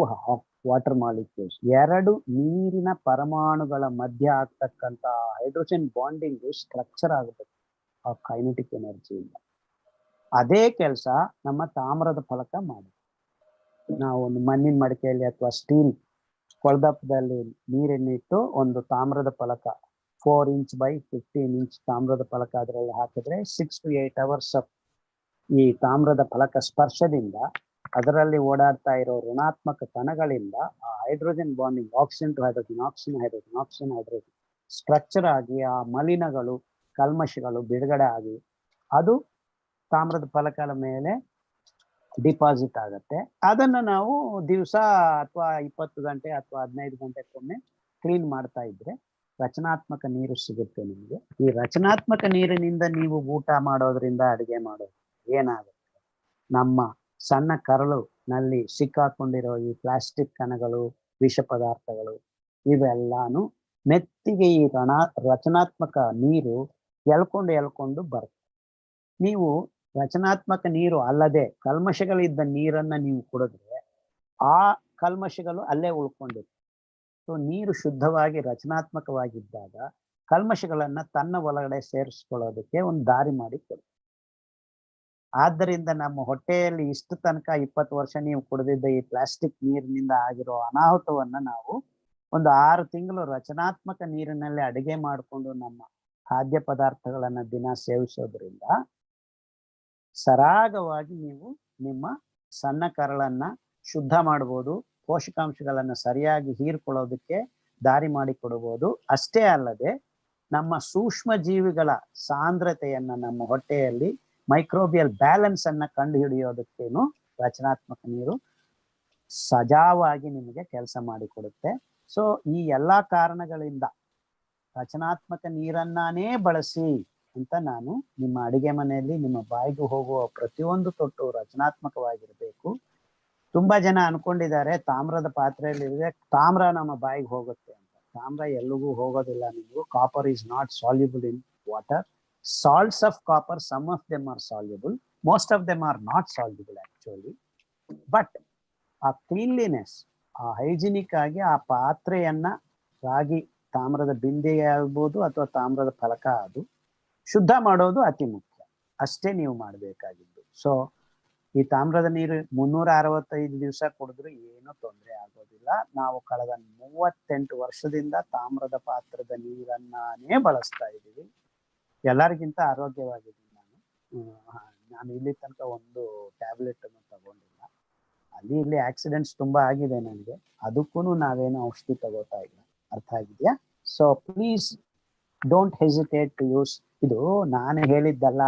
water molecules, ಎರಡು ನೀರಿನ ಪರಮಾಣುಗಳ ಮಧ್ಯ ಆಗ್ತಕ್ಕಂತ ಹೈಡ್ರೋಜನ್ ಬಾಂಡಿಂಗ್ ಸ್ಟ್ರಕ್ಚರ್ ಆಗಬೇಕು ಆ ಕೈನೆಟಿಕ್ ಎನರ್ಜಿಯಿಂದ. ಅದೇ ಕೆಲಸ ನಮ್ಮ ತಾಮ್ರದ ಫಲಕ ಮಾಡಿ. ನಾವು ಒಂದು ಮಣ್ಣಿನ ಮಡಿಕೆಯಲ್ಲಿ ಅಥವಾ ಸ್ಟೀಲ್ ಕೊಳದಪ್ಪದಲ್ಲಿ ನೀರನ್ನಿಟ್ಟು ಒಂದು ತಾಮ್ರದ ಫಲಕ 4 ಇಂಚ್ by 15 ಇಂಚ್ ತಾಮ್ರದ ಫಲಕ ಅದರಲ್ಲಿ ಹಾಕಿದ್ರೆ 6 to 8 hours ಆಫ್ ಈ ತಾಮ್ರದ ಫಲಕ ಸ್ಪರ್ಶದಿಂದ ಅದರಲ್ಲಿ ಓಡಾಡ್ತಾ ಇರೋ ಋಣಾತ್ಮಕ ಕಣಗಳಿಂದ ಆ hydrogen bonding oxygen to hydrogen oxygen hydrogen structure ಆಗಿ ಆ ಮಲಿನಗಳು ಕಲ್ಮಶಗಳು ಬಿಡುಗಡೆ ಆಗಿ ಅದು ತಾಮ್ರದ ಫಲಕದ ಮೇಲೆ ಡಿಪಾಸಿಟ್ ಆಗತ್ತೆ. ಅದನ್ನ ನಾವು ದಿವಸ ಅಥವಾ 20 ಗಂಟೆ ಅಥವಾ 15 ಗಂಟೆಗೊಮ್ಮೆ ಕ್ಲೀನ್ ಮಾಡ್ತಾ ಇದ್ರೆ ರಚನಾತ್ಮಕ ನೀರು ಸಿಗುತ್ತೆ ನಿಮಗೆ. ಈ ರಚನಾತ್ಮಕ ನೀರಿನಿಂದ ನೀವು ಊಟ ಮಾಡೋದ್ರಿಂದ ಅಡಿಗೆ ಮಾಡೋದು ಏನಾಗುತ್ತೆ, ನಮ್ಮ ಸಣ್ಣ ಕರಳುನಲ್ಲಿ ಸಿಕ್ಕಾಕೊಂಡಿರೋ ಈ ಪ್ಲಾಸ್ಟಿಕ್ ಕಣಗಳು, ವಿಷ ಪದಾರ್ಥಗಳು ಇವೆಲ್ಲಾನು ಮೆತ್ತಿಗೆ ಈ ರಚನಾತ್ಮಕ ನೀರು ಎಳ್ಕೊಂಡು ಬರುತ್ತೆ. ನೀವು ರಚನಾತ್ಮಕ ನೀರು ಅಲ್ಲದೆ ಕಲ್ಮಶಗಳಿದ್ದ ನೀರನ್ನ ನೀವು ಕುಡಿದ್ರೆ ಆ ಕಲ್ಮಶಗಳು ಅಲ್ಲೇ ಉಳ್ಕೊಂಡಿರುತ್ತೆ. ಸೊ ನೀರು ಶುದ್ಧವಾಗಿ ರಚನಾತ್ಮಕವಾಗಿದ್ದಾಗ ಕಲ್ಮಶಗಳನ್ನ ತನ್ನ ಒಳಗಡೆ ಸೇರಿಸ್ಕೊಳ್ಳೋದಕ್ಕೆ ಒಂದು ದಾರಿ ಮಾಡಿ ಕೊಡುತ್ತೆ. ಆದ್ದರಿಂದ ನಮ್ಮ ಹೊಟ್ಟೆಯಲ್ಲಿ ಇಷ್ಟು ತನಕ 20 ವರ್ಷ ನೀವು ಕುಡಿದಿದ್ದ ಈ ಪ್ಲಾಸ್ಟಿಕ್ ನೀರಿನಿಂದ ಆಗಿರೋ ಅನಾಹುತವನ್ನ ನಾವು ಒಂದು 6 ತಿಂಗಳು ರಚನಾತ್ಮಕ ನೀರಿನಲ್ಲಿ ಅಡಿಗೆ ಮಾಡಿಕೊಂಡು ನಮ್ಮ ಖಾದ್ಯ ಪದಾರ್ಥಗಳನ್ನ ದಿನ ಸೇವಿಸೋದ್ರಿಂದ ಸರಾಗವಾಗಿ ನೀವು ನಿಮ್ಮ ಸಣ್ಣ ಕರಳನ್ನ ಶುದ್ಧ ಮಾಡ್ಬೋದು, ಪೋಷಕಾಂಶಗಳನ್ನ ಸರಿಯಾಗಿ ಹೀರ್ಕೊಳ್ಳೋದಕ್ಕೆ ದಾರಿ ಮಾಡಿಕೊಡಬಹುದು. ಅಷ್ಟೇ ಅಲ್ಲದೆ ನಮ್ಮ ಸೂಕ್ಷ್ಮ ಜೀವಿಗಳ ಸಾಂದ್ರತೆಯನ್ನ ನಮ್ಮ ಹೊಟ್ಟೆಯಲ್ಲಿ ಮೈಕ್ರೋಬಿಯಲ್ ಬ್ಯಾಲೆನ್ಸ್ ಅನ್ನ ಕಂಡು ಹಿಡಿಯೋದಕ್ಕೇನು ರಚನಾತ್ಮಕ ನೀರು ಸಜಾವಾಗಿ ನಿಮಗೆ ಕೆಲಸ ಮಾಡಿಕೊಡುತ್ತೆ. ಸೊ ಈ ಎಲ್ಲಾ ಕಾರಣಗಳಿಂದ ರಚನಾತ್ಮಕ ನೀರನ್ನಾನೇ ಬಳಸಿ ಅಂತ ನಾನು ನಿಮ್ಮ ಅಡಿಗೆ ಮನೆಯಲ್ಲಿ ನಿಮ್ಮ ಬಾಯಿಗೆ ಹೋಗುವ ಪ್ರತಿಯೊಂದು ತೊಟ್ಟು ರಚನಾತ್ಮಕವಾಗಿರ್ಬೇಕು. ತುಂಬಾ ಜನ ಅನ್ಕೊಂಡಿದ್ದಾರೆ ತಾಮ್ರದ ಪಾತ್ರೆಯಲ್ಲಿ ತಾಮ್ರ ನಮ್ಮ ಬಾಯಿಗೆ ಹೋಗುತ್ತೆ ಅಂತ. ತಾಮ್ರ ಎಲ್ಲಿಗೂ ಹೋಗೋದಿಲ್ಲ. ನಿಮಗೂ copper is not soluble in water. Salts of copper, some of them are soluble, most of them are not soluble actually. But ಆ ಕ್ಲೀನ್ಲಿನೆಸ್, ಆ ಹೈಜಿನಿಕ್ ಆಗಿ ಆ ಪಾತ್ರೆಯನ್ನ ರಾಗಿ ತಾಮ್ರದ ಬಿಂದಿಗೆ ಆಗ್ಬೋದು ಅಥವಾ ತಾಮ್ರದ ಫಲಕ ಅದು ಶುದ್ಧ ಮಾಡೋದು ಅತಿ ಮುಖ್ಯ. ಅಷ್ಟೇ ನೀವು ಮಾಡಬೇಕಾಗಿದ್ದು. ಸೊ ಈ ತಾಮ್ರದ ನೀರು 365 ದಿವಸ ಕುಡಿದ್ರು ಏನೂ ತೊಂದರೆ ಆಗೋದಿಲ್ಲ. ನಾವು ಕಳೆದ 38 ವರ್ಷದಿಂದ ತಾಮ್ರದ ಪಾತ್ರದ ನೀರನ್ನೇ ಬಳಸ್ತಾ ಇದ್ದೀವಿ. ಎಲ್ಲರಿಗಿಂತ ಆರೋಗ್ಯವಾಗಿದ್ದೀನಿ ನಾನು ಇಲ್ಲಿ ತನಕ ಒಂದು ಟ್ಯಾಬ್ಲೆಟ್ ಅನ್ನು ತಗೊಂಡಿಲ್ಲ. ಅಲ್ಲಿ ಇಲ್ಲಿ ಆಕ್ಸಿಡೆಂಟ್ಸ್ ತುಂಬಾ ಆಗಿದೆ ನನಗೆ, ಅದಕ್ಕೂ ನಾವೇನು ಔಷಧಿ ತಗೋತಾ ಇಲ್ಲ. ಅರ್ಥ ಆಗಿದ್ಯಾ? So please don't hesitate to use. ಇದು ನಾನು ಹೇಳಿದ್ದಲ್ಲ,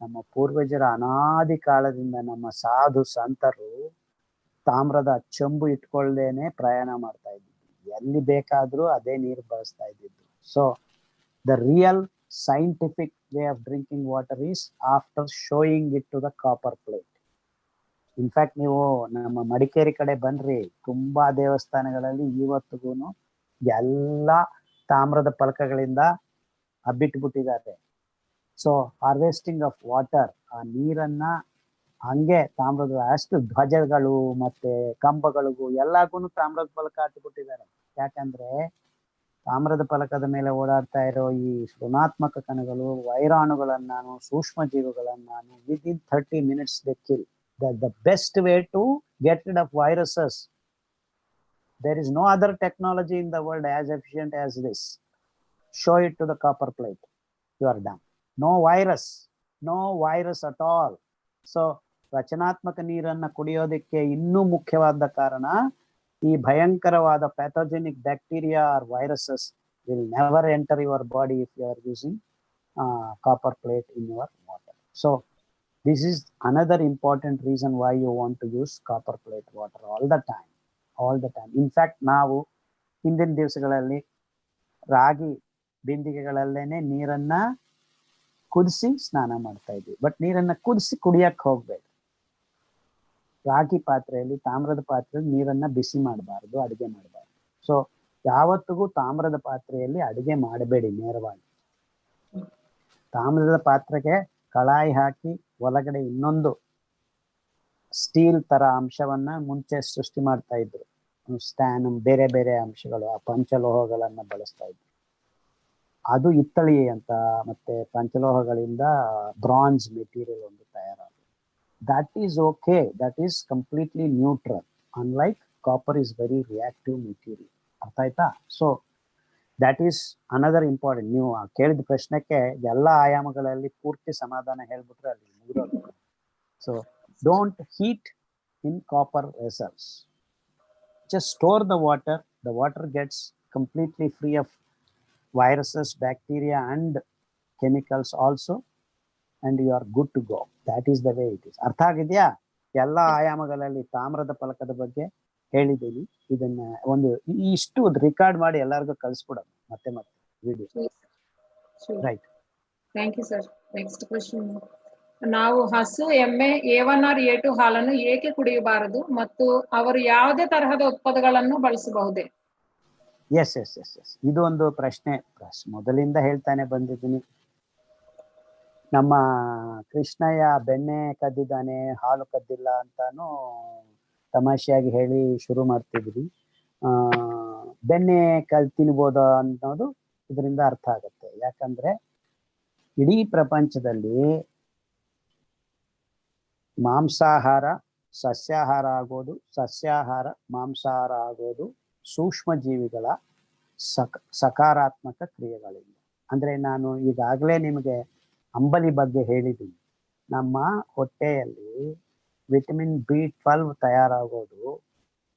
ನಮ್ಮ ಪೂರ್ವಜರ ಅನಾದಿ ಕಾಲದಿಂದ ನಮ್ಮ ಸಾಧು ಸಂತರು ತಾಮ್ರದ ಚಂಬು ಇಟ್ಕೊಳ್ದೇನೆ ಪ್ರಯಾಣ ಮಾಡ್ತಾ ಇದ್ದಿದ್ದು. ಎಲ್ಲಿ ಬೇಕಾದ್ರೂ ಅದೇ ನೀರು ಬಳಸ್ತಾ ಇದ್ದಿದ್ದು. So the real scientific way of drinking water is after showing it to the copper plate. In fact ನೀವು ನಮ್ಮ ಮಡಿಕೇರಿ ಕಡೆ ಬನ್ರಿ, ತುಂಬಾ ದೇವಸ್ಥಾನಗಳಲ್ಲಿ ಇವತ್ತಿಗೂ ಎಲ್ಲ ತಾಮ್ರದ ಫಲಕಗಳಿಂದ ಹಬ್ಬಿಟ್ಬಿಟ್ಟಿದ್ದಾರೆ. ಸೊ ಹಾರ್ವೆಸ್ಟಿಂಗ್ ಆಫ್ ವಾಟರ್, ಆ ನೀರನ್ನ ಹಂಗೆ ತಾಮ್ರದ ಅಷ್ಟು ಧ್ವಜಗಳು ಮತ್ತೆ ಕಂಬಗಳಿಗೂ ಎಲ್ಲಾಗೂ ತಾಮ್ರದ ಫಲಕ ಹಾಕಿಬಿಟ್ಟಿದ್ದಾರೆ. ಯಾಕಂದ್ರೆ ತಾಮ್ರದ ಫಲಕದ ಮೇಲೆ ಓಡಾಡ್ತಾ ಇರೋ ಈ ಋಣಾತ್ಮಕ ಕಣಗಳು, ವೈರಾಣುಗಳನ್ನಾನು ಸೂಕ್ಷ್ಮ ಜೀವಿಗಳನ್ನಾನು within 30 minutes they kill. The best way to get rid of viruses, there is no other technology in the world as efficient as this. Show it to the copper plate, you are done. No virus at all. So ರಚನಾತ್ಮಕ ನೀರನ್ನ ಕುಡಿಯೋದಕ್ಕೆ ಇನ್ನೂ ಮುಖ್ಯವಾದ ಕಾರಣ, ಈ ಭಯಂಕರವಾದ pathogenic bacteria or viruses will never enter your body if you are using copper plate in your water. So this is another important reason why you want to use copper plate water all the time. In fact ನಾವು ಹಿಂದಿನ ದಿವಸಗಳಲ್ಲಿ ರಾಗಿ ಬಿಂದಿಗೆಗಳಲ್ಲೇನೆ ನೀರನ್ನ ಕುದಿಸಿ ಸ್ನಾನ ಮಾಡ್ತಾ ಇದ್ವಿ. But ನೀರನ್ನ ಕುದಿಸಿ ಕುಡಿಯಕ್ಕೆ ಹೋಗ್ಬೇಡಿ. ರಾಗಿ ಪಾತ್ರೆಯಲ್ಲಿ, ತಾಮ್ರದ ಪಾತ್ರೆಯಲ್ಲಿ ನೀರನ್ನ ಬಿಸಿ ಮಾಡಬಾರ್ದು, ಅಡಿಗೆ ಮಾಡಬಾರ್ದು. ಸೊ ಯಾವತ್ತಿಗೂ ತಾಮ್ರದ ಪಾತ್ರೆಯಲ್ಲಿ ಅಡಿಗೆ ಮಾಡಬೇಡಿ. ನೇರವಾಗಿ ತಾಮ್ರದ ಪಾತ್ರೆಗೆ ಕಳಾಯಿ ಹಾಕಿ ಒಳಗಡೆ ಇನ್ನೊಂದು ಸ್ಟೀಲ್ ತರ ಅಂಶವನ್ನ ಮುಂಚೆ ಸೃಷ್ಟಿ ಮಾಡ್ತಾ ಇದ್ರು. ಸ್ಟ್ಯಾನ್, ಬೇರೆ ಬೇರೆ ಅಂಶಗಳು, ಆ ಪಂಚಲೋಹಗಳನ್ನ ಬಳಸ್ತಾ ಇದ್ರು. ಅದು ಇತ್ತಳಿ ಅಂತ ಮತ್ತೆ ಪಂಚಲೋಹಗಳಿಂದ ಬ್ರಾಂಜ್ ಮೆಟೀರಿಯಲ್ ಒಂದು ತಯಾರಾಗುತ್ತೆ. That is okay. That is completely neutral. Unlike copper is very reactive material. ಅರ್ಥ ಆಯ್ತಾ? So that is another important. ನೀವು ಕೇಳಿದ ಪ್ರಶ್ನೆಗೆ ಎಲ್ಲ ಆಯಾಮಗಳಲ್ಲಿ ಪೂರ್ತಿ ಸಮಾಧಾನ ಹೇಳ್ಬಿಟ್ರೆ ಅಲ್ಲಿ ಮುಗಿದೋದು. So don't heat in copper vessels. Just store the water. The water gets completely free of viruses, bacteria, and chemicals also, and you are good to go. That is the way it is. ಅರ್ಥ ಆಗಿದೆಯಾ? ಎಲ್ಲ ಆಯಾಮಗಳಲ್ಲಿ ತಾಮ್ರದ ಫಲಕದ ಬಗ್ಗೆ ಹೇಳಿದ್ದೀನಿ. ಇದನ್ನ ಒಂದು ಇಷ್ಟು ರೆಕಾರ್ಡ್ ಮಾಡಿ ಎಲ್ಲರಿಗೂ ಕಳಿಸ್ಬಿಡೋದು ಮತ್ತೆ video. Right. Thank you sir. Next question. ನಾವು ಹಸು, ಎಮ್ಮೆ A1 or A2 ಹಾಲನ್ನು ಏಕೆ ಕುಡಿಯಬಾರದು ಮತ್ತು ಅವರು ಯಾವುದೇ ತರಹದ ಉತ್ಪನ್ನಗಳನ್ನು ಬಳಸಬಹುದೇ? ಎಸ್ ಎಸ್ ಎಸ್ ಎಸ್ ಇದು ಒಂದು ಪ್ರಶ್ನೆ ಮೊದಲಿಂದ ಹೇಳ್ತಾನೆ ಬಂದಿದ್ದೀನಿ. ನಮ್ಮ ಕೃಷ್ಣಯ್ಯ ಬೆಣ್ಣೆ ಕದ್ದಿದ್ದಾನೆ, ಹಾಲು ಕದ್ದಿಲ್ಲ ಅಂತಾನು ತಮಾಷೆಯಾಗಿ ಹೇಳಿ ಶುರು ಮಾಡ್ತಿದ್ವಿ. ಬೆಣ್ಣೆ ತಿನ್ಬೋದು ಅನ್ನೋದು ಇದರಿಂದ ಅರ್ಥ ಆಗುತ್ತೆ. ಯಾಕಂದ್ರೆ ಇಡೀ ಪ್ರಪಂಚದಲ್ಲಿ ಮಾಂಸಾಹಾರ ಸಸ್ಯಾಹಾರ ಆಗೋದು, ಸಸ್ಯಾಹಾರ ಮಾಂಸಾಹಾರ ಆಗೋದು ಸೂಕ್ಷ್ಮ ಜೀವಿಗಳ ಸಕಾರಾತ್ಮಕ ಕ್ರಿಯೆಗಳಿಂದ. ಅಂದ್ರೆ ನಾನು ಈಗಾಗಲೇ ನಿಮಗೆ ಅಂಬಲಿ ಬಗ್ಗೆ ಹೇಳಿದ್ದೀನಿ. ನಮ್ಮ ಹೊಟ್ಟೆಯಲ್ಲಿ ವಿಟಮಿನ್ B12 ತಯಾರಾಗೋದು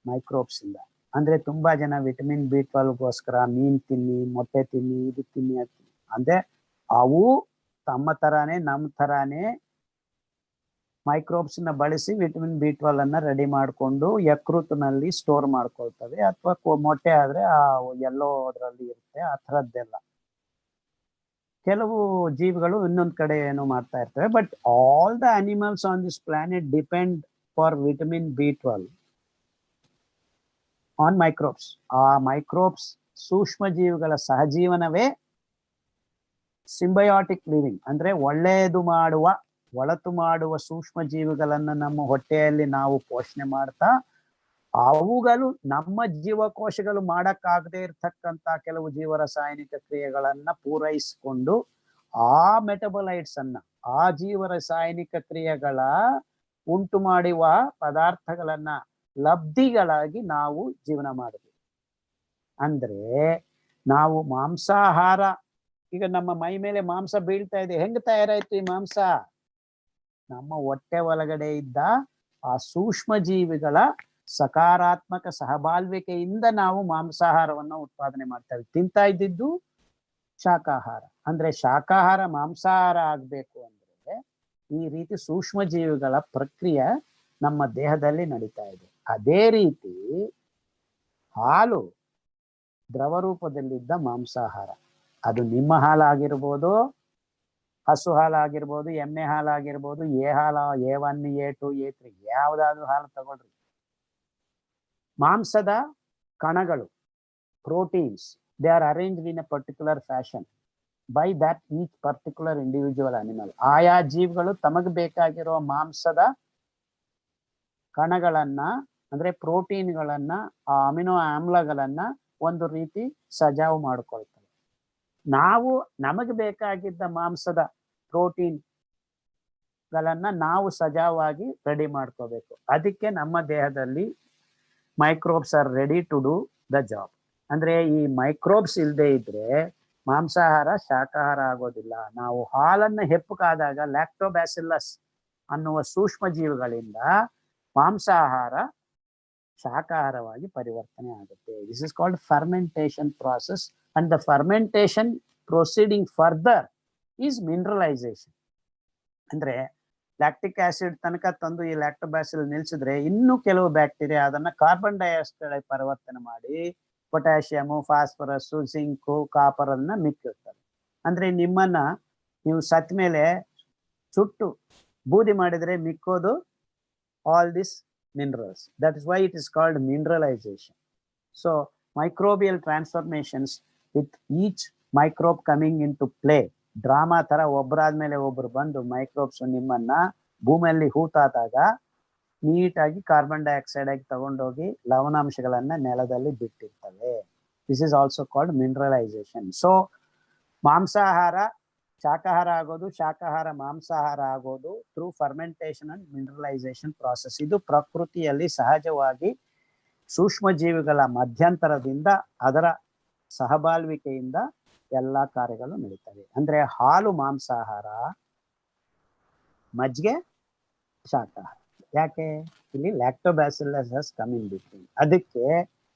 ಮೈಕ್ರೋಬ್ಸ್ ಇಂದ. ಅಂದ್ರೆ ತುಂಬಾ ಜನ ವಿಟಮಿನ್ B12ಗೋಸ್ಕರ ಮೀನ್ ತಿನ್ನಿ, ಮೊಟ್ಟೆ ತಿನ್ನಿ, ಇದು ತಿನ್ನಿ ಅಂದ್ರೆ ಅವು ತಮ್ಮ ತರಾನೇ ನಮ್ಮ ತರಾನೇ ಮೈಕ್ರೋಬ್ಸ್ ನ ಬಳಸಿ ವಿಟಮಿನ್ B12 ಅನ್ನ ರೆಡಿ ಮಾಡಿಕೊಂಡು ಯಕೃತಿನಲ್ಲಿ ಸ್ಟೋರ್ ಮಾಡ್ಕೊಳ್ತವೆ. ಅಥವಾ ಮೊಟ್ಟೆ ಆದ್ರೆ ಆ ಎಲ್ಲೋ ಅದರಲ್ಲಿ ಇರುತ್ತೆ, ಆ ಥರದ್ದೆಲ್ಲ. ಕೆಲವು ಜೀವಿಗಳು ಇನ್ನೊಂದ್ ಕಡೆ ಏನೋ ಮಾಡ್ತಾ ಇರ್ತವೆ. But all the animals on this planet depend for vitamin B12 on microbes. ಆ ಮೈಕ್ರೋಬ್ಸ್ ಸೂಕ್ಷ್ಮ ಜೀವಿಗಳ ಸಹಜೀವನವೇ ಸಿಂಬಯಾಟಿಕ್ ಲಿವಿಂಗ್. ಅಂದ್ರೆ ಒಳತು ಮಾಡುವ ಸೂಕ್ಷ್ಮ ಜೀವಿಗಳನ್ನ ನಮ್ಮ ಹೊಟ್ಟೆಯಲ್ಲಿ ನಾವು ಪೋಷಣೆ ಮಾಡ್ತಾ, ಅವುಗಳು ನಮ್ಮ ಜೀವಕೋಶಗಳು ಮಾಡಕ್ಕಾಗದೇ ಇರ್ತಕ್ಕಂಥ ಕೆಲವು ಜೀವರಾಸಾಯನಿಕ ಕ್ರಿಯೆಗಳನ್ನ ಪೂರೈಸಿಕೊಂಡು ಆ ಮೆಟಬಲೈಟ್ಸ್ ಅನ್ನ, ಆ ಜೀವರಾಸಾಯನಿಕ ಕ್ರಿಯೆಗಳ ಉಂಟು ಮಾಡುವ ಪದಾರ್ಥಗಳನ್ನ ಲಬ್ಧಿಗಳಾಗಿ ನಾವು ಜೀವನ ಮಾಡಬೇಕು. ಅಂದ್ರೆ ನಾವು ಮಾಂಸಾಹಾರ, ಈಗ ನಮ್ಮ ಮೈ ಮೇಲೆ ಮಾಂಸ ಬೀಳ್ತಾ ಇದೆ, ಹೆಂಗ್ ತಯಾರಾಯ್ತು ಈ ಮಾಂಸ? ನಮ್ಮ ಹೊಟ್ಟೆ ಒಳಗಡೆ ಇದ್ದ ಆ ಸೂಕ್ಷ್ಮ ಜೀವಿಗಳ ಸಕಾರಾತ್ಮಕ ಸಹಬಾಳ್ವಿಕೆಯಿಂದ ನಾವು ಮಾಂಸಾಹಾರವನ್ನು ಉತ್ಪಾದನೆ ಮಾಡ್ತೇವೆ. ತಿಂತಾ ಇದ್ದಿದ್ದು ಶಾಕಾಹಾರ. ಅಂದ್ರೆ ಶಾಕಾಹಾರ ಮಾಂಸಾಹಾರ ಆಗ್ಬೇಕು ಅಂದ್ರೆ ಈ ರೀತಿ ಸೂಕ್ಷ್ಮ ಜೀವಿಗಳ ಪ್ರಕ್ರಿಯೆ ನಮ್ಮ ದೇಹದಲ್ಲಿ ನಡೀತಾ ಇದೆ. ಅದೇ ರೀತಿ ಹಾಲು ದ್ರವ ರೂಪದಲ್ಲಿದ್ದ ಮಾಂಸಾಹಾರ. ಅದು ನಿಮ್ಮ ಹಾಲಾಗಿರ್ಬೋದು, ಹಸು ಹಾಲಾಗಿರ್ಬೋದು, ಎಮ್ಮೆ ಹಾಲಾಗಿರ್ಬೋದು, A1, A2, A3 ಯಾವ್ದಾದ್ರು ಹಾಲು ತಗೊಳ್ರಿ. ಮಾಂಸದ ಕಣಗಳು, proteins, they are arranged in a particular fashion by that each particular individual animal. ಆಯಾ ಜೀವಿಗಳು ತಮಗೆ ಬೇಕಾಗಿರೋ ಮಾಂಸದ ಕಣಗಳನ್ನ ಅಂದ್ರೆ ಪ್ರೋಟೀನ್ಗಳನ್ನ, ಆ ಅಮಿನೋ ಆಮ್ಲಗಳನ್ನ ಒಂದು ರೀತಿ ಸಜಾವು ಮಾಡ್ಕೊಳ್ತವೆ. ನಾವು ನಮಗೆ ಬೇಕಾಗಿದ್ದ ಮಾಂಸದ ಪ್ರೋಟೀನ್ ಗಳನ್ನ ನಾವು ಸಜಾವಾಗಿ ರೆಡಿ ಮಾಡ್ಕೋಬೇಕು. ಅದಕ್ಕೆ ನಮ್ಮ ದೇಹದಲ್ಲಿ microbes are ready to do the job. ಅಂದ್ರೆ ಈ ಮೈಕ್ರೋಬ್ಸ್ ಇಲ್ಲದೆ ಇದ್ರೆ ಮಾಂಸಾಹಾರ ಶಾಕಾಹಾರ ಆಗೋದಿಲ್ಲ. ನಾವು ಹಾಲನ್ನು ಹೆಪ್ಪುಕಾದಾಗ ಲ್ಯಾಕ್ಟೋಬ್ಯಾಸಿಲ್ಲಸ್ ಅನ್ನುವ ಸೂಕ್ಷ್ಮ ಜೀವಿಗಳಿಂದ ಮಾಂಸಾಹಾರ ಶಾಕಾಹಾರವಾಗಿ ಪರಿವರ್ತನೆ ಆಗುತ್ತೆ. This is called fermentation process. And the fermentation proceeding further is mineralisation. ಅಂದ್ರೆ ಲ್ಯಾಕ್ಟಿಕ್ ಆಸಿಡ್ ತನಕ ತಂದು ಈ ಲ್ಯಾಕ್ಟೋಬ್ಯಾಸಿಲ್ ನಿಲ್ಸಿದ್ರೆ ಇನ್ನು ಕೆಲವು ಬ್ಯಾಕ್ಟೀರಿಯಾ ಅದನ್ನ ಕಾರ್ಬನ್ ಡೈಆಕ್ಸೈಡ್ ಪರಿವರ್ತನೆ ಮಾಡಿ ಪೊಟ್ಯಾಷಿಯಮು, ಫಾಸ್ಫರಸ್, ಜಿಂಕು, ಕಾಪರ್ ಅನ್ನ ಮಿಕ್ಕಿರ್ತವೆ. ಅಂದ್ರೆ ನಿಮ್ಮನ್ನ ನೀವು ಸತ್ ಮೇಲೆ ಸುಟ್ಟು ಬೂದಿ ಮಾಡಿದ್ರೆ ಮಿಕ್ಕೋದು all these minerals. That is why it is called mineralization. So microbial transformations with each microbe coming into play. Drama ತರ ಒಬ್ಬರಾದ್ಮೇಲೆ ಒಬ್ರು ಬಂದು ಮೈಕ್ರೋಬ್ಸ್ ನಿಮ್ಮನ್ನ ಭೂಮಿಯಲ್ಲಿ ಹೂತಾದಾಗ ನೀಟಾಗಿ ಕಾರ್ಬನ್ ಡೈಆಕ್ಸೈಡ್ ಆಗಿ ತಗೊಂಡೋಗಿ ಲವಣಾಂಶಗಳನ್ನ ನೆಲದಲ್ಲಿ ಬಿಟ್ಟಿರ್ತವೆ. This is also called mineralisation. So ಮಾಂಸಾಹಾರ ಶಾಕಾಹಾರ ಆಗೋದು, ಶಾಕಾಹಾರ ಮಾಂಸಾಹಾರ ಆಗೋದು through fermentation and mineralisation process. ಇದು ಪ್ರಕೃತಿಯಲ್ಲಿ ಸಹಜವಾಗಿ ಸೂಕ್ಷ್ಮ ಜೀವಿಗಳ ಮಧ್ಯಂತರದಿಂದ, ಅದರ ಸಹಬಾಳ್ವಿಕೆಯಿಂದ ಎಲ್ಲಾ ಕಾರ್ಯಗಳು ನಡೀತವೆ. ಅಂದ್ರೆ ಹಾಲು ಮಾಂಸಾಹಾರ, ಮಜ್ಜಿಗೆ ಶಾಕಾಹಾರ. ಯಾಕೆ? ಇಲ್ಲಿ ಲ್ಯಾಕ್ಟೋಬ್ಯಾಸಿಲಸ್ ಕಮ್ ಇನ್ ಬಿಟ್ವೀನ್. ಅದಕ್ಕೆ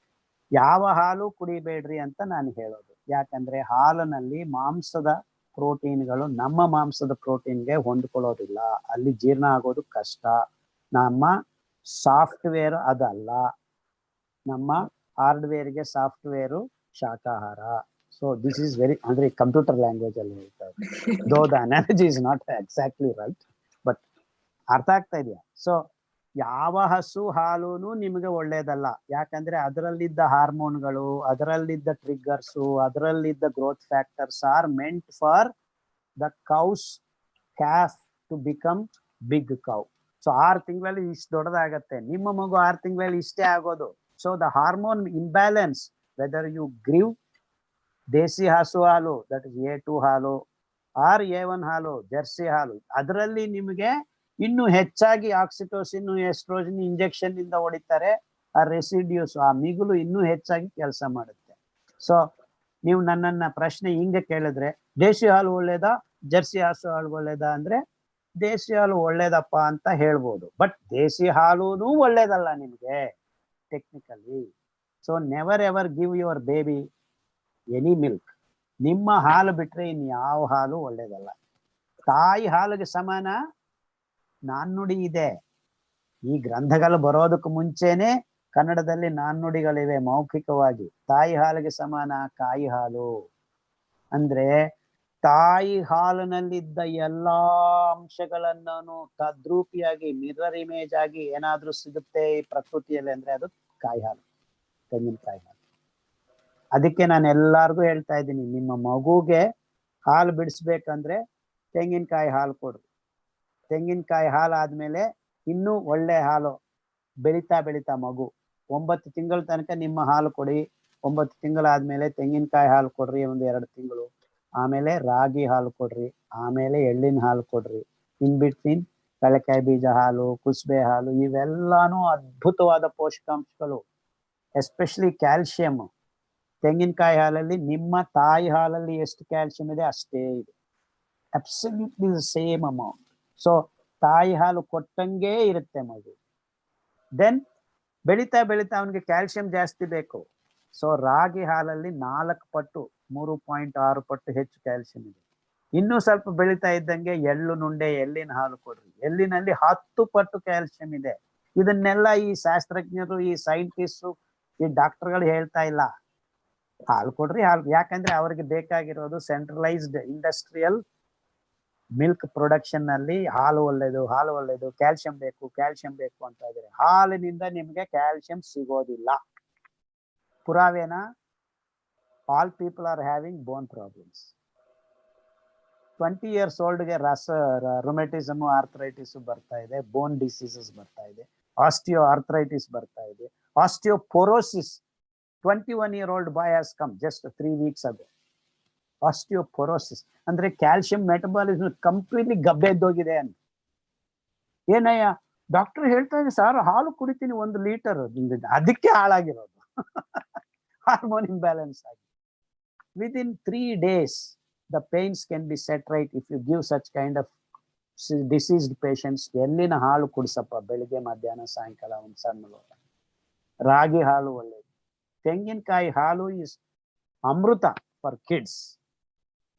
ಯಾವ ಹಾಲು ಕುಡಿಬೇಡ್ರಿ ಅಂತ ನಾನು ಹೇಳೋದು. ಯಾಕಂದ್ರೆ ಹಾಲಿನಲ್ಲಿ ಮಾಂಸದ ಪ್ರೋಟೀನ್ಗಳು ನಮ್ಮ ಮಾಂಸದ ಪ್ರೋಟೀನ್ಗೆ ಹೊಂದ್ಕೊಳ್ಳೋದಿಲ್ಲ, ಅಲ್ಲಿ ಜೀರ್ಣ ಆಗೋದು ಕಷ್ಟ. ನಮ್ಮ ಸಾಫ್ಟ್ವೇರ್ ಅದಲ್ಲ, ನಮ್ಮ ಹಾರ್ಡ್ವೇರ್ಗೆ ಸಾಫ್ಟ್ವೇರು ಶಾಕಾಹಾರ. ಸೊ ದಿಸ್ ಈಸ್ ವೆರಿ, ಅಂದ್ರೆ ಕಂಪ್ಯೂಟರ್ ಲ್ಯಾಂಗ್ವೇಜ್ ಅಲ್ಲಿ ಹೇಳ್ತಾ ಇದ್ದಾರೆ. Though the analogy is not exactly right, but ಅರ್ಥ ಆಗ್ತಾ ಇದೆಯಾ? ಸೊ ಯಾವ ಹಸು ಹಾಲೂನು ನಿಮಗೆ ಒಳ್ಳೇದಲ್ಲ. ಯಾಕಂದ್ರೆ ಅದರಲ್ಲಿದ್ದ ಹಾರ್ಮೋನ್ಗಳು, ಅದರಲ್ಲಿದ್ದ ಟ್ರಿಗರ್ಸು, ಅದರಲ್ಲಿದ್ದ growth factors are meant for the cow's calf to become big cow. So 6 ತಿಂಗಳಲ್ಲಿ ಇಷ್ಟು ದೊಡ್ಡದಾಗತ್ತೆ, ನಿಮ್ಮ ಮಗು 6 ತಿಂಗಳಲ್ಲಿ ಇಷ್ಟೇ ಆಗೋದು. So the hormone imbalance, whether you give desi ಹಸು ಹಾಲು, ದಟ್ ಇಸ್ A2 ಹಾಲು ಆರ್ A1 ಹಾಲು, ಜರ್ಸಿ ಹಾಲು, ಅದರಲ್ಲಿ ನಿಮಗೆ ಇನ್ನು ಹೆಚ್ಚಾಗಿ ಆಕ್ಸಿಟೋಸಿನ್, ಎಸ್ಟ್ರೋಜನ್ ಇಂಜೆಕ್ಷನ್ ಇಂದ ಹೊಡಿತಾರೆ. ಆ ರೆಸಿಡ್ಯೂಸ್, ಆ ಮಿಗುಲು ಇನ್ನೂ ಹೆಚ್ಚಾಗಿ ಕೆಲಸ ಮಾಡುತ್ತೆ. ಸೊ ನೀವು ನನ್ನನ್ನ ಪ್ರಶ್ನೆ ಹಿಂಗೆ ಕೇಳಿದ್ರೆ, ದೇಸಿ ಹಾಲು ಒಳ್ಳೇದಾ ಜರ್ಸಿ ಹಸು ಹಾಲು ಒಳ್ಳೇದಾ ಅಂದ್ರೆ ದೇಸಿ ಹಾಲು ಒಳ್ಳೇದಪ್ಪ ಅಂತ ಹೇಳ್ಬೋದು. ಬಟ್ ದೇಸಿ ಹಾಲೂನು ಒಳ್ಳೇದಲ್ಲ ನಿಮ್ಗೆ technically. So never ever give your baby any milk. ನಿಮ್ಮ ಹಾಲು ಬಿಟ್ರೆ ಇನ್ ಯಾವ ಹಾಲು ಒಳ್ಳೇದಲ್ಲ. ತಾಯಿ ಹಾಲಿಗೆ ಸಮಾನ ನಾಣ್ಣುಡಿ ಇದೆ. ಈ ಗ್ರಂಥಗಳು ಬರೋದಕ್ಕೆ ಮುಂಚೆನೆ ಕನ್ನಡದಲ್ಲಿ ನಾಣ್ಣುಡಿಗಳಿವೆ ಮೌಖಿಕವಾಗಿ. ತಾಯಿ ಹಾಲಿಗೆ ಸಮಾನ ಕಾಯಿ ಹಾಲು. ಅಂದ್ರೆ ತಾಯಿ ಹಾಲಿನಲ್ಲಿದ್ದ ಎಲ್ಲಾ ಅಂಶಗಳನ್ನೂ ತದ್ರೂಪಿಯಾಗಿ ಮಿರರ್ ಇಮೇಜ್ ಆಗಿ ಏನಾದ್ರೂ ಸಿಗುತ್ತೆ ಈ ಪ್ರಕೃತಿಯಲ್ಲಿ ಅಂದ್ರೆ ಅದು ಕಾಯಿ ಹಾಲು, ತೆಂಗಿನಕಾಯಿ ಹಾಲು. ಅದಕ್ಕೆ ನಾನು ಎಲ್ಲಾರ್ಗು ಹೇಳ್ತಾ ಇದ್ದೀನಿ, ನಿಮ್ಮ ಮಗುಗೆ ಹಾಲು ಬಿಡಿಸ್ಬೇಕಂದ್ರೆ ತೆಂಗಿನಕಾಯಿ ಹಾಲು ಕೊಡ್ರಿ. ತೆಂಗಿನಕಾಯಿ ಹಾಲು ಆದ್ಮೇಲೆ ಇನ್ನೂ ಒಳ್ಳೆ ಹಾಲು ಬೆಳೀತಾ ಬೆಳೀತಾ ಮಗು 9 ತಿಂಗಳ ತನಕ ನಿಮ್ಮ ಹಾಲು ಕೊಡಿ. 9 ತಿಂಗಳಾದ್ಮೇಲೆ ತೆಂಗಿನಕಾಯಿ ಹಾಲು ಕೊಡ್ರಿ 1-2 ತಿಂಗಳು. ಆಮೇಲೆ ರಾಗಿ ಹಾಲು ಕೊಡ್ರಿ, ಆಮೇಲೆ ಎಳ್ಳಿನ ಹಾಲು ಕೊಡ್ರಿ. ಇನ್ ಬಿಟ್ವೀನ್ ಕಳಕಾಯಿ ಬೀಜ ಹಾಲು, ಕುಸ್ಬೆ ಹಾಲು, ಇವೆಲ್ಲಾನು ಅದ್ಭುತವಾದ ಪೋಷಕಾಂಶಗಳು, ಎಸ್ಪೆಷಲಿ ಕ್ಯಾಲ್ಸಿಯಂ. ತೆಂಗಿನಕಾಯಿ ಹಾಲಲ್ಲಿ ನಿಮ್ಮ ತಾಯಿ ಹಾಲಲ್ಲಿ ಎಷ್ಟು ಕ್ಯಾಲ್ಸಿಯಂ ಇದೆ ಅಷ್ಟೇ ಇದೆ, ಅಬ್ಸಲ್ಯೂಟ್ಲಿ ಸೇಮ್ ಅಮೌಂಟ್. ಸೊ ತಾಯಿ ಹಾಲು ಕೊಟ್ಟಂಗೆ ಇರುತ್ತೆ ಮಗು. ದೆನ್ ಬೆಳೀತಾ ಬೆಳೀತಾ ಅವನಿಗೆ ಕ್ಯಾಲ್ಸಿಯಂ ಜಾಸ್ತಿ ಬೇಕು. ಸೊ ರಾಗಿ ಹಾಲಲ್ಲಿ 4 ಪಟ್ಟು 3.6 ಪಟ್ಟು ಹೆಚ್ಚು ಕ್ಯಾಲ್ಸಿಯಂ ಇದೆ. ಇನ್ನೂ ಸ್ವಲ್ಪ ಬೆಳೀತಾ ಇದ್ದಂಗೆ ಎಳ್ಳು ನುಂಡೆ, ಎಳ್ಳಿನ ಹಾಲು ಕೊಡ್ರಿ. ಎಳ್ಳಿನಲ್ಲಿ 10 ಪಟ್ಟು ಕ್ಯಾಲ್ಸಿಯಂ ಇದೆ. ಇದನ್ನೆಲ್ಲ ಈ ಶಾಸ್ತ್ರಜ್ಞರು, ಈ ಸೈಂಟಿಸ್ಟು, ಈ ಡಾಕ್ಟರ್ಗಳು ಹೇಳ್ತಾ ಇಲ್ಲ. ಹಾಲು ಕೊಡ್ರಿ ಹಾಲು. ಯಾಕಂದ್ರೆ ಅವ್ರಿಗೆ ಬೇಕಾಗಿರೋದು ಸೆಂಟ್ರಲೈಸ್ಡ್ ಇಂಡಸ್ಟ್ರಿಯಲ್ ಮಿಲ್ಕ್ ಪ್ರೊಡಕ್ಷನ್ ನಲ್ಲಿ ಹಾಲು ಒಳ್ಳೇದು, ಹಾಲು ಒಳ್ಳೇದು, ಕ್ಯಾಲ್ಸಿಯಂ ಬೇಕು, ಕ್ಯಾಲ್ಸಿಯಂ ಬೇಕು ಅಂತ ಇದ್ದಾರೆ. ಹಾಲಿನಿಂದ ನಿಮ್ಗೆ ಕ್ಯಾಲ್ಸಿಯಂ ಸಿಗೋದಿಲ್ಲ. ಪುರಾವೆನ all people are having bone problems. 20 years ಓಲ್ಡ್ಗೆ ರೊಮೆಟಿಸಮ್, ಆರ್ಥರೈಟಿಸ್ ಬರ್ತಾ ಇದೆ, ಬೋನ್ ಡಿಸೀಸಸ್ ಬರ್ತಾ ಇದೆ, ಆಸ್ಟಿಯೋ ಆರ್ಥರೈಟಿಸ್ ಬರ್ತಾ ಇದೆ, osteoporosis. 21-year-old boy has come just 3 weeks ago. Osteoporosis ಅಂದ್ರೆ ಕ್ಯಾಲ್ಸಿಯಂ ಮೆಟಬಾಲಿಸಮ್ ಕಂಪ್ಲೀಟ್ಲಿ ಗಬ್ಬೆದ್ದೋಗಿದೆ ಅಂತ. ಏನಯ್ಯ ಡಾಕ್ಟರ್ ಹೇಳ್ತಾ ಇದ್ದಾರೆ ಸರ್, ಹಾಲು ಕುಡಿತೀನಿ 1 ಲೀಟರ್, ಅದಕ್ಕೆ ಹಾಳಾಗಿರೋದು. ಹಾರ್ಮೋನ್ ಇಂಬ್ಯಾಲೆನ್ಸ್ ಆಗಿ. Within 3 days the pains can be set right if you give such kind of diseased patients ಎಲ್ಲಿನ ಹಾಲು ಕುಡಿಸಪ್ಪ, ಬೆಳಿಗ್ಗೆ ಮಧ್ಯಾಹ್ನ ಸಾಯಂಕಾಲ ಒಂದು ಸಣ್ಣ ಲೋಟ. ರಾಗಿ ಹಾಲು ಒಳ್ಳೇದು. ತೆಂಗಿನಕಾಯಿ ಹಾಲು ಇಸ್ ಅಮೃತ ಫಾರ್ ಕಿಡ್ಸ್.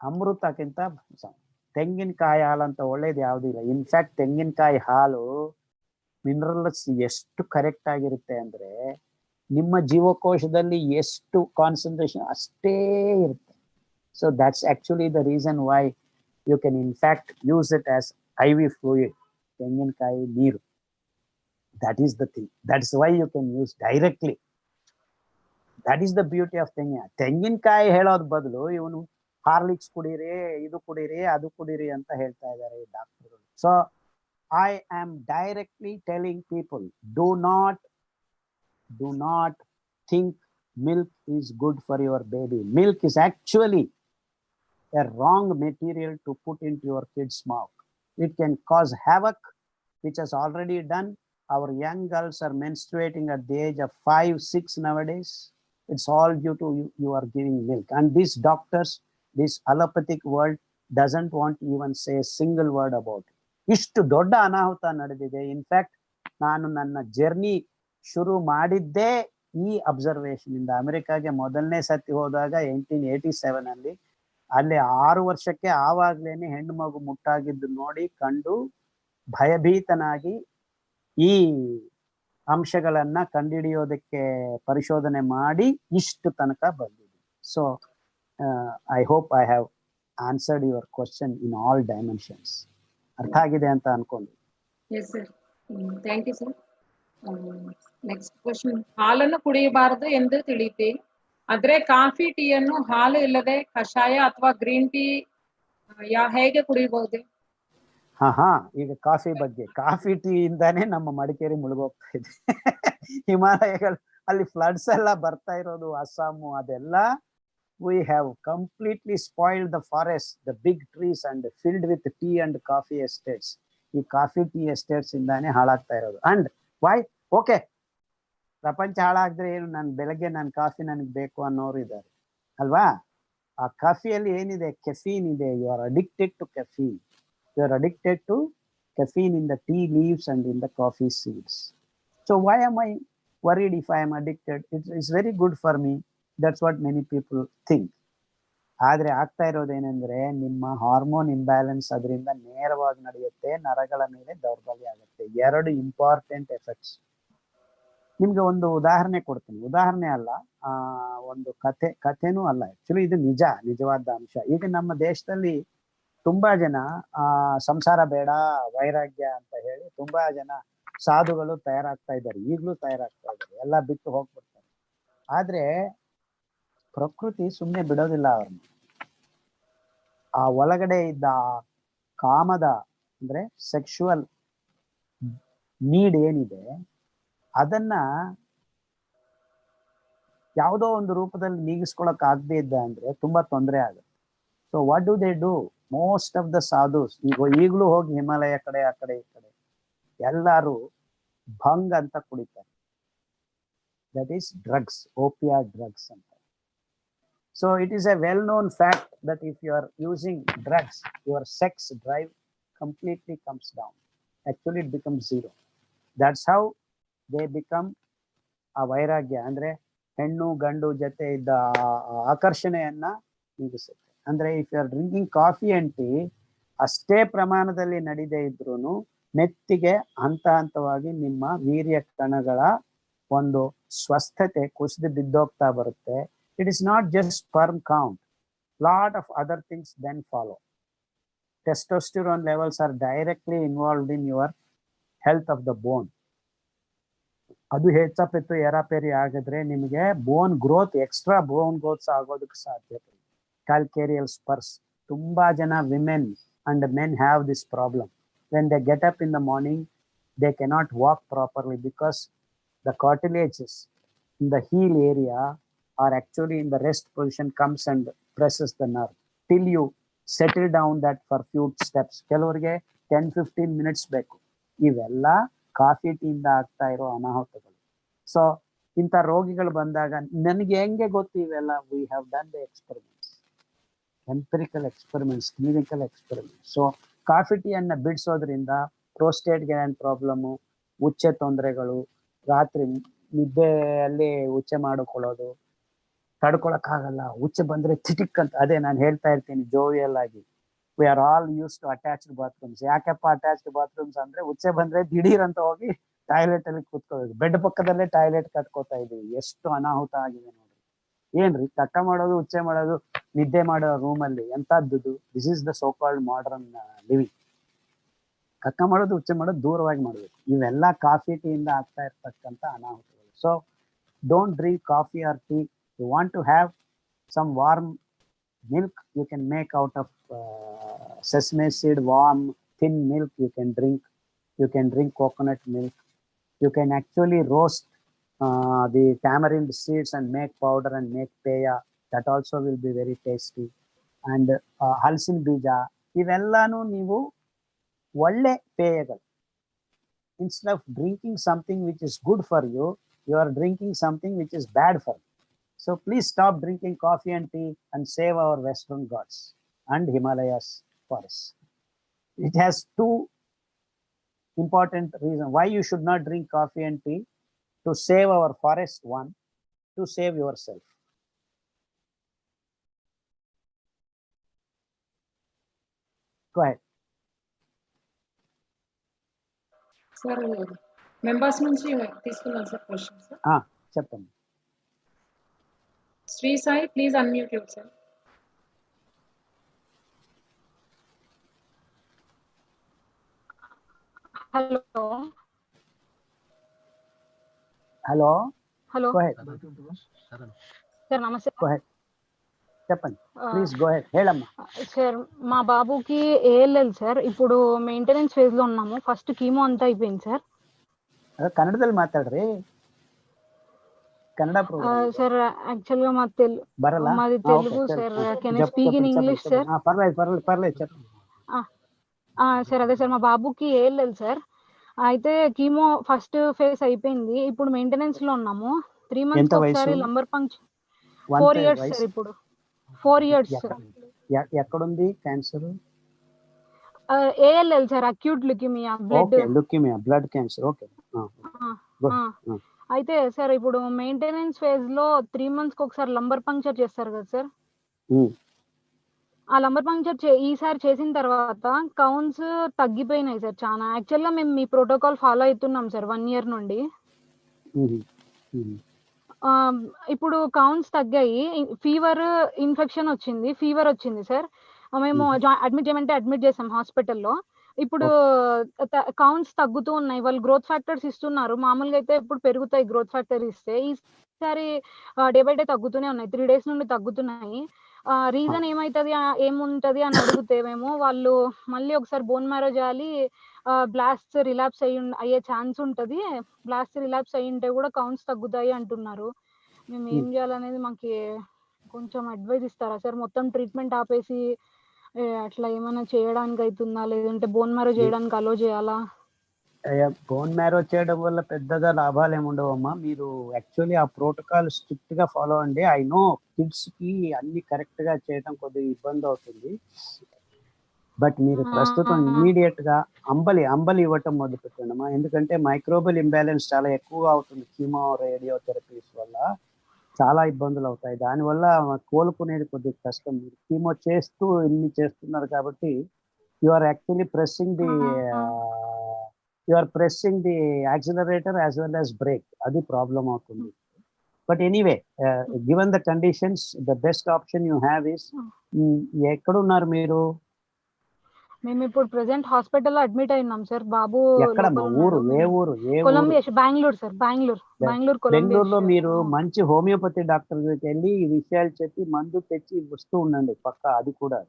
ಅಮೃತಕ್ಕಿಂತ ತೆಂಗಿನಕಾಯಿ ಹಾಲು ಅಂತ ಒಳ್ಳೇದು ಯಾವುದಿಲ್ಲ. ಇನ್ಫ್ಯಾಕ್ಟ್ ತೆಂಗಿನಕಾಯಿ ಹಾಲು ಮಿನರಲ್ಸ್ ಎಷ್ಟು ಕರೆಕ್ಟ್ ಆಗಿರುತ್ತೆ ಅಂದ್ರೆ ನಿಮ್ಮ ಜೀವಕೋಶದಲ್ಲಿ ಎಷ್ಟು ಕಾನ್ಸಂಟ್ರೇಷನ್ ಅಷ್ಟೇ ಇರುತ್ತೆ. So that's actually the reason why you can in fact use it as IV fluid, ತೆಂಗಿನಕಾಯಿ ನೀರು. That is the thing. That's why you can use directly. That is the beauty of ತೆಂಗಿನಕಾಯಿ ಹೇಳೋದ್ ಬದಲು ಇವನು Horlicks ಕುಡೀರಿ, ಇದು ಕುಡೀರಿ, ಅದು ಕುಡೀರಿ ಅಂತ ಹೇಳ್ತಾ ಇದ್ದಾರೆ ಈ ಡಾಕ್ಟರ್ಗಳು. So I am directly telling people, do not think milk is good for your baby. Milk is actually a wrong material to put into your kid's mouth. It can cause havoc, which has already done. Our young girls are menstruating at the age of 5-6 nowadays. It's all due to you are giving milk. And these doctors, this allopathic world doesn't want to even say a single word about it. ಇಷ್ಟು ದೊಡ್ಡ ಅನಾಹುತ ನಡೆದಿದೆ. In fact ನಾನು ನನ್ನ journey ಶುರು ಮಾಡಿದ್ದೇ ಈ observation ಇಂದ. ಅಮೆರಿಕಾಗೆ ಮೊದಲನೇ ಸತಿ ಹೋದಾಗ 1887 ಅಲ್ಲಿ, ಅಲ್ಲಿ 6 ವರ್ಷಕ್ಕೆ ಆವಾಗ್ಲೇನೆ ಹೆಣ್ಣು ಮಗು ಮುಟ್ಟಾಗಿದ್ದು ನೋಡಿ ಕಂಡು ಭಯಭೀತನಾಗಿ ಈ ಅಂಶಗಳನ್ನ ಕಂಡುಹಿಡಿಯೋದಕ್ಕೆ ಪರಿಶೋಧನೆ ಮಾಡಿ ಇಷ್ಟು ತನಕ ಬಂದಿದೆ. So I hope I have answered your question in all dimensions. ಅರ್ಥ ಆಗಿದೆ ಅಂತ ಅನ್ಕೊಂಡು. Yes sir, thank you sir. Next question, ಹಾಲನ್ನು ಕುಡಿಯಬಾರದು ಎಂದು ತಿಳಿಯಿರಿ, ಆದ್ರೆ ಕಾಫಿ ಟೀಯನ್ನು ಹಾಲು ಇಲ್ಲದೆ ಕಷಾಯ ಅಥವಾ ಗ್ರೀನ್ ಟೀ ಹೇಗೆ ಕುಡಿಯಬಹುದು? ಹಾ, ಈಗ ಕಾಫಿ ಬಗ್ಗೆ. ಕಾಫಿ ಟೀ ಇಂದಾನೇ ನಮ್ಮ ಮಡಿಕೇರಿ ಮುಳುಗೋಗ್ತಾ ಇದೆ. ಹಿಮಾಲಯಗಳು ಅಲ್ಲಿ ಫ್ಲಡ್ಸ್ ಎಲ್ಲ ಬರ್ತಾ ಇರೋದು, ಅಸ್ಸಾಮು ಅದೆಲ್ಲ. we have completely spoiled the forest, the big trees, and filled with tea and coffee estates. ಈ ಕಾಫಿ ಟೀ ಎಸ್ಟೇಟ್ಸ್ ಇಂದಾನೆ ಹಾಳಾಗ್ತಾ ಇರೋದು. And Y? ಓಕೆ, ಪ್ರಪಂಚ ಹಾಳಾದ್ರೆ ಏನು, ನಾನು ಬೆಳಗ್ಗೆ ನನ್ನ ಕಾಫಿ ನನಗೆ ಬೇಕು ಅನ್ನೋರು ಇದ್ದಾರೆ ಅಲ್ವಾ? ಆ ಕಾಫಿಯಲ್ಲಿ ಏನಿದೆ? ಕೆಫೀನ್ ಇದೆ. You are addicted to caffeine. You are addicted to caffeine in the tea leaves and in the coffee seeds. So why am I worried if I am addicted? It's very good for me. That's what many people think. ಆದ್ರೆ ಆಗ್ತಾ ಇರೋದೇನೆಂದ್ರೆ ನಿಮ್ಮ hormone imbalance ಅದರಿಂದ ನೇರವಾಗಿ ನಡೆಯುತ್ತೆ, ನರಗಳ ಮೇಲೆ ದೌರ್ಬಲ್ಯ ಆಗುತ್ತೆ. 2 ಇಂಪಾರ್ಟೆಂಟ್ ಎಫೆಕ್ಟ್ಸ್. ನಿಮ್ಗೆ ಒಂದು ಉದಾಹರಣೆ ಕೊಡ್ತೀನಿ. ಉದಾಹರಣೆ ಅಲ್ಲ, ಒಂದು ಕಥೆನೂ ಅಲ್ಲ. ಆಕ್ಚುಲಿ ಇದು ನಿಜವಾದ ಅಂಶ. ಈಗ ನಮ್ಮ ದೇಶದಲ್ಲಿ ತುಂಬಾ ಜನ ಸಂಸಾರ ಬೇಡ, ವೈರಾಗ್ಯ ಅಂತ ಹೇಳಿ ತುಂಬಾ ಜನ ಸಾಧುಗಳು ತಯಾರಾಗ್ತಾ ಇದ್ದಾರೆ, ಈಗಲೂ ತಯಾರಾಗ್ತಾ ಇದ್ದಾರೆ, ಎಲ್ಲ ಬಿಟ್ಟು ಹೋಗ್ಬಿಡ್ತಾರೆ. ಆದ್ರೆ ಪ್ರಕೃತಿ ಸುಮ್ಮನೆ ಬಿಡೋದಿಲ್ಲ ಅವ್ರನ್ನ. ಆ ಒಳಗಡೆ ಇದ್ದ ಕಾಮದ ಅಂದ್ರೆ ಸೆಕ್ಷುವಲ್ ನೀಡ್ ಏನಿದೆ ಅದನ್ನ ಯಾವುದೋ ಒಂದು ರೂಪದಲ್ಲಿ ನೀಗಿಸ್ಕೊಳಕ್ ಆಗದೆ ಇದ್ದ ಅಂದ್ರೆ ತುಂಬಾ ತೊಂದರೆ ಆಗುತ್ತೆ. So what do they do? Most of the sadhus ಈಗಲೂ ಹೋಗಿ ಹಿಮಾಲಯ ಕಡೆ ಆ ಕಡೆ ಈ ಕಡೆ ಎಲ್ಲರೂ ಭಂಗ್ ಅಂತ ಕುಡಿತಾರೆ. That is drugs, opioid drugs ಅಂತ. So it is a well-known fact that if you are using drugs, your sex drive completely comes down. Actually, it becomes zero. That's how they become a vairagya. ಅಂದ್ರೆ ಹೆಣ್ಣು ಗಂಡು ಜೊತೆ ಇದ್ದ ಆಕರ್ಷಣೆಯನ್ನ ನೀಗಿಸುತ್ತೆ. ಅಂದ್ರೆ if you are drinking coffee and tea, ಅಷ್ಟೇ ಪ್ರಮಾಣದಲ್ಲಿ ನಡೀದೇ ಇದ್ರೂ ನೆತ್ತಿಗೆ ಹಂತವಾಗಿ ನಿಮ್ಮ ವೀರ್ಯ ಕಣಗಳ ಒಂದು ಸ್ವಸ್ಥತೆ ಕುಸಿದು ಬಿದ್ದೋಗ್ತಾ ಬರುತ್ತೆ. It is not just sperm count. Lot of other things then follow. Testosterone levels are directly involved in your health of the bone. ಅದು ಹೆಚ್ಚಾಪಿತ್ತು ಏರಾಪೇರಿ ಆಗಿದ್ರೆ ನಿಮಗೆ ಬೋನ್ ಗ್ರೋತ್, ಎಕ್ಸ್ಟ್ರಾ ಬೋನ್ ಗ್ರೋತ್ಸ್ ಆಗೋದಕ್ಕೆ ಸಾಧ್ಯತೆ. ಕ್ಯಾಲ್ಕೇರಿಯಲ್ ಸ್ಪರ್ಸ್. ತುಂಬಾ ಜನ women and men have this problem. When they get up in the morning, they cannot walk properly because the cartilages in the heel area are actually in the rest position, comes and presses the nerve till you settle down that for few steps. ಕೆಲವರಿಗೆ 10-15 minutes ಬೇಕು. ಇವೆಲ್ಲ coffee ಟೀಯಿಂದ ಆಗ್ತಾ ಇರೋ ಅನಾಹುತಗಳು. So ಇಂಥ ರೋಗಿಗಳು ಬಂದಾಗ ನನಗೆ ಹೆಂಗೆ ಗೊತ್ತು ಇವೆಲ್ಲ? We have done the experiments, empirical experiments, clinical experiments. So coffee ಟೀಯನ್ನ ಬಿಡಿಸೋದ್ರಿಂದ ಪ್ರೋಸ್ಟೇಟ್ ಗ್ಲ್ಯಾಂಡ್ ಪ್ರಾಬ್ಲಮ್ಮು, ಉಚ್ಚೆ ತೊಂದರೆಗಳು, ರಾತ್ರಿ ನಿದ್ದೆಯಲ್ಲಿ ಉಚ್ಚೆ ಮಾಡಿಕೊಳ್ಳೋದು, ತಡ್ಕೊಳಕ್ಕಾಗಲ್ಲ, ಉಚ್ಚೆ ಬಂದ್ರೆ ಚಿಟಿಕ್ ಅಂತ. ಅದೇ ನಾನು ಹೇಳ್ತಾ ಇರ್ತೀನಿ ಜೋವಿಯಲ್ ಆಗಿ, we are all used to attached bathrooms. ಯಾಕಪ್ಪ ಅಟ್ಯಾಚ್ಡ್ ಬಾತ್ರೂಮ್ಸ್ ಅಂದ್ರೆ ಉಚ್ಚೆ ಬಂದ್ರೆ ದಿಢೀರ್ ಅಂತ ಹೋಗಿ ಟಾಯ್ಲೆಟ್ ಅಲ್ಲಿ ಕೂತ್ಕೋಬೇಕು. ಬೆಡ್ ಪಕ್ಕದಲ್ಲೇ ಟಾಯ್ಲೆಟ್ ಕಟ್ಕೋತಾ ಇದೀವಿ. ಎಷ್ಟು ಅನಾಹುತ ಆಗಿದೆ ನೋಡ್ರಿ. ಏನ್ರಿ ಕಟ್ಟ ಮಾಡೋದು, ಉಚ್ಚೆ ಮಾಡೋದು, ನಿದ್ದೆ ಮಾಡೋ ರೂಮಲ್ಲಿ ಎಂತದ್ದು? This is the so called modern living. ಕಟ್ಟ ಮಾಡೋದು, ಉಚ್ಚೆ ಮಾಡೋದು ದೂರವಾಗಿ ಮಾಡ್ಬೇಕು. ಇವೆಲ್ಲ ಕಾಫಿ ಟೀಯಿಂದ ಆಗ್ತಾ ಇರ್ತಕ್ಕಂಥ ಅನಾಹುತಗಳು. So don't drink coffee or tea. You want to have some warm milk, you can make out of sesame seed, warm thin milk you can drink. You can drink coconut milk. You can actually roast the tamarind seeds and make powder and make peya. That also will be very tasty. And halsin bija, ivellanu ನೀವು ಒಳ್ಳೆ ಪೇಯಗಳು. Instead of drinking something which is good for you, you are drinking something which is bad for you. So please stop drinking coffee and tea and save our Western Ghats and Himalayas forests. It has 2 important reason why you should not drink coffee and tea: to save our forest, one, to save yourself. Go ahead. Sir members నుంచి తీసుకున్నాను sir question sir. చెప్పండి. Sri Sai, please unmute your sir. Hello hello. Hello Go ahead. Sir నమస్తే. Go ahead. చెప్పండి. Please go ahead. ಹೇಳಮ್ಮ. Sir మా బాబుకి ALL sir. ఇప్పుడు maintenance phase లో ఉన్నాము. ఫస్ట్ కీమో అంతా అయిపోయింది సార్. ಕನ್ನಡದಲ್ಲಿ ಮಾತಾಡ್ರಿ. ಕನ್ನಡ ಪ್ರೋಗ್ರಾಮ್ సార్ యాక్చువల్ గా ಬರಲ್ಲ. మాది Telugu sir. Can I speak in English sir? పర్లేదు చెప్పండి. సార్ అదే సార్, మా బాబుకి ఏఎల్ఎల్ సార్. అయితే కీమో ఫస్ట్ ఫేజ్ అయిపోయింది. ఇప్పుడు మెయింటెనెన్స్ లో ఉన్నాము. 3 months ఒకసారి లంబర్ పంక్చర్. 4 years sir. ఇప్పుడు 4 years. ఎక్కడుంది cancer? ALL sir, acute leukaemia, blood cancer. Okay. అయితే సార్ ఇప్పుడు మెయింటెనెన్స్ ఫేజ్ లో 3 months కి ఒకసారి లంబర్ పంక్చర్ చేస్తారు కదా సార్. ఆ లంబర్ పంక్చర్ ఈసారి చేసిన తర్వాత కౌంట్స్ తగ్గిపోయినాయి సార్ చాలా. యాక్చువల్ గా మేము మీ ప్రోటోకాల్ ఫాలో అవుతున్నాం సార్ 1 year నుండి. ఇప్పుడు కౌంట్స్ తగ్గాయి. ఫీవర్ ఇన్ఫెక్షన్ వచ్చింది, ఫీవర్ వచ్చింది సార్. మేము అడ్మిట్ చేయమంటే అడ్మిట్ చేసాం హాస్పిటల్లో. ఇప్పుడు కౌంట్స్ తగ్గుతూ ఉన్నాయి. వాళ్ళు గ్రోత్ ఫ్యాక్టర్స్ ఇస్తున్నారు. మామూలుగా అయితే ఇప్పుడు పెరుగుతాయి గ్రోత్ ఫ్యాక్టర్ ఇస్తే. ఈసారి డే బై డే తగ్గుతూనే ఉన్నాయి. 3 days నుండి తగ్గుతున్నాయి. రీజన్ ఏముంటది అని అడిగితే మేము వాళ్ళు మళ్ళీ ఒకసారి బోన్ మ్యారో చేయాలి, బ్లాస్ట్ రిలాప్స్ అయ్యే ఛాన్స్ ఉంటది, బ్లాస్ట్ రిలాప్స్ అయ్యి ఉంటే కూడా కౌంట్స్ తగ్గుతాయి అంటున్నారు. మేము ఏం చేయాలనేది మాకు కొంచెం అడ్వైస్ ఇస్తారా సార్? మొత్తం ట్రీట్మెంట్ ఆపేసి అట్లా ఏమైనా చేయడానికి అవుతుందా, లేదంటే బోన్ మ్యారో చేయడానికి అలో చేయాలా? బోన్ మ్యారో చేయడం వల్ల పెద్దగా లాభాలు ఏమి ఉండవమ్మా. మీరు యాక్చువల్లీ ఆ ప్రోటోకాల్ స్ట్రిక్ట్ గా ఫాలో అండి. ఐ నో కిడ్స్ కి అన్ని కరెక్ట్ గా చేయడం కొద్దిగా ఇబ్బంది అవుతుంది. బట్ మీరు ప్రస్తుతం ఇమీడియట్ గా అంబలి ఇవ్వటం మొదలు పెట్టండమ్మా. ఎందుకంటే మైక్రోబల్ ఇంబ్యాలెన్స్ చాలా ఎక్కువగా అవుతుంది కీమో రేడియోథెరపీస్ వల్ల. చాలా ఇబ్బందులు అవుతాయి. దానివల్ల కోలుకునేది కొద్దిగా కష్టం. మీరు కీమో చేస్తూ ఇన్ని చేస్తున్నారు కాబట్టి you are actually pressing the accelerator as well as brake. అది ప్రాబ్లం అవుతుంది. But anyway, given the conditions, the best option you have is, ఎక్కడున్నారు మీరు? మేము ఇప్పుడు ప్రెసెంట్ హాస్పిటల్లో అడ్మిట్ అయినాం సార్. బాబు ఎక్కడమ్మా? ఏ ఊరు? Colombia, Bengaluru sir. బెంగళూరులో మీరు మంచి హోమియోపతి డాక్టర్ దగ్గరికి వెళ్ళి ఈ విషయాలు చెప్పి మందు తెచ్చి వస్తూ ఉండండి పక్క. అది కూడా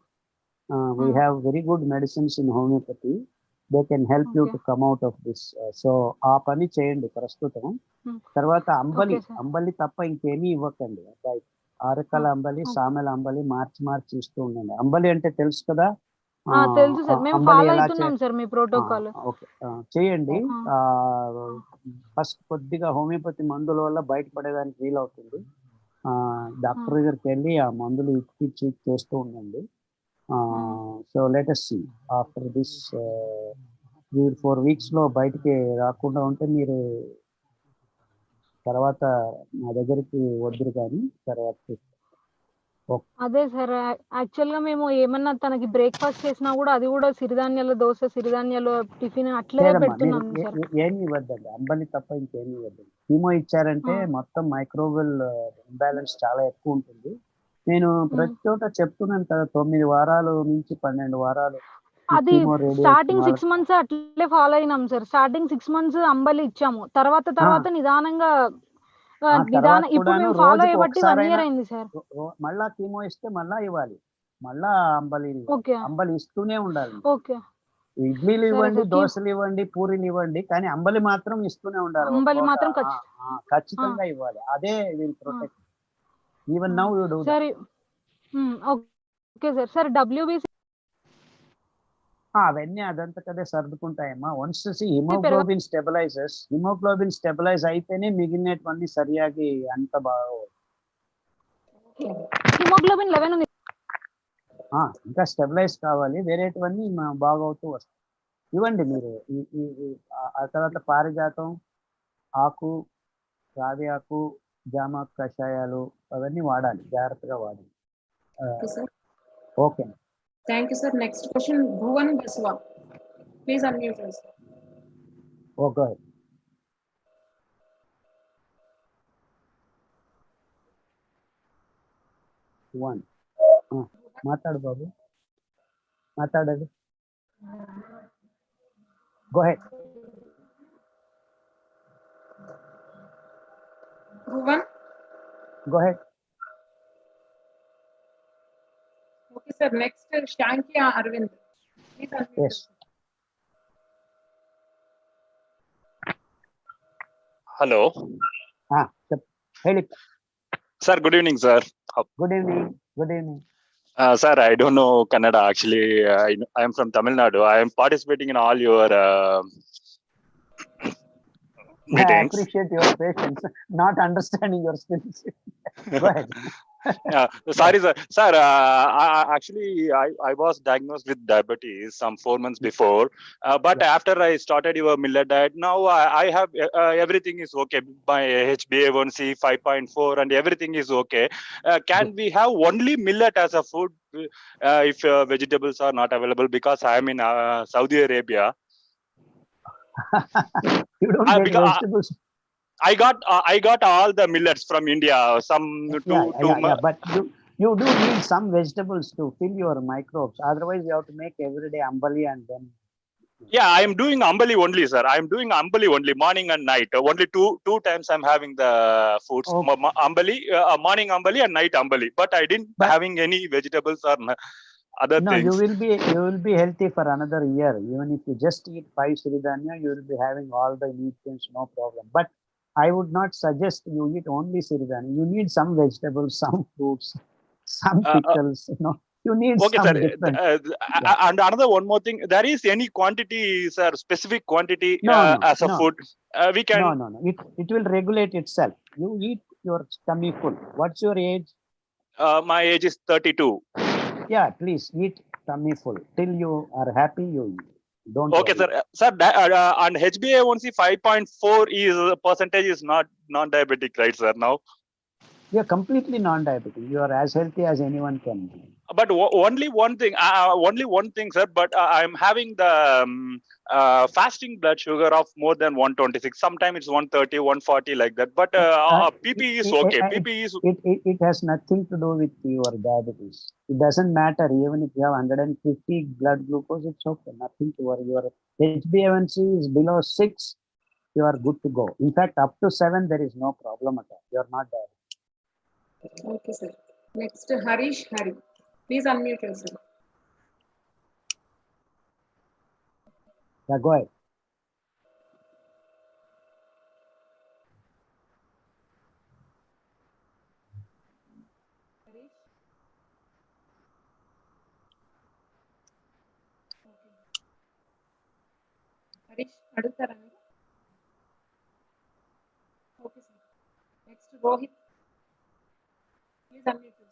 we have very good medicines in homeopathy. They can help you to come out of this. So ఆ పని చేయండి ప్రస్తుతం. తర్వాత అంబలి తప్ప ఇంకేమీ ఇవ్వకండి అబ్బాయి. అరకల అంబలి, సామెల అంబలి మార్చి ఇస్తూ ఉండండి. అంబలి అంటే తెలుసు కదా? తెలుసు సార్, మేము ఫాలో అవుతున్నాం సార్ మీ ప్రోటోకాల్. ఓకే, చేయండి. ఫస్ట్ కొద్దిగా హోమియోపతి మందుల వల్ల బయటపడేదానికి వీలవుతుంది. డాక్టర్ దగ్గరికి వెళ్ళి ఆ మందులు ఇచ్చి చేస్తూ ఉండండి. So let us see after this 3-4 weeks లో బయటికి రాకుండా ఉంటే మీరు తర్వాత నా దగ్గరికి వద్దురు కానీ తర్వాత. అదే సార్, యాక్చువల్ గా మేము ఏమన్నా తనకి బ్రేక్ఫాస్ట్ చేసినా కూడా అది కూడా సిరిధాన్యాల దోశ, సిరిధాన్యాల టిఫిన్ అట్లే పెడుతున్నాం సార్. ఏమి ఇవ్వద్దండి, అంబలి తప్ప ఇంకేమి ఇవ్వద్దండి. కీమో ఇచ్చారంటే మొత్తం మైక్రోబల్ ఇంబ్యాలెన్స్ చాలా ఎక్కువ ఉంటుంది. నేను ప్రతి చోట చెప్తున్నాను కదా, 9 వారాలు నుంచి 12 వారాలు. అది స్టార్టింగ్ 6 months అట్లే ఫాలో అయినాం సార్. స్టార్టింగ్ 6 months అంబలి ఇచ్చాము. తర్వాత నిదానంగా ఇప్పుడు మేము ఫాలో అయ్యబట్టి 1 year అయింది సార్. మళ్ళా కీమో ఇస్తే మళ్ళా ఇవ్వాలి, మళ్ళా అంబలి ఇస్తూనే ఉండాలి. ఇడ్లీలు ఇవ్వండి, దోశలు ఇవ్వండి, పూరీలు ఇవ్వండి, కానీ అంబలి మాత్రం ఇస్తూనే ఉండాలి. అంబలి మాత్రం ఖచ్చితంగా ఇవ్వాలి. అదే will protect. Even now you do సరే. Okay sir. WBC అవన్నీ అదంతకదే సర్దుకుంటాయమ్మా. వన్స్ హిమోగ్లోబిన్ స్టెబిలైజ్ అయితేనే మిగిలినవన్నీ సరియాగి అంత బాగా. హిమోగ్లోబిన్ 11 ఉంది. ఇంకా స్టెబిలైజ్ కావాలి, వేరేటివన్నీ బాగా అవుతూ వస్తాయి. ఇవ్వండి మీరు ఆ తర్వాత పారిజాతం ఆకు, రావి ఆకు, జామ కషాయాలు అవన్నీ వాడాలి, జాగ్రత్తగా వాడాలి. Okay, sir. Okay. Thank you, sir. Next question, Bhuvan Baswa. Please unmute yourself. Okay. One మాట్లాడు బాబు, మాట్లాడండి. Go head. Bhuvan. Go ahead. Okay, sir. Next, Shanky Arvind. Please unmute Yes. yourself. Hello. ಹೇಳಿ. Sir, good evening, sir. Good evening. Good evening. Sir, I don't know Kannada. Actually, I am from Tamil Nadu. I am participating in all your I meetings. appreciate your patience, not understanding your skills. Go ahead. Sorry, sir. Sir, I was diagnosed with diabetes some 4 months before. But after I started your millet diet, now I have everything is okay. My HbA1c 5.4 and everything is okay. Can we have only millet as a food if vegetables are not available? Because I am in Saudi Arabia. You don't get vegetables. I got all the millets from India. Some But you do need some vegetables to fill your microbes. Otherwise, you have to make everyday ambali and then. Yeah, I am doing ambali only, sir. I am doing ambali only, morning and night. Only two times I'm having the foods. Okay. Ambali, morning ambali and night ambali. But I didn't having any vegetables or other things. You will be healthy for another year. Even if you just eat 5 siridhanya, you will be having all the nutrients, no problem. But I would not suggest you eat only siridhanya. You need some vegetables, some fruits, some pickles. You need okay, some sir. different. And another one more thing. There is any quantity, sir, specific quantity as a food? We can. No. It will regulate itself. You eat your tummy full. What's your age? My age is 32. Yeah, please eat tummy full till you are happy. You eat. Don't. Okay, worry. Sir. And HbA1c 5.4 is percentage is not non-diabetic, right, sir? Now. You're completely non-diabetic. You are as healthy as anyone can be. But only one thing, sir. But I'm having the fasting blood sugar of more than 126. Sometimes it's 130, 140 like that. But PP is okay. PP is. It has nothing to do with your diabetes. It doesn't matter. Even if you have 150 blood glucose, it's okay. Nothing to worry. Your HbA1c is below 6. You are good to go. In fact, up to 7, there is no problem at all. You are not diabetic. Okay, sir. Next, Harish Hari. Please unmute yourself. Yeah, go ahead. Harish. Okay. Harish, adutara meeru? Okay, sir. Next, Rohit. Please unmute yourself.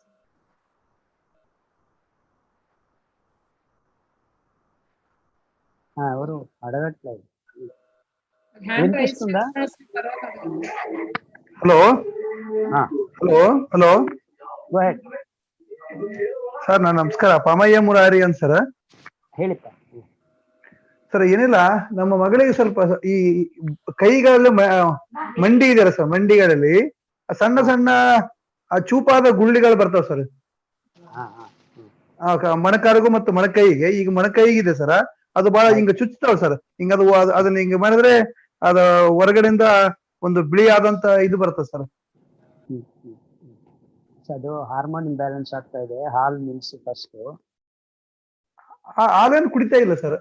ఎవరు అడగట్లేదు. Hand raise వినిపిస్తుందా? తర్వాత అడగండి. Hello Go ahead. Sir ನಾನು ನಮಸ್ಕಾರ, ಪಾಮಯ್ಯ ಮುರಾರಿ ಅಂತ sir. ಹೇಳಿಪ್ಪ. Sir ಏನಿಲ್ಲ, ನಮ್ಮ ಮಗಳಿಗೆ ಸ್ವಲ್ಪ ಈ ಕೈಗಳಲ್ಲಿ ಮಂಡಿ ಇದೆಯಲ್ಲ ಸರ್, ಮಂಡಿಗಳಲ್ಲಿ ಸಣ್ಣ ಸಣ್ಣ ಚೂಪಾದ ಗುಳ್ಳಿಗಳು ಬರ್ತಾವ ಸರ್. ಮೊಣಕಾಲಿಗೂ ಮತ್ತು ಮೊಣಕೈಗೆ. ಈಗ ಮೊಣಕೈಗಿದೆ ಸರ್, ಅದು ಬಹಳ ಹಿಂಗ ಚುಚ್ತಾವ ಸರ್. ಹಿಂಗ ಅದನ್ನ ಹಿಂಗ ಮಾಡಿದ್ರೆ ಅದ ಹೊರಗಡೆಯಿಂದ ಒಂದು ಬಿಳಿ ಆದಂತ ಇದು ಬರ್ತದೆ ಸರ್. ಅದು ಹಾರ್ಮೋನ್ ಇಂಬ್ಯಾಲೆನ್ಸ್ ಆಗ್ತಾ ಇದೆ. ಹಾಲು ನಿಲ್ಸಿ ಫಸ್ಟ್. ಹಾಲೇನು ಕುಡಿತಾ ಇಲ್ಲ ಸರ್.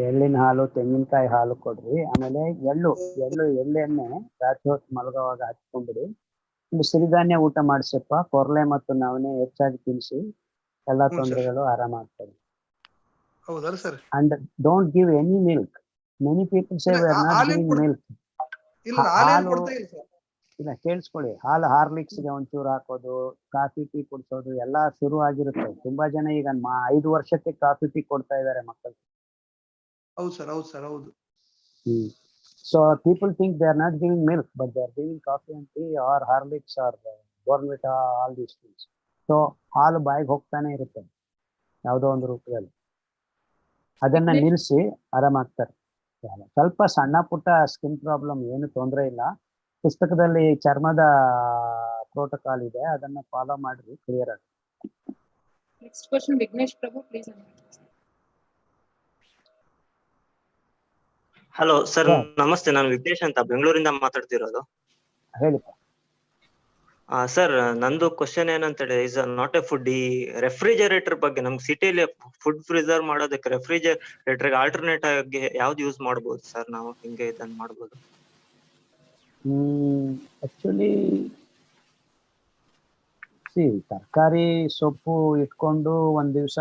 ಎಳ್ಳಿನ ಹಾಲು, ತೆಂಗಿನಕಾಯಿ ಹಾಲು ಕೊಡ್ರಿ. ಆಮೇಲೆ ಎಳ್ಳೆಣ್ಣೆ ರಾತ್ರಿ ಹೊತ್ತು ಮಲಗುವಾಗ ಹಚ್ಕೊಂಡ್ಬಿಡಿ. ಒಂದು ಸಿರಿಧಾನ್ಯ ಊಟ ಮಾಡಿಸಪ್ಪ. ಕೊರ್ಲೆ ಮತ್ತು ನವಣೆ ಹೆಚ್ಚಾಗಿ ತಿನ್ನಿಸಿ. ಎಲ್ಲಾ ತೊಂದರೆಗಳು ಆರಾಮಾಗ್ತದೆ. ಹೌದಲ್ಲ sir? And don't give any milk. Many people say we are not giving milk. ಇಲ್ಲ, ಹಾಲೇನು ಕೊಡ್ತಾ ಇಲ್ಲ ಸರ್. ಇಲ್ಲ ಕೇಳಿಸ್ಕೊಳ್ಳಿ, ಹಾಲು ಹಾರ್ಲಿಕ್ಸ್ಗೆ ಒಂಚೂರು ಹಾಕೋದು, ಕಾಫಿ ಟೀ ಕುಡಿಸೋದು ಎಲ್ಲ ಶುರು ಆಗಿರುತ್ತೆ. ತುಂಬಾ ಜನ ಈಗ 5 ವರ್ಷಕ್ಕೆ ಕಾಫಿ ಟೀ ಕೊಡ್ತಾ ಇದ್ದಾರೆ ಮಕ್ಕಳು. ಹೌದು ಸರ್, ಹೌದು ಸರ್, ಹೌದು. So people think they are not giving milk, but they are giving coffee and tea or Horlicks or Bournvita, all these things. So ಹಾಲು ಬಾಯಿಗೆ ಹೋಗ್ತಾನೆ ಇರುತ್ತೆ ಯಾವುದೋ ಒಂದು ರೂಪದಲ್ಲಿ. ಅದನ್ನ ನಿಲ್ಲಿಸಿ ಆರಾಮಾಗ್ತಾರೆ. ಸ್ವಲ್ಪ ಸಣ್ಣ ಪುಟ್ಟ ಸ್ಕಿನ್ ಪ್ರಾಬ್ಲಮ್ ಏನು ತೊಂದರೆ ಇಲ್ಲ. ಪುಸ್ತಕದಲ್ಲಿ ಚರ್ಮದ ಪ್ರೋಟೋಕಾಲ್ ಇದೆ, ಅದನ್ನ ಫಾಲೋ ಮಾಡ್ರಿ, ಕ್ಲಿಯರ್ ಆಗಿ. Next question Vignesh Prabhu, please. Hello sir, ನಮಸ್ತೆ. ನಾನು ವಿಘ್ನೇಶ್ ಅಂತ ಬೆಂಗಳೂರಿಂದ ಮಾತಾಡ್ತಿರೋದು. ಹೇಳಿಪ್ಪ. ಸರ್, ನಂದು ಕ್ವಶನ್ ಏನಂತ ಹೇಳಿ, ಇಸ್ ನಾಟ್ ಎ ಫುಡ್. ಈ ರೆಫ್ರಿಜರೇಟರ್ ಬಗ್ಗೆ ನಮ್ಗೆ ಸಿಟಿಲಿ ಫುಡ್ ಪ್ರಿಸರ್ವ್ ಮಾಡೋದಕ್ಕೆ ರೆಫ್ರಿಜರೇಟರ್ ಆಲ್ಟರ್ನೇಟ್ ಆಗಿ ಯಾವ್ದು ಯೂಸ್ ಮಾಡ್ಬೋದು ಸರ್? ನಾವು ಹಿಂಗೆ ಇದನ್ನ ಮಾಡ್ಬೋದು? ಆಕ್ಚುಲಿ ತರಕಾರಿ ಸೊಪ್ಪು ಇಟ್ಕೊಂಡು ಒಂದ್ ದಿವಸ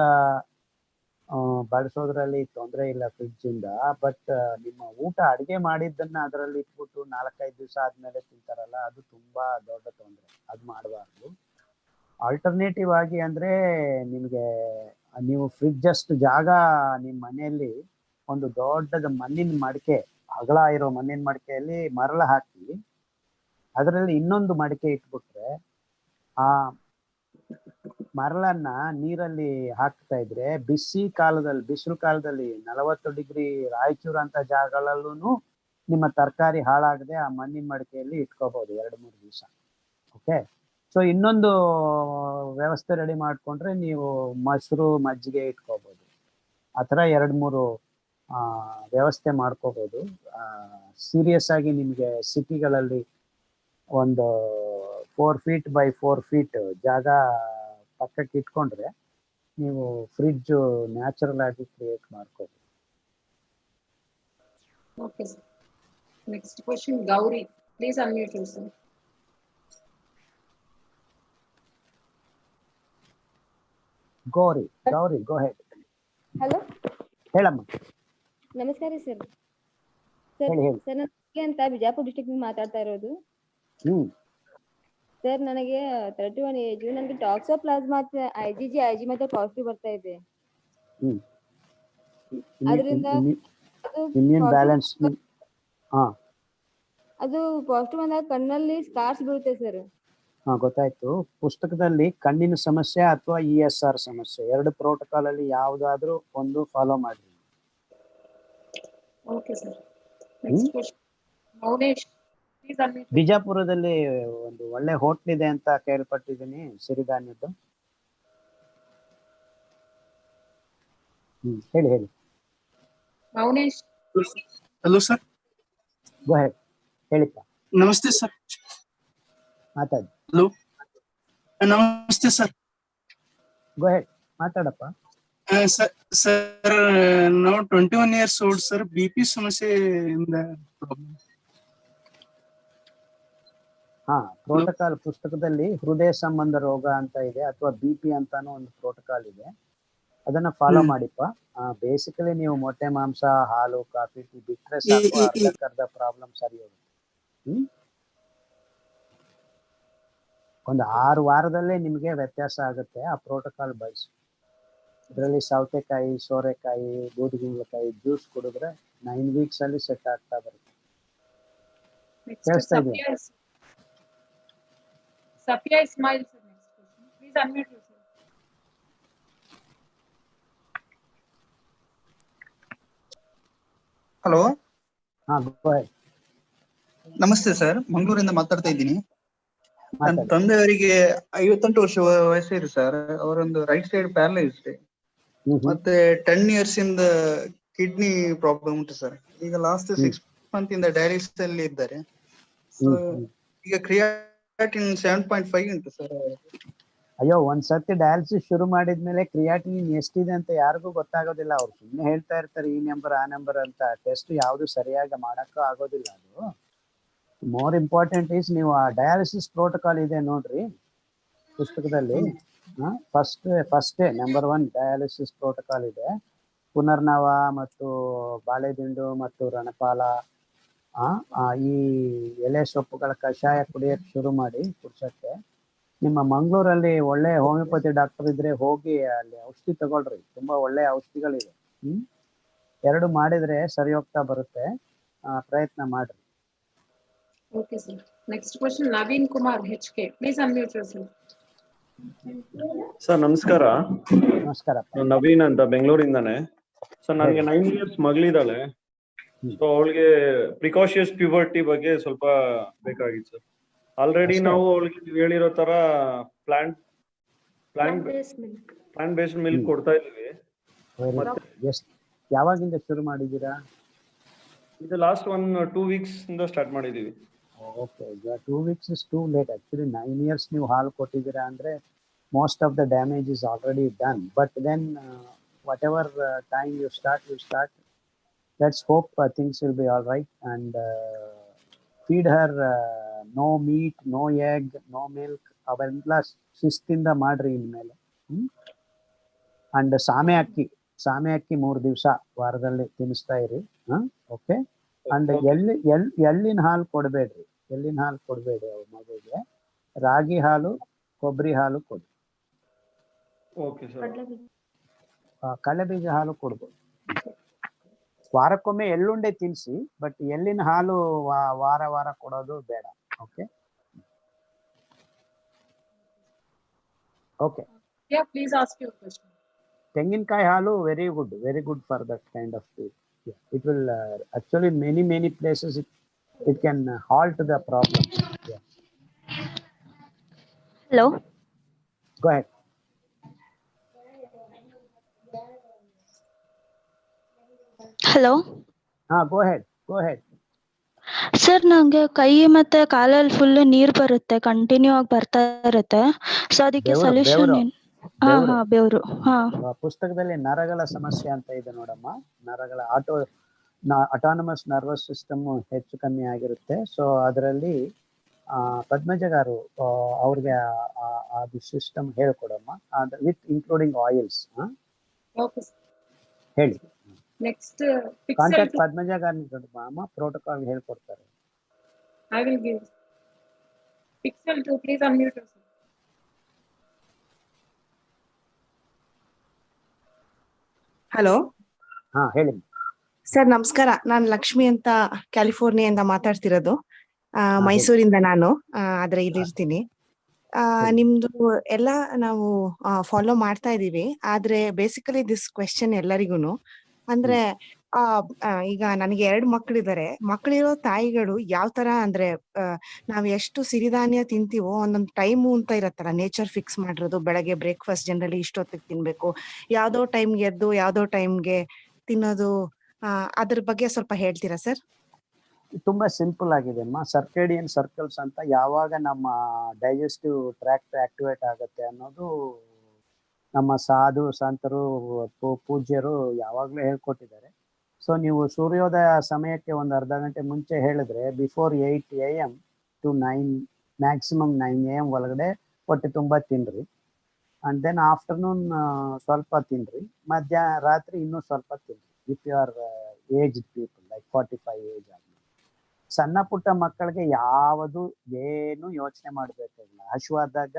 ಬಳಸೋದ್ರಲ್ಲಿ ತೊಂದರೆ ಇಲ್ಲ ಫ್ರಿಡ್ಜ್ ಇಂದ. ಬಟ್ ನಿಮ್ಮ ಊಟ ಅಡಿಗೆ ಮಾಡಿದ್ದನ್ನ ಅದರಲ್ಲಿ ಇಟ್ಬಿಟ್ಟು 4-5 ದಿವಸ ಆದ್ಮೇಲೆ ತಿಂತಾರಲ್ಲ, ಅದು ತುಂಬಾ ದೊಡ್ಡ ತೊಂದರೆ. ಅದು ಮಾಡಬಾರ್ದು. ಆಲ್ಟರ್ನೇಟಿವ್ ಆಗಿ ಅಂದ್ರೆ ನಿಮ್ಗೆ ನೀವು ಫ್ರಿಡ್ಜ್ ಅಷ್ಟು ಜಾಗ ನಿಮ್ಮ ಮನೆಯಲ್ಲಿ ಒಂದು ದೊಡ್ಡದ ಮಣ್ಣಿನ ಮಡಿಕೆ, ಅಗಲ ಇರೋ ಮಣ್ಣಿನ ಮಡಿಕೆಯಲ್ಲಿ ಮರಳ ಹಾಕಿ ಅದರಲ್ಲಿ ಇನ್ನೊಂದು ಮಡಿಕೆ ಇಟ್ಬಿಟ್ರೆ ಆ ಮರಳನ್ನ ನೀರಲ್ಲಿ ಹಾಕ್ತಾ ಇದ್ರೆ ಬಿಸಿಲು ಕಾಲದಲ್ಲಿ 40 ಡಿಗ್ರಿ ರಾಯಚೂರು ಅಂತ ಜಾಗಗಳಲ್ಲೂ ನಿಮ್ಮ ತರಕಾರಿ ಹಾಳಾಗದೆ ಆ ಮಣ್ಣಿನ ಮಡಿಕೆಯಲ್ಲಿ ಇಟ್ಕೋಬಹುದು 2-3 ದಿವಸ. ಓಕೆ. ಸೊ ಇನ್ನೊಂದು ವ್ಯವಸ್ಥೆ ರೆಡಿ ಮಾಡ್ಕೊಂಡ್ರೆ ನೀವು ಮೊಸರು ಮಜ್ಜಿಗೆ ಇಟ್ಕೋಬಹುದು. ಆ ಥರ 2-3 ವ್ಯವಸ್ಥೆ ಮಾಡ್ಕೋಬಹುದು. ಸೀರಿಯಸ್ ಆಗಿ ನಿಮಗೆ ಸಿಟಿಗಳಲ್ಲಿ ಒಂದು 4 feet by 4 feet ಜಾಗ ಪಕ್ಕಕ್ಕೆ ಇಟ್ಕೊಂಡ್ರೆ ನೀವು ಫ್ರಿಡ್ಜ್ ನ್ಯಾಚುರಲ್ ಆಗಿ ಕ್ರಿಯೇಟ್ ಮಾಡ್ಕೋಬಹುದು. Okay sir. Next question Gauri, please unmute yourself. Gauri, go head. Hello, ಹೇಳಮ್ಮ. ನಮಸ್ಕಾರ ಸರ್. ಸರ್, ನಾನು ಅಂತ ಬಿಜಾಪುರ ಡಿಸ್ಟ್ರಿಕ್ಟ್ ಮಾತಾಡ್ತಾ ಇರೋದು. ಸರ್, ನನಗೆ 31 ಏಜ್. ನನಗೆ ಟಾಕ್ಸೋಪ್ಲಾಸ್ಮಾ IgG ಮತ್ತೆ ಪಾಸಿಟಿವ್ ಬರ್ತಾ ಇದೆ. ಅದರಿಂದ ಇಮ್ಯೂನ್ ಬ್ಯಾಲೆನ್ಸ್ ಅದು ಪಾಸಿಟಿವ್ ಅಂದಾಗ ಕಣ್ಣಲ್ಲಿ ಸ್ಕಾರ್ಸ್ ಬೀಳುತ್ತೆ ಸರ್. ಗೊತ್ತಾಯ್ತು. ಪುಸ್ತಕದಲ್ಲಿ ಕಣ್ಣಿನ ಸಮಸ್ಯೆ ಅಥವಾ ESR ಸಮಸ್ಯೆ 2 ಪ್ರೋಟೋಕಾಲ್ ಅಲ್ಲಿ ಯಾವ್ದಾದ್ರು ಒಂದು ಫಾಲೋ ಮಾಡಿ. Okay sir. Next question Mounesh, please unmute. ಬಿಜಾಪುರದಲ್ಲಿ ಒಂದು ಒಳ್ಳೆ ಹೋಟ್ಲ್ ಇದೆ ಅಂತ ಕೇಳ್ಪಟ್ಟಿದ್ದೀನಿ, ಸಿರಿಧಾನ್ಯದ್ದು. ಹೇಳಿ. Mounesh. Hello sir. Go ahead, ಹೇಳಿಪ್ಪ. ನಮಸ್ತೆ ಸರ್. ಮಾತಾಡಿ. ಹಲೋ, ನಮಸ್ತೆ ಸರ್. ಗೋ ಹೆಡ್, ಮಾತಾಡಪ್ಪ. ಸರ್, ನಾವು 21 years old ಸರ್. BP ಸಮಸ್ಯೆಯಿಂದ ಪ್ರಾಬ್ಲಮ್. ಪ್ರೋಟೋಕಾಲ್ ಪುಸ್ತಕದಲ್ಲಿ ಹೃದಯ ಸಂಬಂಧ ರೋಗ ಅಂತ ಇದೆ, ಅಥವಾ BP ಅಂತಾನು ಒಂದು ಪ್ರೋಟೋಕಾಲ್ ಇದೆ. ಅದನ್ನ ಫಾಲೋ ಮಾಡಿಪ್ಪ. ಬೇಸಿಕಲಿ ನೀವು ಮೊಟ್ಟೆ ಮಾಂಸ, ಹಾಲು, ಕಾಫಿ, ಟೀ ಬಿಟ್ರೆ ಸಾಕು, ಅರ್ಧ ಪ್ರಾಬ್ಲಮ್ ಸರಿ ಹೋಗುತ್ತೆ. ಒಂದು 6 ವಾರದಲ್ಲೇ ನಿಮಗೆ ವ್ಯತ್ಯಾಸ ಆಗುತ್ತೆ. ಆ ಪ್ರೋಟೋಕಾಲ್ ಬಳಸಿ. ಇದರಲ್ಲಿ ಸೌತೆಕಾಯಿ, ಸೋರೆಕಾಯಿ, ಬೂದುಗುಂಬಳಕಾಯಿ ಜ್ಯೂಸ್ ಕುಡಿದ್ರೆ 9 weeks ಅಲ್ಲಿ ಸೆಟ್ ಆಗ್ತಾ ಬರುತ್ತೆ. ಕೇಳಿಸ್ತಾ ಇದೆಯಾ? Safia Ismail sir, next question, please unmute yourself. Hello, go head. ನಮಸ್ತೆ ಸರ್. ಮಂಗಳೂರಿಂದ ಮಾತಾಡ್ತಾ ಇದ್ದೀನಿ. ನನ್ನ ತಂದೆಯವರಿಗೆ 58 ವರ್ಷ ವಯಸ್ಸಿದೆ ಸರ್. ಅವರೊಂದು ರೈಟ್ ಸೈಡ್ ಪ್ಯಾರಲೈಸ್ ಇದೆ, ಮತ್ತೆ 10 years ಇಂದ ಕಿಡ್ನಿ ಪ್ರಾಬ್ಲಮ್ ಉಂಟು ಸರ್. ಈಗ ಲಾಸ್ಟ್ 6 month ಇಂದ ಡಯಾಲಿಸಿಸ್ ಅಲ್ಲಿ ಇದ್ದಾರೆ. ಈಗ ಕ್ರಿಯಾಟಿನ್ 7.5 ಉಂಟು ಸರ್. ಅಯ್ಯೋ, ಒಂದ್ಸತಿ ಡಯಾಲಿಸಿಸ್ ಶುರು ಮಾಡಿದ್ಮೇಲೆ ಕ್ರಿಯಾಟಿನ್ ಎಷ್ಟಿದೆ ಅಂತ ಯಾರಿಗೂ ಗೊತ್ತಾಗೋದಿಲ್ಲ. ಅವ್ರು ಸುಮ್ಮನೆ ಹೇಳ್ತಾ ಇರ್ತಾರೆ ಈ ನಂಬರ್ ಆ ನಂಬರ್ ಅಂತ. ಟೆಸ್ಟ್ ಯಾವುದು ಸರಿಯಾಗಿ ಮಾಡಕ್ಕೂ ಆಗೋದಿಲ್ಲ. ಅದು ಮೋರ್ ಇಂಪಾರ್ಟೆಂಟ್ ಈಸ್ ನೀವು ಆ ಡಯಾಲಿಸಿಸ್ ಪ್ರೋಟೋಕಾಲ್ ಇದೆ ನೋಡ್ರಿ ಪುಸ್ತಕದಲ್ಲಿ. ಫಸ್ಟ್ ನಂಬರ್ 1 ಡಯಾಲಿಸಿಸ್ ಪ್ರೋಟೋಕಾಲ್ ಇದೆ. ಪುನರ್ನವ ಮತ್ತು ಬಾಳೆದಿಂಡು ಮತ್ತು ರಣಪಾಲ ಈ ಎಲೆ ಸೊಪ್ಪುಗಳ ಕಷಾಯ ಕುಡಿಯಕ್ಕೆ ಶುರು ಮಾಡಿ ಕುಡ್ಸಕ್ಕೆ. ನಿಮ್ಮ ಮಂಗಳೂರಲ್ಲಿ ಒಳ್ಳೆ ಹೋಮಿಯೋಪತಿ ಡಾಕ್ಟರ್ ಇದ್ರೆ ಹೋಗಿ ಅಲ್ಲಿ ಔಷಧಿ ತಗೊಳ್ರಿ, ತುಂಬಾ ಒಳ್ಳೆ ಔಷಧಿಗಳಿವೆ. ಎರಡು ಮಾಡಿದ್ರೆ ಸರಿ ಹೋಗ್ತಾ ಬರುತ್ತೆ, ಪ್ರಯತ್ನ ಮಾಡ್ರಿ. Okay, sir. Next question, Naveen Kumar, HK. Please unmute yourself. Sir ನಮಸ್ಕಾರ. ನಮಸ್ಕಾರ. ನವೀನ್ ಅಂತ ಬೆಂಗಳೂರಿಂದಾನೆ. ಸರ್ ನನಗೆ 9 years ಮಗಳಿದ್ದಾಳೆ. ಸೊ ಅವಳಿಗೆ ಪ್ರಿಕಾಷಿಯಸ್ ಪ್ಯೂಬರ್ಟಿ ಬಗ್ಗೆ ಸ್ವಲ್ಪ ಬೇಕಾಗಿತ್ತು ಸರ್. ಆಲ್ರೆಡಿ ನಾವು ಅವಳಿಗೆ ಹೇಳಿರೋ ತರ ಪ್ಲಾಂಟ್ ಬೇಸ್ಡ್ ಮಿಲ್ಕ್ ಕೊಡ್ತಾ ಇದೀವಿ. ಯಾವಾಗಿಂದ ಶುರು ಮಾಡಿದ್ದೀರಾ? ಇದು ಲಾಸ್ಟ್ 1-2 weeks ಇಂದ ಸ್ಟಾರ್ಟ್ ಮಾಡಿದೀವಿ. Okay, 2 weeks is too late. Actually 9 years ನೀವು ಹಾಲು ಕೊಟ್ಟಿದ್ದೀರಾ ಅಂದ್ರೆ most of the damage is already done. But then whatever time you start. Let's hope things will be all right, and feed her no meat, no egg, no milk. ಅವೆಲ್ಲ ಶಿಸ್ತಿಂದ ಮಾಡ್ರಿ ಇನ್ಮೇಲೆ. And ಸಾಮೆ ಅಕ್ಕಿ 3 ದಿವಸ ವಾರದಲ್ಲಿ ತಿನ್ನಿಸ್ತಾ ಇರಿ. ಓಕೆ. ಅಂಡ್ ಎಳ್ಳಿನ ಹಾಲು ಕೊಡಬೇಡ್ರಿ, ಅವ್ರ ಮಗುಗೆ. ರಾಗಿ ಹಾಲು, ಕೊಬ್ಬರಿ ಹಾಲು ಕೊಡಿ. ಕಡಲೆಬೀಜ ಹಾಲು ಕೊಡ್ಬೋದು. ವಾರಕ್ಕೊಮ್ಮೆ ಎಳ್ಳುಂಡೆ ತಿನ್ನಿಸಿ, ಬಟ್ ಎಳ್ಳಿನ ಹಾಲು ವಾರ ಕೊಡೋದು ಬೇಡ. Okay. Okay. Yeah, please ask your question. ತೆಂಗಿನಕಾಯಿ ಹಾಲು very good for that kind of food. It will actually many places it can halt the problem. Yeah. Hello. Go ahead. Hello. Go ahead. Sir ನಂಗೆ ಕೈ ಮತ್ತೆ ಕಾಲಲ್ಲಿ full ನೀರ್ ಬರುತ್ತೆ, continue ಆಗಿ ಬರ್ತಾ ಇರುತ್ತೆ. ಸೊ ಅದಕ್ಕೆ ಸೊಲ್ಯೂಷನ್ ಏನು? ಬೆವರು. ಪುಸ್ತಕದಲ್ಲಿ ನರಗಳ ಸಮಸ್ಯೆ ಅಂತ ಇದೆ ನೋಡಮ್ಮ. ನರಗಳ ಅಟಾನಮಸ್ ನರ್ವಸ್ ಸಿಸ್ಟಮ್ ಹೆಚ್ಚು ಕಮ್ಮಿ ಆಗಿರುತ್ತೆ. ಸೊ ಅದರಲ್ಲಿ ಪದ್ಮಜ ಗಾರು ಅವ್ರಿಗೆ ಅದು ಸಿಸ್ಟಮ್ ಹೇಳ್ಕೊಡಮ್ಮ, ವಿತ್ ಇನ್ಕ್ಲೂಡಿಂಗ್ ಆಯಿಲ್ಸ್. ಹೇಳಿ. Next, contact Padmaja gar protocol ಹೇಳ್ಕೊಡ್ತಾರೆ. I will give. Pixel 2, please unmute yourself. Hello. ಹೇಳಿ ಸರ್ ನಮಸ್ಕಾರ. ನಾನು ಲಕ್ಷ್ಮಿ ಅಂತ ಕ್ಯಾಲಿಫೋರ್ನಿಯಿಂದ ಮಾತಾಡ್ತಿರೋದು. ಮೈಸೂರಿಂದ ನಾನು, ಆದ್ರೆ ಇಲ್ಲಿರ್ತೀನಿ. ನಿಮ್ದು ಎಲ್ಲ ನಾವು ಫಾಲೋ ಮಾಡ್ತಾ ಇದೀವಿ. ಆದ್ರೆ ಬೇಸಿಕಲಿ ದಿಸ್ ಕ್ವೆಶ್ಚನ್ ಎಲ್ಲರಿಗೂನು ಅಂದ್ರೆ ಈಗ ನನಗೆ 2 ಮಕ್ಕಳಿದ್ದಾರೆ. ಮಕ್ಕಳಿರೋ ತಾಯಿಗಳು ಯಾವ ತರ ಅಂದ್ರೆ ನಾವ್ ಎಷ್ಟು ಸಿರಿಧಾನ್ಯ ತಿಂತೀವೋ ಒಂದೊಂದು ಟೈಮು ಅಂತ ಇರತ್ತಲ್ಲ, ನೇಚರ್ ಫಿಕ್ಸ್ ಮಾಡಿರೋದು. ಬೆಳಗ್ಗೆ ಬ್ರೇಕ್ಫಾಸ್ಟ್ ಜನರಲಿ ಇಷ್ಟೊತ್ತಿಗೆ ತಿನ್ಬೇಕು, ಯಾವ್ದೋ ಟೈಮ್ಗೆ ಎದ್ದು ಯಾವ್ದೋ ಟೈಮ್ಗೆ ತಿನ್ನೋದು. ಅದ್ರ ಬಗ್ಗೆ ಸ್ವಲ್ಪ ಹೇಳ್ತೀರಾ ಸರ್? ತುಂಬಾ ಸಿಂಪಲ್ ಆಗಿದೆ ಅಮ್ಮ. ಸರ್ಕೇಡಿಯನ್ ಸರ್ಕಲ್ಸ್ ಅಂತ, ಯಾವಾಗ ನಮ್ಮ ಡೈಜೆಸ್ಟಿವ್ ಟ್ರ್ಯಾಕ್ಟ್ ಆಕ್ಟಿವೇಟ್ ಆಗುತ್ತೆ ಅನ್ನೋದು ನಮ್ಮ ಸಾಧು ಸಂತರು ಪೂಜ್ಯರು ಯಾವಾಗಲೂ ಹೇಳ್ಕೊಟ್ಟಿದ್ದಾರೆ. ಸೊ ನೀವು ಸೂರ್ಯೋದಯ ಸಮಯಕ್ಕೆ ಒಂದು ಅರ್ಧ ಗಂಟೆ ಮುಂಚೆ ಹೇಳಿದ್ರೆ, before 8 AM to 9 maximum 9 AM ಒಳಗಡೆ ಹೊಟ್ಟೆ ತುಂಬ ತಿನ್ರಿ. ಅಂಡ್ ದೆನ್ ಆಫ್ಟರ್ನೂನ್ ಸ್ವಲ್ಪ ತಿನ್ರಿ, ರಾತ್ರಿ ಇನ್ನೂ ಸ್ವಲ್ಪ ತಿನ್ರಿ. If you are aged people like 45 age ಆದ್ಮೇಲೆ. ಸಣ್ಣ ಪುಟ್ಟ ಮಕ್ಕಳಿಗೆ ಯಾವುದು ಏನು ಯೋಚನೆ ಮಾಡಬೇಕಾಗಿಲ್ಲ. ಹಸುವಾದಾಗ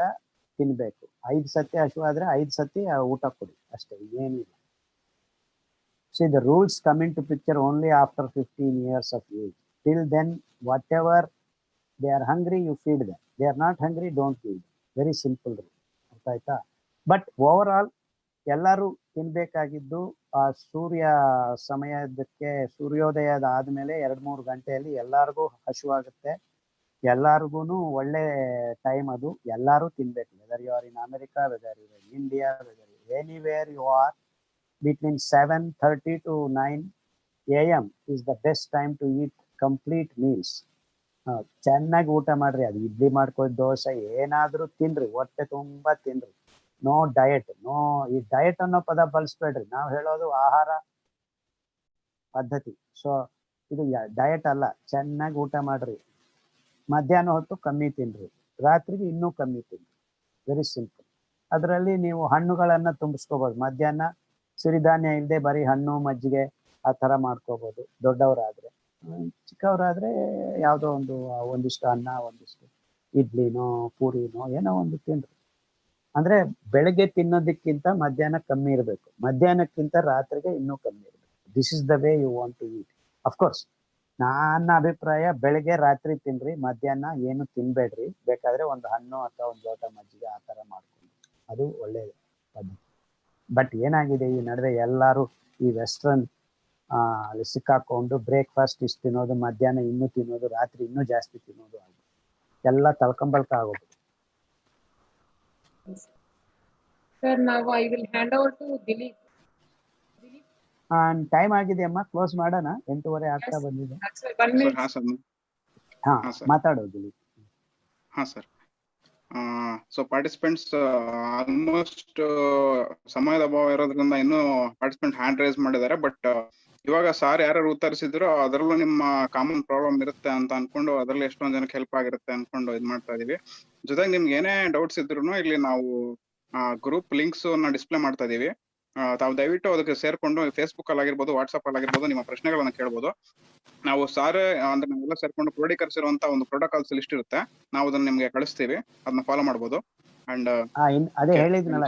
ತಿನ್ಬೇಕು. 5 ಸತಿ ಹಸುವಾದ್ರೆ 5 ಸತಿ ಊಟ ಕೊಡಿ ಅಷ್ಟೇ, ಏನಿಲ್ಲ. See, the rules come into picture only after 15 years of age. Till then, whatever they are hungry, you feed them. They are not hungry, don't feed them. Very simple rule. ಆಯ್ತಾ? ಬಟ್ ಓವರ್ ಎಲ್ಲರೂ ತಿನ್ಬೇಕಾಗಿದ್ದು ಸೂರ್ಯ ಸಮಯದಕ್ಕೆ, ಸೂರ್ಯೋದಯದ ಆದ್ಮೇಲೆ 2-3 ಗಂಟೆಯಲ್ಲಿ ಎಲ್ಲರಿಗೂ ಹಸುವಾಗುತ್ತೆ. ಎಲ್ಲಾರ್ಗು ಒಳ್ಳೆ time ಅದು. ಎಲ್ಲರೂ ತಿನ್ಬೇಕು. Whether you are in America, whether you in India, whether anywhere you are, between 7:30 to 9 AM is the best time to eat complete meals. ಚೆನ್ನಾಗಿ ಊಟ ಮಾಡ್ರಿ. ಅದು ಇಡ್ಲಿ ಮಾಡ್ಕೊ, ದೋಸೆ, ಏನಾದ್ರೂ ತಿನ್ರಿ, ಹೊಟ್ಟೆ ತುಂಬಾ ತಿನ್ರಿ. No diet. ಈ ಡಯಟ್ ಅನ್ನೋ ಪದ ಬಳಸ್ಬೇಡ್ರಿ. ನಾವು ಹೇಳೋದು ಆಹಾರ ಪದ್ಧತಿ. ಸೊ ಇದು ಡಯಟ್ ಅಲ್ಲ. ಚೆನ್ನಾಗಿ ಊಟ ಮಾಡ್ರಿ. ಮಧ್ಯಾಹ್ನ ಹೊತ್ತು ಕಮ್ಮಿ ತಿನ್ರಿ, ರಾತ್ರಿಗೆ ಇನ್ನೂ ಕಮ್ಮಿ ತಿನ್ರಿ. Very simple. ಅದರಲ್ಲಿ ನೀವು ಹಣ್ಣುಗಳನ್ನ ತುಂಬಿಸ್ಕೋಬಹುದು. ಮಧ್ಯಾಹ್ನ ಸಿರಿಧಾನ್ಯ ಇಲ್ಲದೆ ಬರೀ ಹಣ್ಣು, ಮಜ್ಜಿಗೆ ಆ ಥರ ಮಾಡ್ಕೋಬಹುದು ದೊಡ್ಡವರಾದ್ರೆ. ಚಿಕ್ಕವರಾದ್ರೆ ಯಾವುದೋ ಒಂದಿಷ್ಟು ಅನ್ನ, ಒಂದಿಷ್ಟು ಇಡ್ಲಿನೋ ಪೂರಿನೋ ಏನೋ ಒಂದು ತಿನ್ರಿ. ಅಂದ್ರೆ ಬೆಳಗ್ಗೆ ತಿನ್ನೋದಕ್ಕಿಂತ ಮಧ್ಯಾಹ್ನ ಕಮ್ಮಿ ಇರಬೇಕು, ಮಧ್ಯಾಹ್ನಕ್ಕಿಂತ ರಾತ್ರಿಗೆ ಇನ್ನೂ ಕಮ್ಮಿ ಇರಬೇಕು. This is the way you want to eat. Of course ನನ್ನ ಅಭಿಪ್ರಾಯ ಬೆಳಗ್ಗೆ ರಾತ್ರಿ ತಿನ್ರಿ, ಮಧ್ಯಾಹ್ನ ಏನು ತಿನ್ಬೇಡ್ರಿ. ಬೇಕಾದ್ರೆ ಒಂದು ಹಣ್ಣು ಅಥವಾ ಒಂದು ಲೋಟ ಮಜ್ಜಿಗೆ ಆ ಥರ ಮಾಡ್ಕೊಂಡು, ಅದು ಒಳ್ಳೆಯ ಪದ್ಧತಿ. ಬಟ್ ಏನಾಗಿದೆ ಈ ನಡುವೆ ಎಲ್ಲರೂ ಈ ವೆಸ್ಟರ್ನ್ ಅಲ್ಲಿ ಸಿಕ್ಕಾಕೊಂಡು ಬ್ರೇಕ್ಫಾಸ್ಟ್ ಇಷ್ಟು ತಿನ್ನೋದು, ಮಧ್ಯಾಹ್ನ ಇನ್ನೂ ತಿನ್ನೋದು, ರಾತ್ರಿ ಇನ್ನೂ ಜಾಸ್ತಿ ತಿನ್ನೋದು ಆಗಿ ಎಲ್ಲ ತಳ್ಕೊಂಬಳ್ಕ ಆಗೋದು. Sir, now I will hand over to Dilip. Time ಆಗಿದೆ ಅಮ್ಮ, ಕ್ಲೋಸ್ ಮಾಡೋಣ. 8:30 ಆಗ್ತಾ ಬಂದಿದೆ. ಹಾ, ಮಾತಾಡೋ ದಿಲೀಪ್. ಹಾ ಸರ್. ಸೊ ಪಾರ್ಟಿಸಿಪೆಂಟ್ಸ್ ಆಲ್ಮೋಸ್ಟ್ ಸಮಯದ ಅಭಾವ ಇರೋದ್ರಿಂದ ಇನ್ನೂ ಪಾರ್ಟಿಸಿಪೆಂಟ್ ಹ್ಯಾಂಡ್ ರೈಸ್ ಮಾಡಿದ್ದಾರೆ. ಬಟ್ ಇವಾಗ ಸಾರ್ ಯಾರು ಉತ್ತರಿಸಿದ್ರು ಅದರಲ್ಲೂ ನಿಮ್ಮ ಕಾಮನ್ ಪ್ರಾಬ್ಲಮ್ ಇರುತ್ತೆ ಅಂತ ಅನ್ಕೊಂಡು ಅದರಲ್ಲಿ ಎಷ್ಟೊಂದ್ ಜನಕ್ಕೆ ಹೆಲ್ಪ್ ಆಗಿರುತ್ತೆ ಅನ್ಕೊಂಡು ಇದ್ ಮಾಡ್ತಾ ಇದೀವಿ. ಜೊತೆಗೆ ನಿಮ್ಗೆ ಏನೇ ಡೌಟ್ಸ್ ಇದ್ರು ಇಲ್ಲಿ ನಾವು ಗ್ರೂಪ್ ಲಿಂಕ್ಸ್ ನ ಡಿಸ್ಪ್ಲೇ ಮಾಡ್ತಾ ಇದೀವಿ. ತಾವು ದಯವಿಟ್ಟು ಅದಕ್ಕೆ ಸೇರ್ಕೊಂಡು ಫೇಸ್ಬುಕ್ ಅಲ್ಲಿ ಆಗಿರ್ಬೋದು, ವಾಟ್ಸ್ಆಪ್ ಅಲ್ಲಿ ಆಗಿರ್ಬೋದು ನಿಮ್ಮ ಪ್ರಶ್ನೆಗಳನ್ನ ಕೇಳ್ಬೋದು. ನಾವು ಸಾರ್ ಅಂದ್ರೆ ನಾವೆಲ್ಲ ಸೇರ್ಕೊಂಡು ಕ್ರೋಢೀಕರಿಸಿರುವಂತ ಒಂದು ಪ್ರೋಟೋಕಾಲ್ಸ್ ಲಿಸ್ಟ್ ಇರುತ್ತೆ, ನಾವು ಅದನ್ನ ನಿಮ್ಗೆ ಕಳಿಸ್ತೀವಿ, ಅದನ್ನ ಫಾಲೋ ಮಾಡ್ಬೋದು. ಅಂಡ್ ಅದೇ ಹೇಳಿದ್ನಲ್ಲ,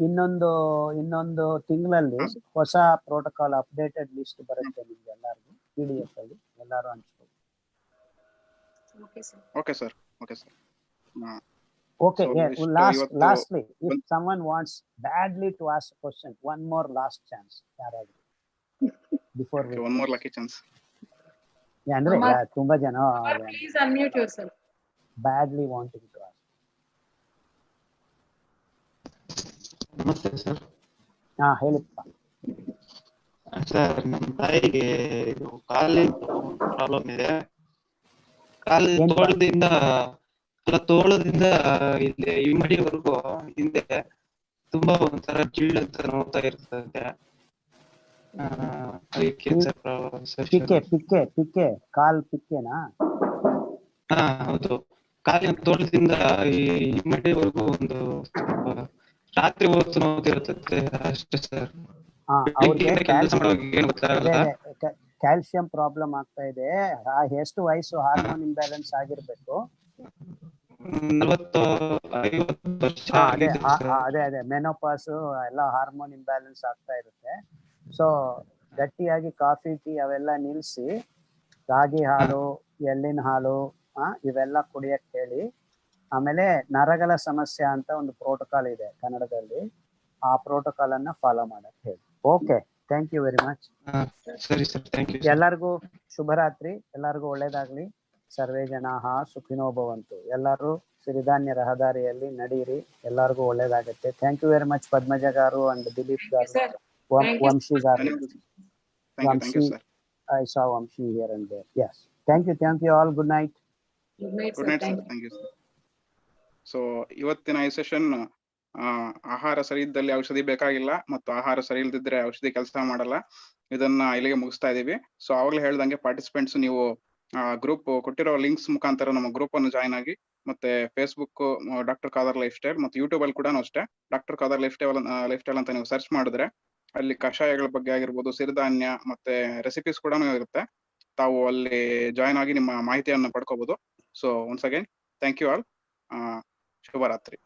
ಇನ್ನೊಂದು ತಿಂಗಳಲ್ಲಿ ಹೊಸ ಪ್ರೋಟೋಕಾಲ್ ಅಪ್ಡೇಟೆಡ್ ಲಿಸ್ಟ್ ಬರುತ್ತೆ ನಿಮ್ಗೆ ಎಲ್ಲರಿಗೂ PDF ಅಲ್ಲಿ, ಎಲ್ಲರೂ ಹಂಚ್ಬೋದು. Okay sir. Okay, lastly, if someone wants badly to ask a question, one more last chance. Before we one more lucky chance. Yeah, andre ತುಂಬಾ ಜನ please unmute yourself. Badly wanting to ask. ನಮಸ್ತೆ sir. ಹೇಳಿಪ್ಪ sir. ನಮ್ಮ ತಾಯಿಗೆ ಕಾಲಿನ problem ಇದೆ. ತೋಳದಿಂದ ಇಲ್ಲಿ ಇಮ್ಮಡಿವರೆಗೂ ಹಿಂದೆ ತುಂಬಾ ಒಂಥರ ಜಿಳ್ಳು ಅಂತ ನೋಡ್ತಾ ಇರ್ತದೆ. ಪಿಕ್ಕೆ ಕಾಲ್ ಪಿಕ್ಕೆನಾ? ಹೌದು. ಕಾಲಿನ ತೋಳದಿಂದ ಈ ಇಮ್ಮಡಿವರೆಗೂ ಒಂದು ರಾತ್ರಿ ಹೊತ್ತು ನೋಡ್ತಿರ್ತದೆ ಅಷ್ಟೇ ಸರ್. ಕ್ಯಾಲ್ಸಿಯಂ ಪ್ರಾಬ್ಲಮ್ ಆಗ್ತಾ ಇದೆ. ಎಷ್ಟು ವಯಸ್ಸು? ಹಾರ್ಮೋನ್ ಇಂಬ್ಯಾಲೆನ್ಸ್ ಆಗಿರ್ಬೇಕು. ಅದೇ ಮೆನೋಪಾಸ್ ಎಲ್ಲ ಹಾರ್ಮೋನ್ ಇಂಬ್ಯಾಲೆನ್ಸ್ ಆಗ್ತಾ ಇರುತ್ತೆ. ಸೊ ಗಟ್ಟಿಯಾಗಿ ಕಾಫಿ ಟೀ ಅವೆಲ್ಲ ನಿಲ್ಸಿ ರಾಗಿ ಹಾಲು, ಎಳ್ಳಿನ ಹಾಲು ಇವೆಲ್ಲ ಕುಡಿಯಕ್ ಹೇಳಿ. ಆಮೇಲೆ ನರಗಳ ಸಮಸ್ಯೆ ಅಂತ ಒಂದು ಪ್ರೋಟೋಕಾಲ್ ಇದೆ ಕನ್ನಡದಲ್ಲಿ, ಆ ಪ್ರೋಟೋಕಾಲ್ ಅನ್ನ ಫಾಲೋ ಮಾಡಕ್ ಹೇಳಿ. Okay, thank you very much. ಎಲ್ಲರಿಗೂ ಶುಭರಾತ್ರಿ, ಎಲ್ಲರಿಗೂ ಒಳ್ಳೇದಾಗ್ಲಿ. ಸರ್ವೇ ಜನಾಃ ಸುಖಿನೋ ಭವಂತು. ಎಲ್ಲರೂ ಸಿರಿಧಾನ್ಯ ರಹದಾರಿಯಲ್ಲಿ ನಡೀರಿ, ಎಲ್ಲರಿಗೂ ಒಳ್ಳೇದಾಗತ್ತೆ. Thank you very much Padmaja garu and Dilip garu, Vamshi garu. I saw Vamshi here and there. Yes, thank you all. Good night. Good night sir. Thank you sir. So ಇವತ್ತಿನ ಈ ಸೆಷನ್ ಆಹಾರ ಸರಿ ಇದ್ದಲ್ಲಿ ಔಷಧಿ ಬೇಕಾಗಿಲ್ಲ ಮತ್ತು ಆಹಾರ ಸರಿ ಇಲ್ದಿದ್ರೆ ಔಷಧಿ ಕೆಲಸ ಮಾಡಲ್ಲ, ಇದನ್ನ ಇಲ್ಲಿಗೆ ಮುಗಿಸ್ತಾ ಇದೀವಿ. ಸೊ ಆವಾಗಲೇ ಹೇಳ್ದಂಗೆ ಪಾರ್ಟಿಸಿಪೆಂಟ್ಸ್ ನೀವು ಗ್ರೂಪ್ ಕೊಟ್ಟಿರೋ ಲಿಂಕ್ಸ್ ಮುಖಾಂತರ ನಮ್ಮ ಗ್ರೂಪ್ ಅನ್ನು ಜಾಯ್ನ್ ಆಗಿ, ಮತ್ತೆ Facebook doctor Khader life style ಮತ್ತು ಯೂಟ್ಯೂಬ್ ಅಲ್ಲಿ ಕೂಡ ಅಷ್ಟೇ ಡಾಕ್ಟರ್ ಖಾದರ್ ಲೈಫ್ ಸ್ಟೈಲ್ ಅಂತ ನೀವು ಸರ್ಚ್ ಮಾಡಿದ್ರೆ ಅಲ್ಲಿ ಕಷಾಯಗಳ ಬಗ್ಗೆ ಆಗಿರ್ಬೋದು, ಸಿರಿಧಾನ್ಯ ಮತ್ತೆ ರೆಸಿಪೀಸ್ ಕೂಡ ಇರುತ್ತೆ. ತಾವು ಅಲ್ಲಿ ಜಾಯ್ನ್ ಆಗಿ ನಿಮ್ಮ ಮಾಹಿತಿಯನ್ನು ಪಡ್ಕೋಬಹುದು. So once again thank you all. ಶುಭರಾತ್ರಿ.